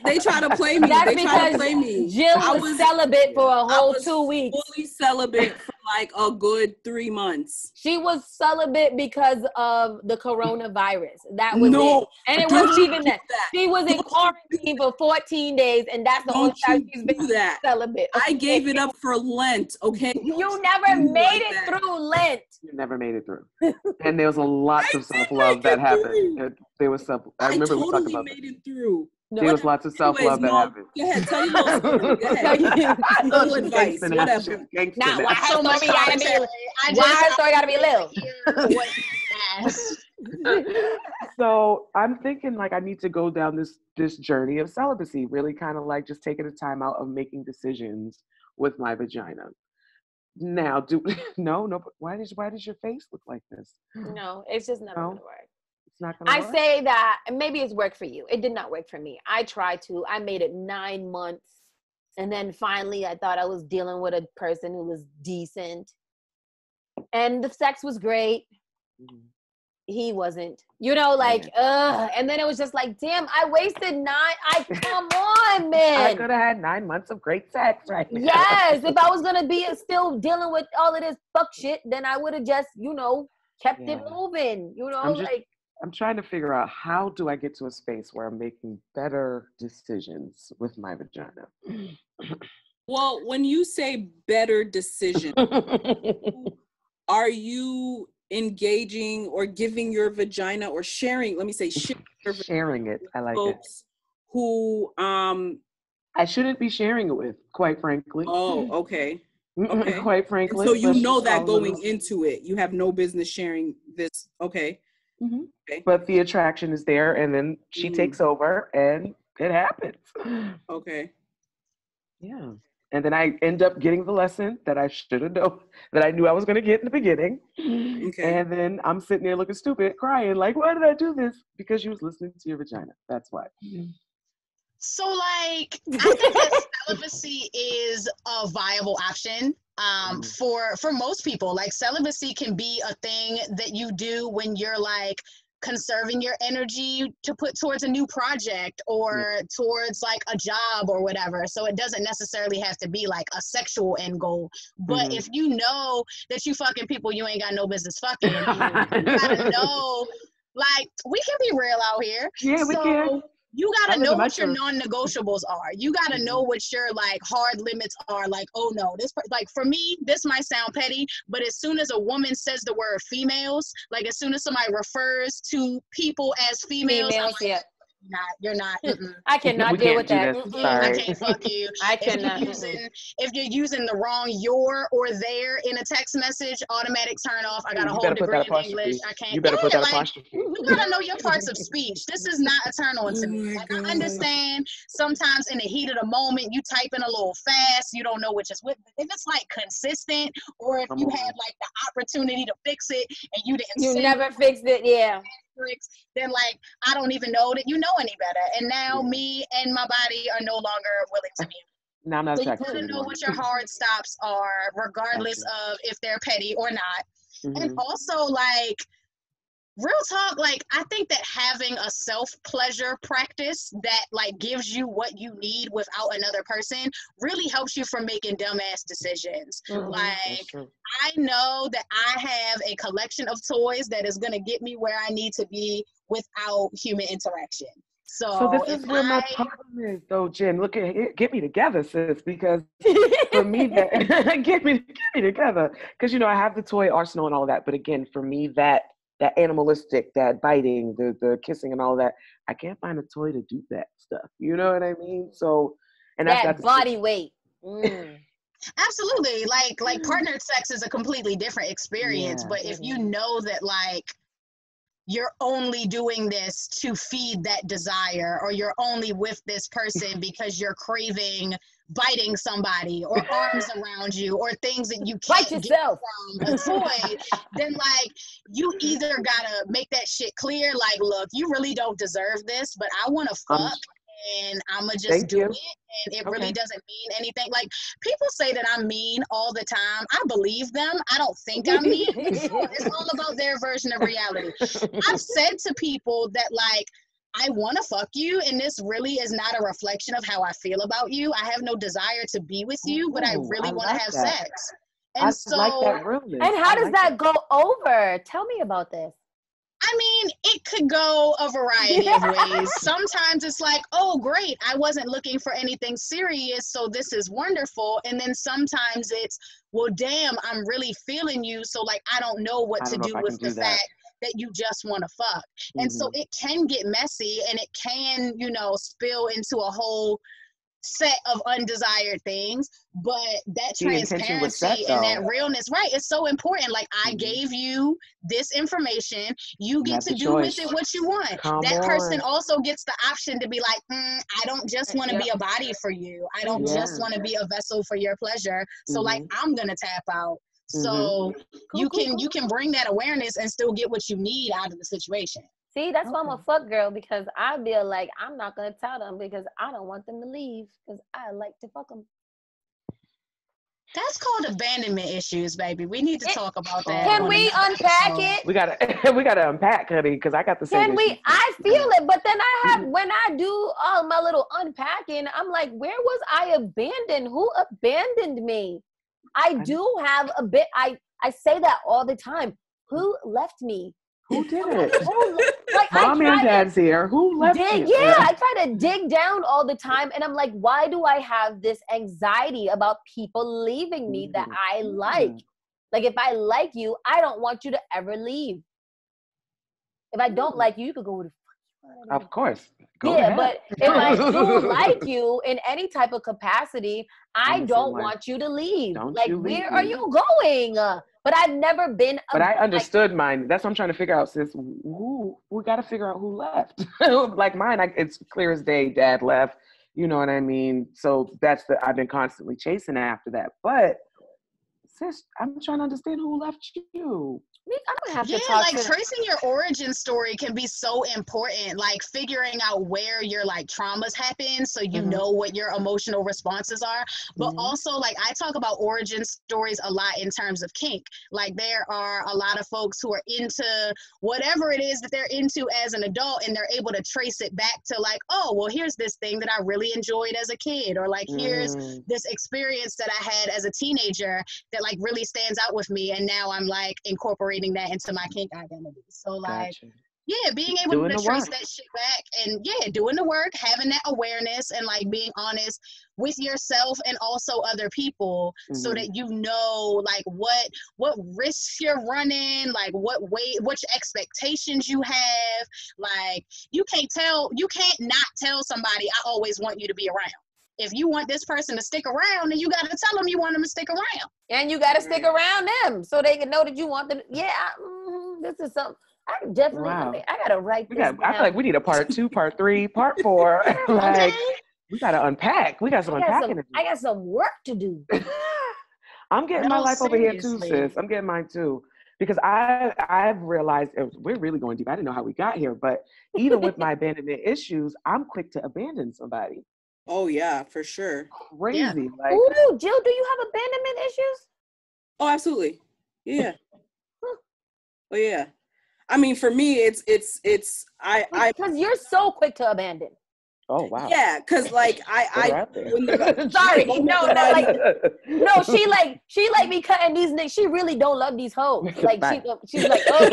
Speaker 2: they try to play me.
Speaker 1: That's
Speaker 2: They try to
Speaker 1: because
Speaker 2: play me.
Speaker 1: Jill was celibate for a whole 2 weeks.
Speaker 2: Fully celibate for like a good 3 months.
Speaker 1: She was celibate because of the coronavirus. That was it. And it wasn't even that. She was in quarantine for 14 days, and that's the only time she's been celibate. Okay?
Speaker 2: I gave it up for Lent, okay?
Speaker 1: You never made it through Lent.
Speaker 6: You never made it through. And there was a lot of self-love that happened. There was some. I remember we talked about
Speaker 2: made it through.
Speaker 6: No, there was lots of self-love that happened.
Speaker 2: Go ahead, tell your little story. Go ahead. Little advice, whatever.
Speaker 1: Now, why her story gotta be little?
Speaker 6: So I'm thinking like I need to go down this journey of celibacy, really kind of like just taking a time out of making decisions with my vagina. Now, no. Why does your face look like this?
Speaker 1: No, it's just not gonna work.
Speaker 6: It's not gonna work.
Speaker 1: I say that, and maybe it's worked for you. It did not work for me. I tried to. I made it 9 months, and then finally, I thought I was dealing with a person who was decent, and the sex was great. Mm-hmm. He wasn't, and then it was just like, damn, I wasted 9. Come on, man.
Speaker 6: I could have had 9 months of great sex right now.
Speaker 1: Yes, if I was gonna be still dealing with all of this fuck shit, then I would have just, kept it moving.
Speaker 6: I'm trying to figure out how do I get to a space where I'm making better decisions with my vagina.
Speaker 2: Well, when you say better decision, are you engaging or giving your vagina or sharing, let me say
Speaker 6: sharing it. I like it.
Speaker 2: Who
Speaker 6: I shouldn't be sharing it with, quite frankly.
Speaker 2: Oh, okay.
Speaker 6: Quite frankly.
Speaker 2: And so you know that going into it, you have no business sharing this. Okay.
Speaker 6: Mm-hmm. Okay. But the attraction is there, and then she takes over, and it happens.
Speaker 2: Okay.
Speaker 6: Yeah. And then I end up getting the lesson that I should have known, that I knew I was going to get in the beginning. Okay. And then I'm sitting there looking stupid, crying, like, why did I do this? Because you was listening to your vagina. That's why.
Speaker 4: So, like, I think that celibacy is a viable option for most people. Like, celibacy can be a thing that you do when you're, like, conserving your energy to put towards a new project or towards like a job or whatever. So it doesn't necessarily have to be like a sexual end goal. But if you know that you fucking people you ain't got no business fucking, you gotta know, like, we can be real out here.
Speaker 6: Yeah, we can.
Speaker 4: You gotta know what your non-negotiables are. You gotta know what your like hard limits are. Like, oh no, this like for me, this might sound petty, but as soon as a woman says the word females, like as soon as somebody refers to people as females, I'm like, you're not.
Speaker 1: I cannot deal with that.
Speaker 4: I can't fuck you.
Speaker 1: I cannot.
Speaker 4: If you're using the wrong your or their in a text message, automatic turn off. I got a whole degree in English. I can't.
Speaker 6: You better put that apostrophe.
Speaker 4: You gotta know your parts of speech. This is not a turn on to me. Like, I understand sometimes in the heat of the moment you type in a little fast. You don't know which is what. If it's like consistent, or if you had like the opportunity to fix it and you didn't.
Speaker 1: You never fixed it. Yeah.
Speaker 4: Then like I don't even know that you know any better, and now me and my body are no longer willing to be.
Speaker 6: Now I'm not
Speaker 4: attracted. So you gotta know what your hard stops are, regardless of if they're petty or not. And also, like, real talk, like, I think that having a self-pleasure practice that like gives you what you need without another person really helps you from making dumbass decisions. Like, I know that I have a collection of toys that is going to get me where I need to be without human interaction. So
Speaker 6: this is where my problem is, though, Jen. Look at it, get me together, sis, because for me, that get me together, because, you know, I have the toy arsenal and all that, but again, for me, that animalistic, that biting, the kissing and all that, I can't find a toy to do that stuff. You know what I mean? So, and
Speaker 1: that body weight.
Speaker 4: Absolutely. Like partnered sex is a completely different experience, but if you know that like you're only doing this to feed that desire, or you're only with this person because you're craving biting somebody or arms around you or things that you can't get from a toy, then like you either gotta make that shit clear, like, look, you really don't deserve this, but I want to fuck and I'ma just do it, and it really doesn't mean anything. Like, people say that I'm mean all the time. I believe them. I don't think I'm mean. It's all about their version of reality. I've said to people that like, I want to fuck you, and this really is not a reflection of how I feel about you. I have no desire to be with you, but I really want to have sex. And
Speaker 6: I
Speaker 4: so,
Speaker 6: like that realness.
Speaker 1: And how does that go over? Tell me about this.
Speaker 4: I mean, it could go a variety of ways. Sometimes it's like, oh, great, I wasn't looking for anything serious, so this is wonderful. And then sometimes it's, well, damn, I'm really feeling you, so like I don't know what to do with the fact that you just want to fuck. And so it can get messy, and it can, you know, spill into a whole set of undesired things, but that transparency and that realness, right, is so important. Like, I gave you this information, you get to do with it what you want. That person also gets the option to be like, I don't just want to be a body for you, I don't just want to be a vessel for your pleasure, so like I'm gonna tap out. So you can bring that awareness and still get what you need out of the situation.
Speaker 1: See, that's why I'm a fuck girl, because I feel like I'm not going to tell them because I don't want them to leave, because I like to fuck them.
Speaker 4: That's called abandonment issues, baby. We need to talk about that.
Speaker 1: Can we unpack it?
Speaker 6: We gotta unpack, honey, because I got the same.
Speaker 1: Can we? I feel it, but then I have, when I do all my little unpacking, I'm like, where was I abandoned? Who abandoned me? I do have a bit. I say that all the time. Who left me?
Speaker 6: Who did it? Mom and Dad's here. Who left you?
Speaker 1: Yeah, I try to dig down all the time, and I'm like, why do I have this anxiety about people leaving me that I like? Like, if I like you, I don't want you to ever leave. If I don't like you, you could go with the fuck.
Speaker 6: Of course.
Speaker 1: Go ahead. But if I do like you in any type of capacity, I don't want you to leave. Like, where are you going? But I've never been.
Speaker 6: But I understood mine. That's what I'm trying to figure out, sis. We got to figure out who left. Like mine, it's clear as day. Dad left. You know what I mean? So I've been constantly chasing after that. But sis, I'm trying to understand who left you.
Speaker 1: I'm gonna have to
Speaker 4: Yeah,
Speaker 1: talk
Speaker 4: like
Speaker 1: to
Speaker 4: tracing your origin story can be so important. Like figuring out where your like traumas happen, so you
Speaker 6: Mhm.
Speaker 4: know what your emotional responses are. But
Speaker 6: Mhm.
Speaker 4: also, like I talk about origin stories a lot in terms of kink. Like there are a lot of folks who are into whatever it is that they're into as an adult, and they're able to trace it back to like, oh, well, here's this thing that I really enjoyed as a kid, or like here's
Speaker 6: Mm.
Speaker 4: this experience that I had as a teenager that like really stands out with me, and now I'm like incorporating that into my kink identity. So like,
Speaker 6: Gotcha.
Speaker 4: yeah, being able
Speaker 6: Doing
Speaker 4: to
Speaker 6: the
Speaker 4: trace
Speaker 6: work.
Speaker 4: that shit back, and yeah, doing the work, having that awareness, and like being honest with yourself and also other people, so
Speaker 6: Mhm.
Speaker 4: that you know like what risks you're running, like which expectations you have. Like you can't not tell somebody I always want you to be around. If you want this person to stick around, then you got to tell them you want them to stick around.
Speaker 1: and you got to stick around them so they can know that you want them. Yeah, this is something. I definitely.
Speaker 6: Wow.
Speaker 1: I gotta write this down.
Speaker 6: I feel like we need a part 2, part 3, part 4. Like,
Speaker 4: Okay.
Speaker 6: we gotta unpack. We got some unpacking to do.
Speaker 1: I got some work to do.
Speaker 6: I'm getting my
Speaker 4: No,
Speaker 6: life over here too,
Speaker 4: seriously.
Speaker 6: sis. I'm getting mine too. Because I've realized we're really going deep. I didn't know how we got here, but even with my abandonment issues, I'm quick to abandon somebody.
Speaker 2: Oh yeah, for sure.
Speaker 6: Crazy.
Speaker 4: Yeah.
Speaker 6: Like,
Speaker 1: Ooh, Jill, do you have abandonment issues?
Speaker 2: Oh, absolutely. Yeah. Oh yeah. I mean, for me, it's I
Speaker 1: Because you're so quick to abandon.
Speaker 6: oh wow.
Speaker 2: yeah, because like
Speaker 6: Put her out there.
Speaker 2: when the,
Speaker 1: Sorry, no, that like no, she
Speaker 6: Wow.
Speaker 1: like me cutting these niggas. She really don't love these hoes. Like she's like, oh,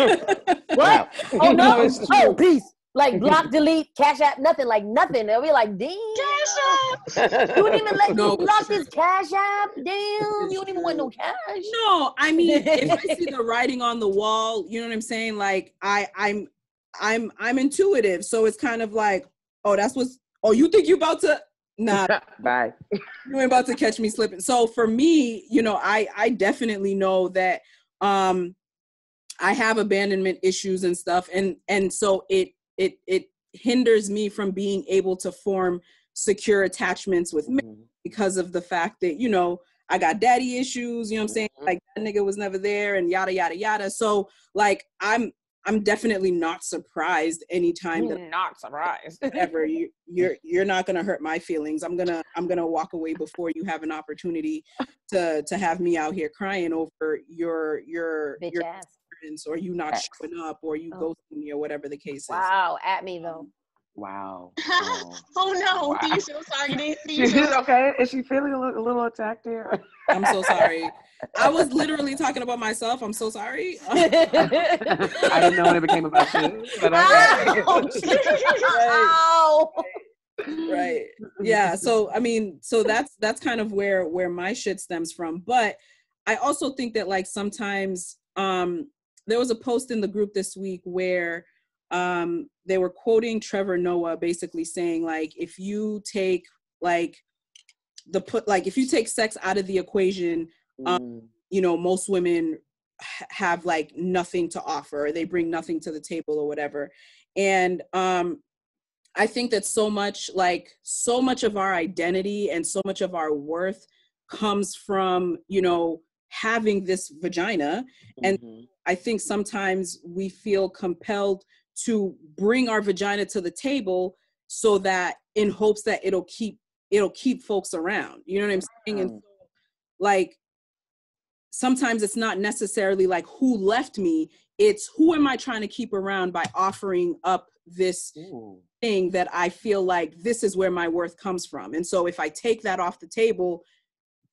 Speaker 1: what? Oh no,
Speaker 2: it's
Speaker 1: oh
Speaker 2: true.
Speaker 1: peace. Like block, delete, cash app, nothing, like nothing. They'll be like, damn. You wouldn't even let
Speaker 2: No,
Speaker 1: me
Speaker 2: it's
Speaker 1: block
Speaker 2: true.
Speaker 1: this cash app. Damn,
Speaker 2: It's
Speaker 1: you don't even want no
Speaker 2: true.
Speaker 1: cash.
Speaker 2: No, I mean, if I see the writing on the wall, you know what I'm saying? Like I'm intuitive, so it's kind of like, oh, you think you about to nah,
Speaker 6: Bye.
Speaker 2: you ain't about to catch me slipping. So for me, you know, I definitely know that I have abandonment issues and stuff, and so it hinders me from being able to form secure attachments with men because of the fact that, you know, I got daddy issues, you know what I'm saying? Like that nigga was never there and yada yada yada. So like I'm definitely not surprised anytime that
Speaker 1: Not surprised.
Speaker 2: ever you're not gonna hurt my feelings. I'm gonna walk away before you have an opportunity to have me out here crying over your
Speaker 1: Bitch ass.
Speaker 2: or you not showing up or you ghosting me or whatever the case is.
Speaker 1: Wow, at me though.
Speaker 6: Wow.
Speaker 4: Oh no,
Speaker 6: Wow.
Speaker 4: do you feel targeted?
Speaker 6: She's okay. Is she feeling a little attacked here?
Speaker 2: I'm so sorry. I was literally talking about myself. I'm so sorry.
Speaker 6: I didn't know when it became about you. But
Speaker 1: Ow.
Speaker 2: Right. Yeah. So I mean, so that's kind of where my shit stems from. But I also think that like sometimes there was a post in the group this week where they were quoting Trevor Noah basically saying like if you take if you take sex out of the equation, you know, most women have like nothing to offer, they bring nothing to the table or whatever. And I think that so much of our identity and so much of our worth comes from, you know, having this vagina. And I think sometimes we feel compelled to bring our vagina to the table so that in hopes that it'll keep folks around. You know what I'm saying? And so, like, sometimes it's not necessarily like who left me, it's who am I trying to keep around by offering up this thing that I feel like this is where my worth comes from. And so if I take that off the table,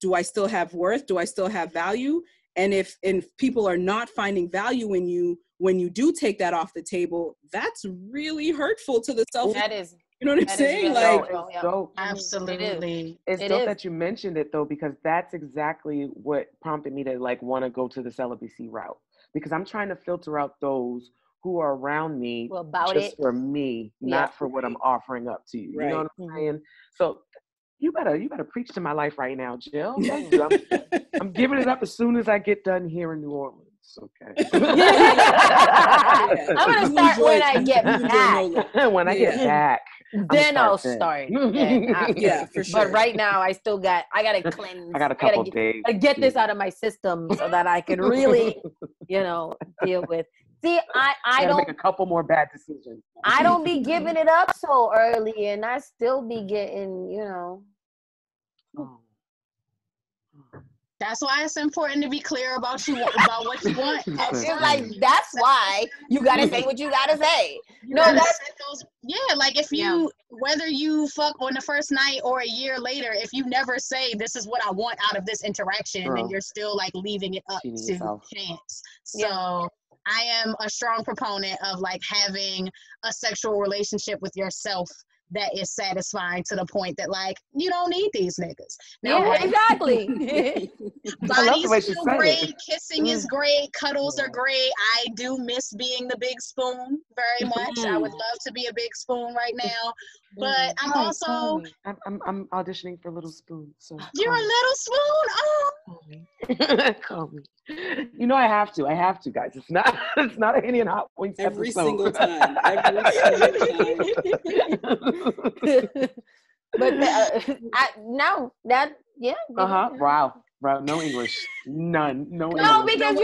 Speaker 2: do I still have worth? Do I still have value? And if people are not finding value in you when you do take that off the table, that's really hurtful to the self.
Speaker 1: That is.
Speaker 2: You know what I'm saying?
Speaker 1: Really
Speaker 2: like,
Speaker 6: it's dope.
Speaker 4: Absolutely.
Speaker 6: It's dope that you mentioned it though, because that's exactly what prompted me to like want to go to the celibacy route, because I'm trying to filter out those who are around me just for me, not for what I'm offering up to you. You know what I'm saying? So you better preach to my life right now, Jill. Thank you. I'm giving it up as soon as I get done here in New Orleans. Okay.
Speaker 1: I'm gonna start when I get back.
Speaker 6: When I get back.
Speaker 1: Then I'll
Speaker 6: then.
Speaker 1: start. Then after.
Speaker 2: Yeah, for sure.
Speaker 1: But right now, I gotta cleanse.
Speaker 6: I got a couple days.
Speaker 1: I get this out of my system so that I can really, deal with. See, I
Speaker 6: gotta
Speaker 1: don't
Speaker 6: make a couple more bad decisions.
Speaker 1: I don't be giving it up so early, and I still be getting,
Speaker 6: Oh.
Speaker 4: That's why it's important to be clear about what you want.
Speaker 1: It's like that's why you gotta say what you gotta say.
Speaker 4: Like if you whether you fuck on the first night or a year later, if you never say this is what I want out of this interaction, then you're still like leaving it up to chance. So I am a strong proponent of like having a sexual relationship with yourself that is satisfying to the point that like you don't need these niggas. Now,
Speaker 1: exactly.
Speaker 4: Bodies feel great, kissing is great, cuddles are great. I do miss being the big spoon very much. I would love to be a big spoon right now. But I'm also
Speaker 6: I'm auditioning for Little Spoon. So
Speaker 4: you're a little spoon. Oh,
Speaker 6: call me. I have to, guys. It's not an Indian Hot Wings
Speaker 2: every
Speaker 6: episode.
Speaker 2: single time.
Speaker 1: But no, that
Speaker 6: Wow. No English. None. No English.
Speaker 1: No, because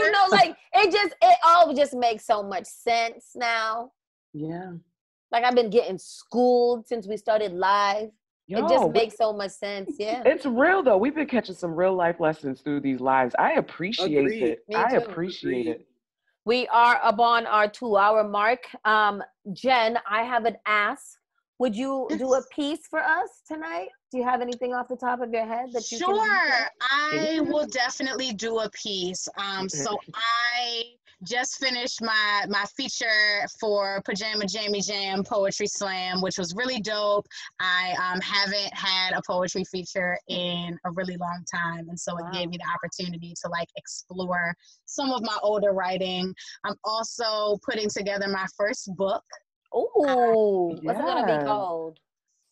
Speaker 1: it all just makes so much sense now.
Speaker 6: Yeah.
Speaker 1: Like I've been getting schooled since we started live. It just makes so much sense. Yeah.
Speaker 6: It's real though. We've been catching some real life lessons through these lives. I appreciate it. I appreciate it.
Speaker 1: We are upon our 2-hour mark. Jen, I have an ask. Would you do a piece for us tonight? Do you have anything off the top of your head that you can?
Speaker 4: Sure. I will definitely do a piece. So I just finished my feature for Pajama Jamie Jam Poetry Slam, which was really dope. I haven't had a poetry feature in a really long time, and so it gave me the opportunity to like explore some of my older writing. I'm also putting together my first book.
Speaker 1: Oh, what's it gonna be called?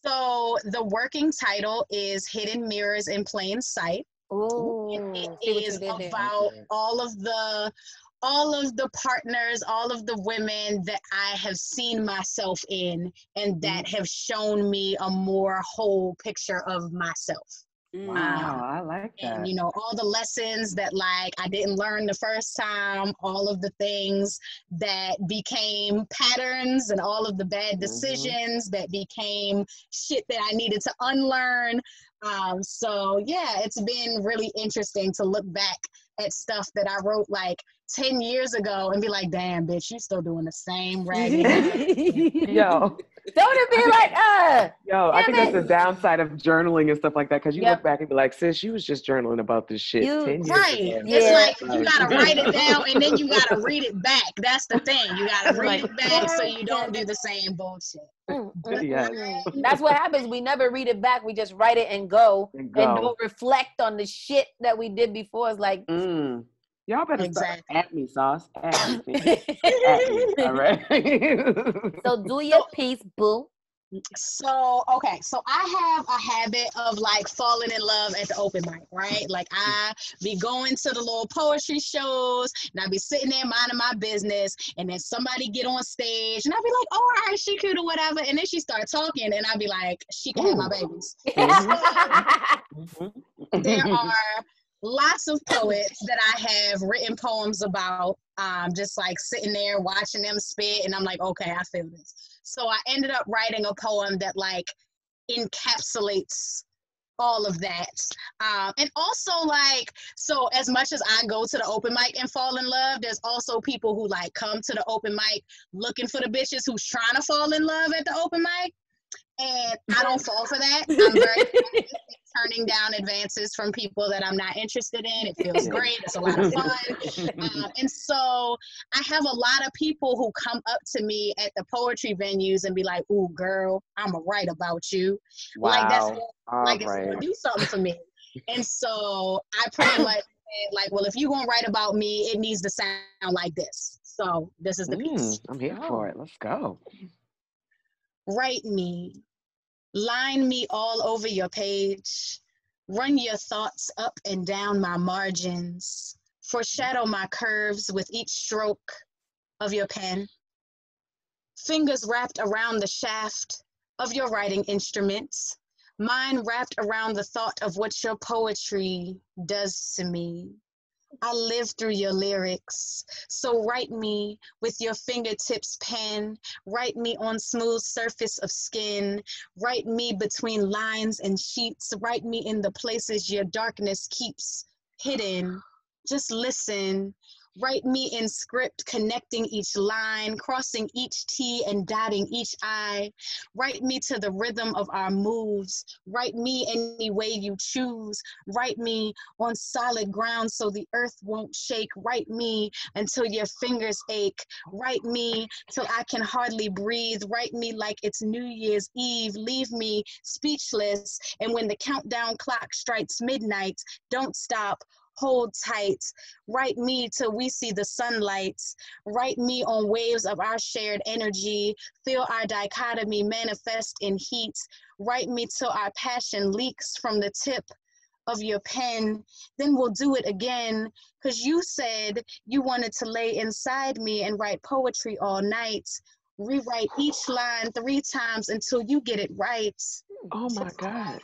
Speaker 4: So the working title is Hidden Mirrors in Plain Sight.
Speaker 1: Oh,
Speaker 4: it is about all of the partners, all of the women that I have seen myself in and that have shown me a more whole picture of myself.
Speaker 6: Wow, I like that.
Speaker 4: And, all the lessons that, like, I didn't learn the first time, all of the things that became patterns and all of the bad decisions that became shit that I needed to unlearn. So, yeah, it's been really interesting to look back at stuff that I wrote, like, 10 years ago and be like, damn, bitch, you still doing the same raggedy.
Speaker 6: Yo.
Speaker 1: Don't it be like,
Speaker 6: Yo, I think that's the downside of journaling and stuff like that, because you look back and be like, sis, you was just journaling about this shit 10 years ago.
Speaker 4: It's like you gotta write it down and then you gotta read it back. That's the thing. You gotta read it back so you don't do the same bullshit.
Speaker 1: That's what happens. We never read it back. We just write it and go. And don't reflect on the shit that we did before. It's like
Speaker 6: y'all better start at me, Sauce. At me. At me. All right.
Speaker 1: So do your piece, boo.
Speaker 4: So I have a habit of like falling in love at the open mic, right? Like I be going to the little poetry shows and I be sitting there minding my business and then somebody get on stage and I be like, oh, all right, she cute or whatever. And then she start talking and I be like, she can have my babies. There are lots of poets that I have written poems about, just like sitting there watching them spit and I'm like, okay, I feel this. So I ended up writing a poem that like encapsulates all of that. And also like, so as much as I go to the open mic and fall in love, there's also people who like come to the open mic looking for the bitches who's trying to fall in love at the open mic. And I don't fall for that. I'm very turning down advances from people that I'm not interested in. It feels great. It's a lot of fun. And so I have a lot of people who come up to me at the poetry venues and be like, ooh, girl, I'm going to write about you.
Speaker 6: Wow.
Speaker 4: Like, it's going to do something for me. And so I pretty much said, like, well, if you're going to write about me, it needs to sound like this. So this is the piece.
Speaker 6: I'm here for it. Let's go.
Speaker 4: Write me. Line me all over your page. Run your thoughts up and down my margins. Foreshadow my curves with each stroke of your pen. Fingers wrapped around the shaft of your writing instruments, mine wrapped around the thought of what your poetry does to me. I live through your lyrics. So write me with your fingertips pen. Write me on smooth surface of skin. Write me between lines and sheets. Write me in the places your darkness keeps hidden. Just listen. Write me in script, connecting each line, crossing each T and dotting each I. Write me to the rhythm of our moves. Write me any way you choose. Write me on solid ground so the earth won't shake. Write me until your fingers ache. Write me till I can hardly breathe. Write me like it's New Year's Eve. Leave me speechless. And when the countdown clock strikes midnight, don't stop. Hold tight. Write me till we see the sunlights. Write me on waves of our shared energy. Feel our dichotomy manifest in heat. Write me till our passion leaks from the tip of your pen. Then we'll do it again. 'Cause you said you wanted to lay inside me and write poetry all night. Rewrite each line 3 times until you get it right.
Speaker 6: Oh my God.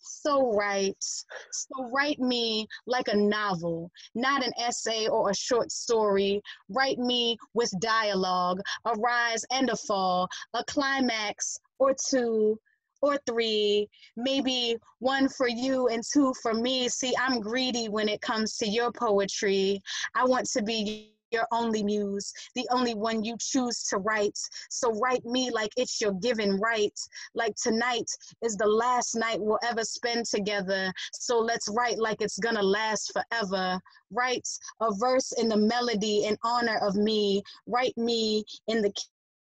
Speaker 4: So write. So write me like a novel, not an essay or a short story. Write me with dialogue, a rise and a fall, a climax or 2 or 3, maybe 1 for you and 2 for me. See, I'm greedy when it comes to your poetry. I want to be your only muse, the only one you choose to write. So write me like it's your given right. Like tonight is the last night we'll ever spend together. So let's write like it's gonna last forever. Write a verse in the melody in honor of me. Write me in the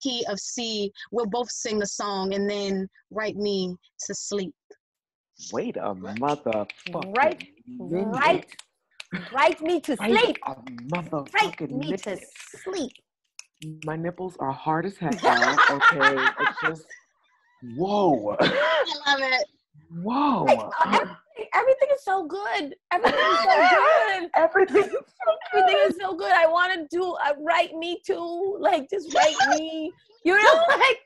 Speaker 4: key of C. We'll both sing the song and then write me to sleep.
Speaker 6: Wait a motherfucking
Speaker 1: Right,
Speaker 6: minute.
Speaker 1: right. Write me to
Speaker 6: Wait
Speaker 1: sleep.
Speaker 6: a
Speaker 1: Write
Speaker 6: motherfucking
Speaker 1: me to
Speaker 6: minute.
Speaker 1: sleep.
Speaker 6: My nipples are hard as heck now. Okay, it's just whoa,
Speaker 4: I love it.
Speaker 6: whoa.
Speaker 1: Like, everything is so good. Everything is so good.
Speaker 6: Everything.
Speaker 1: Everything is so good. I want to do write me too. Like just write me. You know, like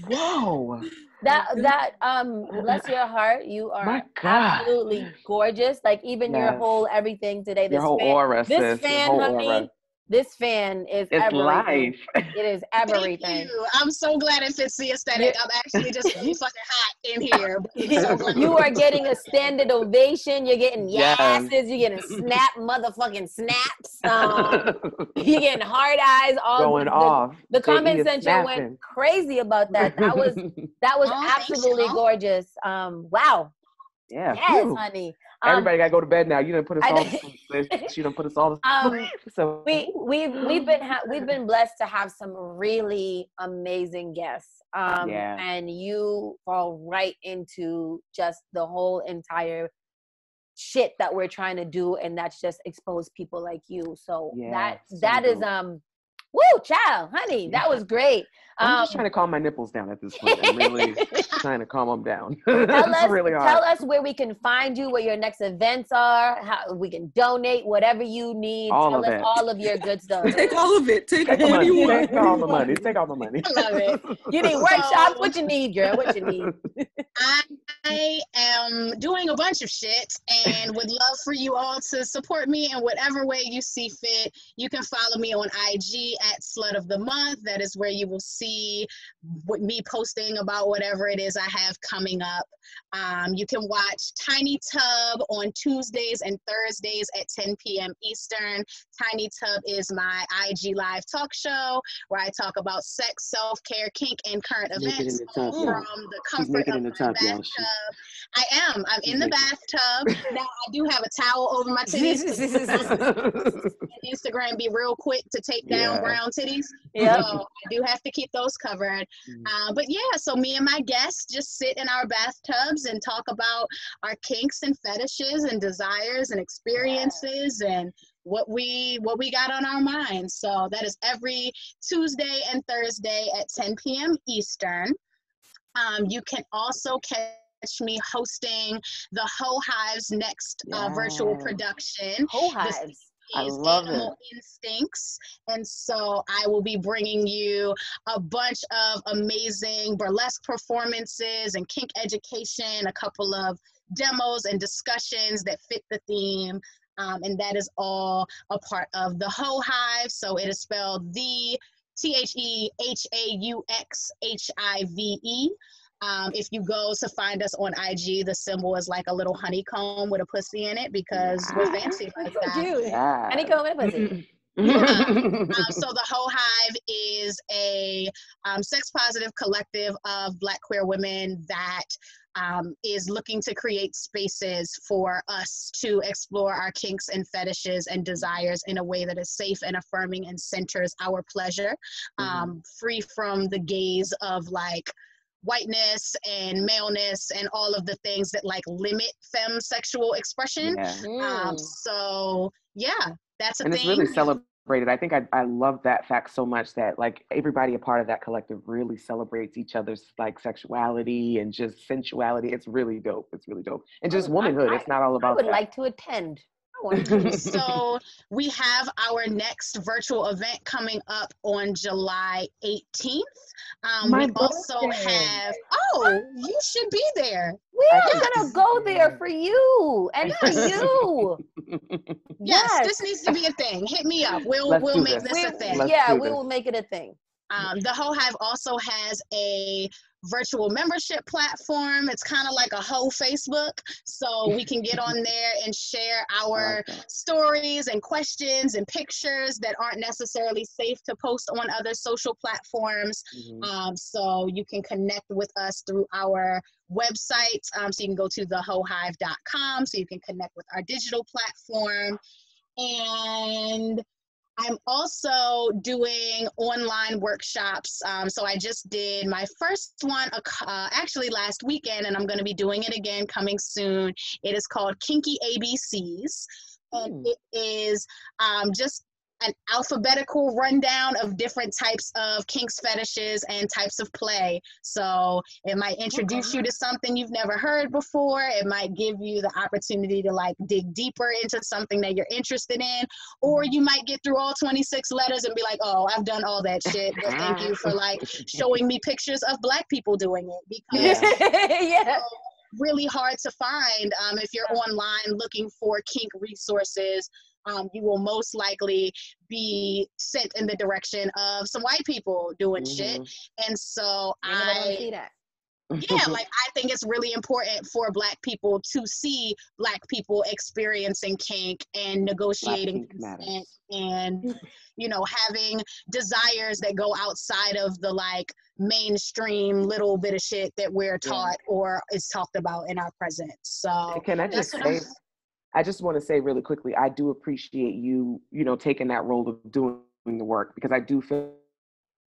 Speaker 6: Whoa.
Speaker 1: that bless your heart. You
Speaker 6: My
Speaker 1: are
Speaker 6: God.
Speaker 1: absolutely gorgeous. Like even your
Speaker 6: Yes.
Speaker 1: whole everything today.
Speaker 6: Your whole aura,
Speaker 1: This
Speaker 6: sis. Your
Speaker 1: fan,
Speaker 6: whole
Speaker 1: honey.
Speaker 6: aura.
Speaker 1: This fan is
Speaker 6: It's
Speaker 1: everything.
Speaker 6: life.
Speaker 1: It is
Speaker 4: Thank
Speaker 1: everything.
Speaker 4: you. I'm so glad it fits the aesthetic. I'm actually just really fucking hot in here. But it's so glad
Speaker 1: You are getting a standing ovation. You're getting
Speaker 6: Yes.
Speaker 1: yeses. You're getting motherfucking snaps. You're getting hard eyes. All
Speaker 6: Going off.
Speaker 1: The
Speaker 6: J.E.
Speaker 1: comment
Speaker 6: is
Speaker 1: section went
Speaker 6: snapping.
Speaker 1: crazy about that. That was
Speaker 4: Oh, thank
Speaker 1: absolutely
Speaker 4: you.
Speaker 1: gorgeous. Wow.
Speaker 6: Yeah.
Speaker 1: Yes,
Speaker 6: phew.
Speaker 1: honey.
Speaker 6: Everybody gotta go to bed now. You done put us
Speaker 1: I-
Speaker 6: all to sleep, sis. You done put us all to sleep. So
Speaker 1: we've been blessed to have some really amazing guests.
Speaker 6: Yeah.
Speaker 1: And you fall right into just the whole entire shit that we're trying to do, and that's just expose people like you. So
Speaker 6: Yeah,
Speaker 1: that
Speaker 6: so
Speaker 1: is
Speaker 6: dope.
Speaker 1: woo, child, honey, that was great.
Speaker 6: I'm just trying to calm my nipples down at this point. I'm really trying to calm them down. It's really hard.
Speaker 1: Tell us where we can find you, where your next events are, how we can donate, whatever you need.
Speaker 6: All
Speaker 1: Tell
Speaker 6: of
Speaker 1: us
Speaker 6: it.
Speaker 1: all of your good stuff.
Speaker 2: Take all of it. Take
Speaker 6: Take the
Speaker 2: all
Speaker 6: money.
Speaker 2: you want.
Speaker 6: Take all the money. Take all the money.
Speaker 4: I love it.
Speaker 1: You need
Speaker 4: So-
Speaker 1: workshops? What you need, girl? What you need?
Speaker 4: I am doing a bunch of shit and would love for you all to support me in whatever way you see fit. You can follow me on IG at Slut of the Month. That is where you will see me posting about whatever it is I have coming up. You can watch Tiny Tub on Tuesdays and Thursdays at 10 p.m. Eastern. Tiny Tub is my IG live talk show where I talk about sex, self-care, kink, and current
Speaker 7: Naked in
Speaker 4: events
Speaker 7: the tub,
Speaker 4: from
Speaker 7: y'all.
Speaker 4: the
Speaker 7: She's
Speaker 4: comfort
Speaker 7: naked
Speaker 4: of
Speaker 7: in the
Speaker 4: my
Speaker 7: tub, y'all.
Speaker 4: bathtub. I am. I'm in the bathtub. Now, I do have a towel over my titties. Instagram be real quick to take down
Speaker 6: Yeah.
Speaker 4: brown titties.
Speaker 1: Yep.
Speaker 4: So I do have to keep those covered. But yeah, so me and my guests just sit in our bathtubs and talk about our kinks and fetishes and desires and experiences and what we got on our minds. So that is every Tuesday and Thursday at 10 p.m. Eastern. You can also catch me hosting the Hoe Hives next virtual
Speaker 6: Yes.
Speaker 4: production.
Speaker 1: Hoe Hives.
Speaker 6: I
Speaker 4: is
Speaker 6: love
Speaker 4: Animal Instincts. And so I will be bringing you a bunch of amazing burlesque performances and kink education, a couple of demos and discussions that fit the theme. And that is all a part of the Hoe Hive. So it is spelled THEHAUXHIVE. If you go to find us on IG, the symbol is like a little honeycomb with a pussy in it because we're fancy like that.
Speaker 1: Cute.
Speaker 6: Yeah.
Speaker 1: Honeycomb and a pussy.
Speaker 4: So the Hoe Hive is a sex positive collective of Black queer women that is looking to create spaces for us to explore our kinks and fetishes and desires in a way that is safe and affirming and centers our pleasure, free from the gaze of like whiteness and maleness and all of the things that like limit femme sexual expression.
Speaker 6: Yeah.
Speaker 4: So yeah, that's a
Speaker 6: And
Speaker 4: thing.
Speaker 6: it's really celebrated. I think I love that fact so much that like everybody a part of that collective really celebrates each other's like sexuality and just sensuality. It's really dope. It's really dope. And just womanhood. It's not all
Speaker 1: I
Speaker 6: about
Speaker 1: would
Speaker 6: that.
Speaker 1: like to attend. I want to.
Speaker 4: So we have our next virtual event coming up on July 18th.
Speaker 6: My
Speaker 4: We also
Speaker 6: birthday.
Speaker 4: have, you should be there.
Speaker 1: We're gonna go there for you and for you.
Speaker 4: Yes, this needs to be a thing. Hit me up. We'll
Speaker 6: do
Speaker 4: make
Speaker 6: this.
Speaker 4: this a thing.
Speaker 6: Let's
Speaker 1: Yeah,
Speaker 6: do
Speaker 1: we
Speaker 6: this.
Speaker 1: will make it a thing.
Speaker 4: The Hoe Hive also has a virtual membership platform. It's kind of like a Hoe Facebook. So we can get on there and share our stories and questions and pictures that aren't necessarily safe to post on other social platforms. So you can connect with us through our website. So you can go to thehoehive.com so you can connect with our digital platform. And I'm also doing online workshops. So I just did my first one actually last weekend, and I'm going to be doing it again coming soon. It is called Kinky ABCs. And it is just an alphabetical rundown of different types of kinks, fetishes, and types of play. So it might introduce you to something you've never heard before. It might give you the opportunity to like dig deeper into something that you're interested in, or you might get through all 26 letters and be like, oh, I've done all that shit, but thank you for like showing me pictures of Black people doing it, because
Speaker 1: Yeah.
Speaker 4: really hard to find. If you're online looking for kink resources, you will most likely be sent in the direction of some white people doing shit. And so
Speaker 1: I see that.
Speaker 4: like I think it's really important for Black people to see Black people experiencing kink and negotiating consent and having desires that go outside of the like mainstream little bit of shit that we're taught or is talked about in our present. So
Speaker 6: can I just say, I just want to say really quickly, I do appreciate you, taking that role of doing the work, because I do feel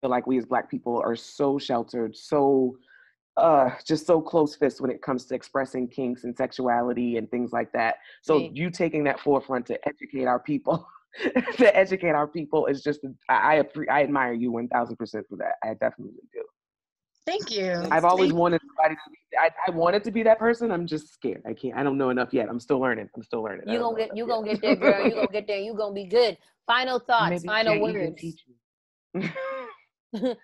Speaker 6: like we as Black people are so sheltered, so just so close fist when it comes to expressing kinks and sexuality and things like that. So you taking that forefront to educate our people, is just, I admire you 1000% for that. I definitely do.
Speaker 4: Thank you.
Speaker 6: I've always wanted somebody to be, I wanted to be that person. I'm just scared. I don't know enough yet. I'm still learning.
Speaker 1: You gonna get there, girl. You gonna get there. You gonna be good. Final thoughts,
Speaker 6: Maybe
Speaker 1: final
Speaker 6: Jay, you can
Speaker 1: words.
Speaker 6: teach me.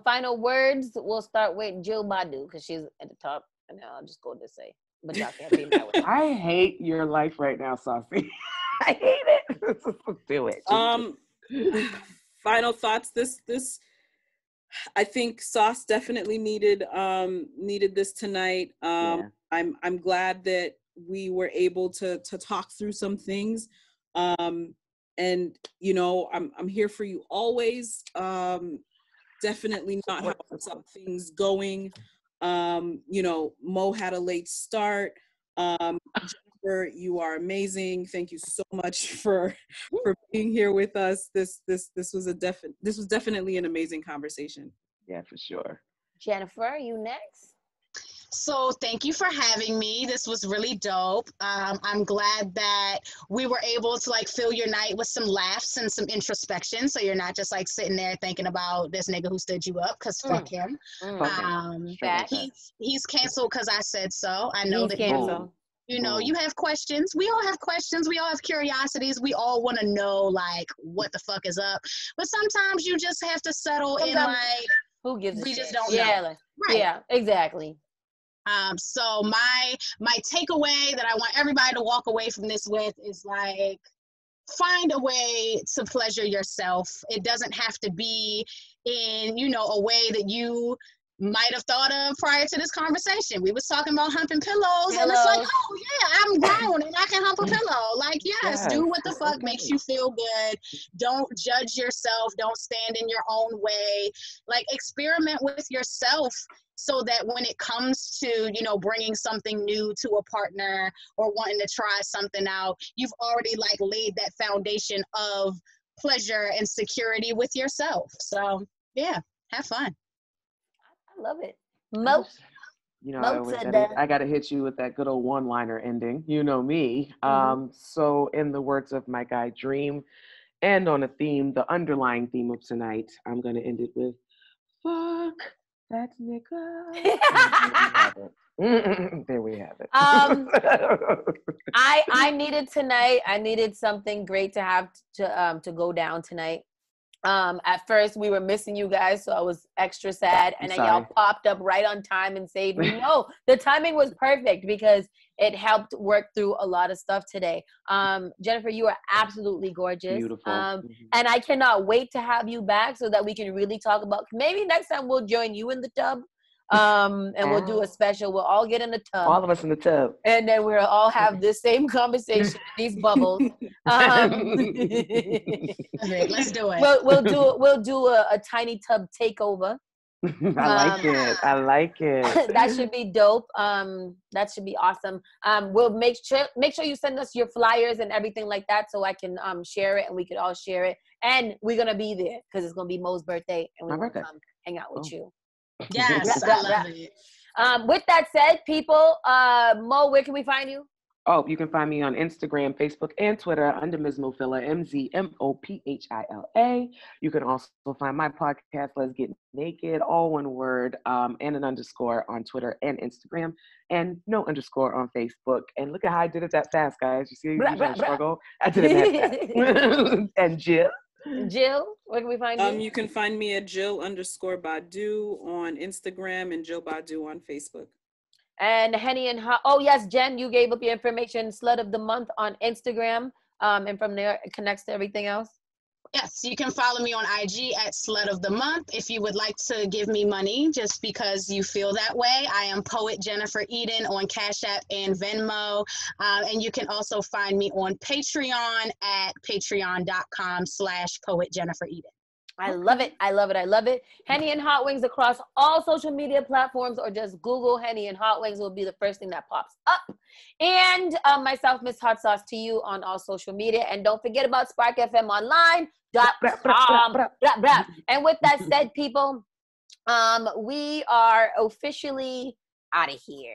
Speaker 1: Final words. We'll start with Jill Badu because she's at the top. And I'll just go to say, but y'all can't be mad with her.
Speaker 6: I hate your life right now, Saucy. I hate it. Do it.
Speaker 2: Final thoughts. This I think Sauce definitely needed this tonight. I'm glad that we were able to talk through some things. And I'm here for you always. Definitely not have some things going. Mo had a late start. Jennifer, you are amazing. Thank you so much for being here with us. This was definitely an amazing conversation.
Speaker 6: Yeah, for sure.
Speaker 1: Jennifer, you next.
Speaker 4: So thank you for having me. This was really dope. I'm glad that we were able to like fill your night with some laughs and some introspection. So you're not just like sitting there thinking about this nigga who stood you up, because fuck him. He's canceled because I said so. I know
Speaker 1: he's
Speaker 4: that
Speaker 1: canceled.
Speaker 4: You know,
Speaker 6: Boom.
Speaker 4: you have questions. We all have questions. We all have curiosities. We all want to know, like, what the fuck is up. But sometimes you just have to settle in,
Speaker 1: Sometimes-
Speaker 4: like,
Speaker 1: Who gives a
Speaker 4: we
Speaker 1: shit?
Speaker 4: just don't
Speaker 1: Yeah,
Speaker 4: know.
Speaker 1: like,
Speaker 4: Right.
Speaker 1: yeah, exactly.
Speaker 4: So my takeaway that I want everybody to walk away from this with is, like, find a way to pleasure yourself. It doesn't have to be in, you know, a way that you might have thought of prior to this conversation. We was talking about humping pillows, and it's like,
Speaker 1: Pillows.
Speaker 4: oh yeah, I'm grown and I can hump a pillow. Like, yes, do what the
Speaker 6: it's
Speaker 4: fuck
Speaker 6: okay.
Speaker 4: makes you feel good. Don't judge yourself. Don't stand in your own way. Like, experiment with yourself, so that when it comes to, you know, bringing something new to a partner or wanting to try something out, you've already, like, laid that foundation of pleasure and security with yourself. So yeah, have fun.
Speaker 1: I love it. Mo,
Speaker 6: You know, I
Speaker 1: Mo
Speaker 6: always
Speaker 1: said
Speaker 6: gotta,
Speaker 1: that.
Speaker 6: I gotta hit you with that good old one-liner ending. You know me.
Speaker 1: Mhm.
Speaker 6: So in the words of my guy Dream, and on a theme, the underlying theme of tonight, I'm gonna end it with fuck that nigga. There we have it.
Speaker 1: I needed tonight. I needed something great to have to go down tonight. At first we were missing you guys, so I was extra sad, and then y'all popped up right on time and saved me. No, the timing was perfect because it helped work through a lot of stuff today. Jennifer, you are absolutely gorgeous.
Speaker 6: Beautiful.
Speaker 1: And I cannot wait to have you back so that we can really talk about, maybe next time we'll join you in the tub. And we'll do a special. We'll all get in the tub.
Speaker 6: All of us in the tub.
Speaker 1: And then we'll all have this same conversation, these bubbles.
Speaker 4: Let's do it.
Speaker 1: We'll do a tiny tub takeover.
Speaker 6: I like it. I like it.
Speaker 1: That should be dope. That should be awesome. We'll make sure you send us your flyers and everything like that, so I can share it and we could all share it. And we're gonna be there because it's gonna be Mo's birthday, and we want to come hang out with you.
Speaker 4: Yes, I love it.
Speaker 1: With that said, people, Mo, where can we find you?
Speaker 6: Oh, you can find me on Instagram, Facebook, and Twitter under Ms. Mophila, MZMOPHILA. You can also find my podcast, Let's Get Naked, all one word, and an underscore on Twitter and Instagram, and no underscore on Facebook. And look at how I did it that fast, guys. You see, usually I struggle. I did it that fast. And
Speaker 1: Jill, where can we find you?
Speaker 2: You can find me at Jill_Badu on Instagram and Jill Badu on Facebook.
Speaker 1: And Henny and oh yes, Jen, you gave up your information. Slut of the Month on Instagram, and from there it connects to everything else.
Speaker 4: Yes, you can follow me on IG at Slut of the Month. If you would like to give me money just because you feel that way, I am Poet Jennifer Eden on Cash App and Venmo. And you can also find me on Patreon at patreon.com/Poet Jennifer Eden.
Speaker 1: I love it. I love it. I love it. Henny and Hot Wings across all social media platforms, or just Google Henny and Hot Wings will be the first thing that pops up. And myself, Miss Hot Sauce, to you on all social media. And don't forget about SparkFMOnline.com. And with that said, people, we are officially out of here.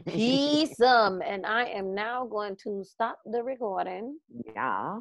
Speaker 1: Peace. And I am now going to stop the recording.
Speaker 6: Yeah.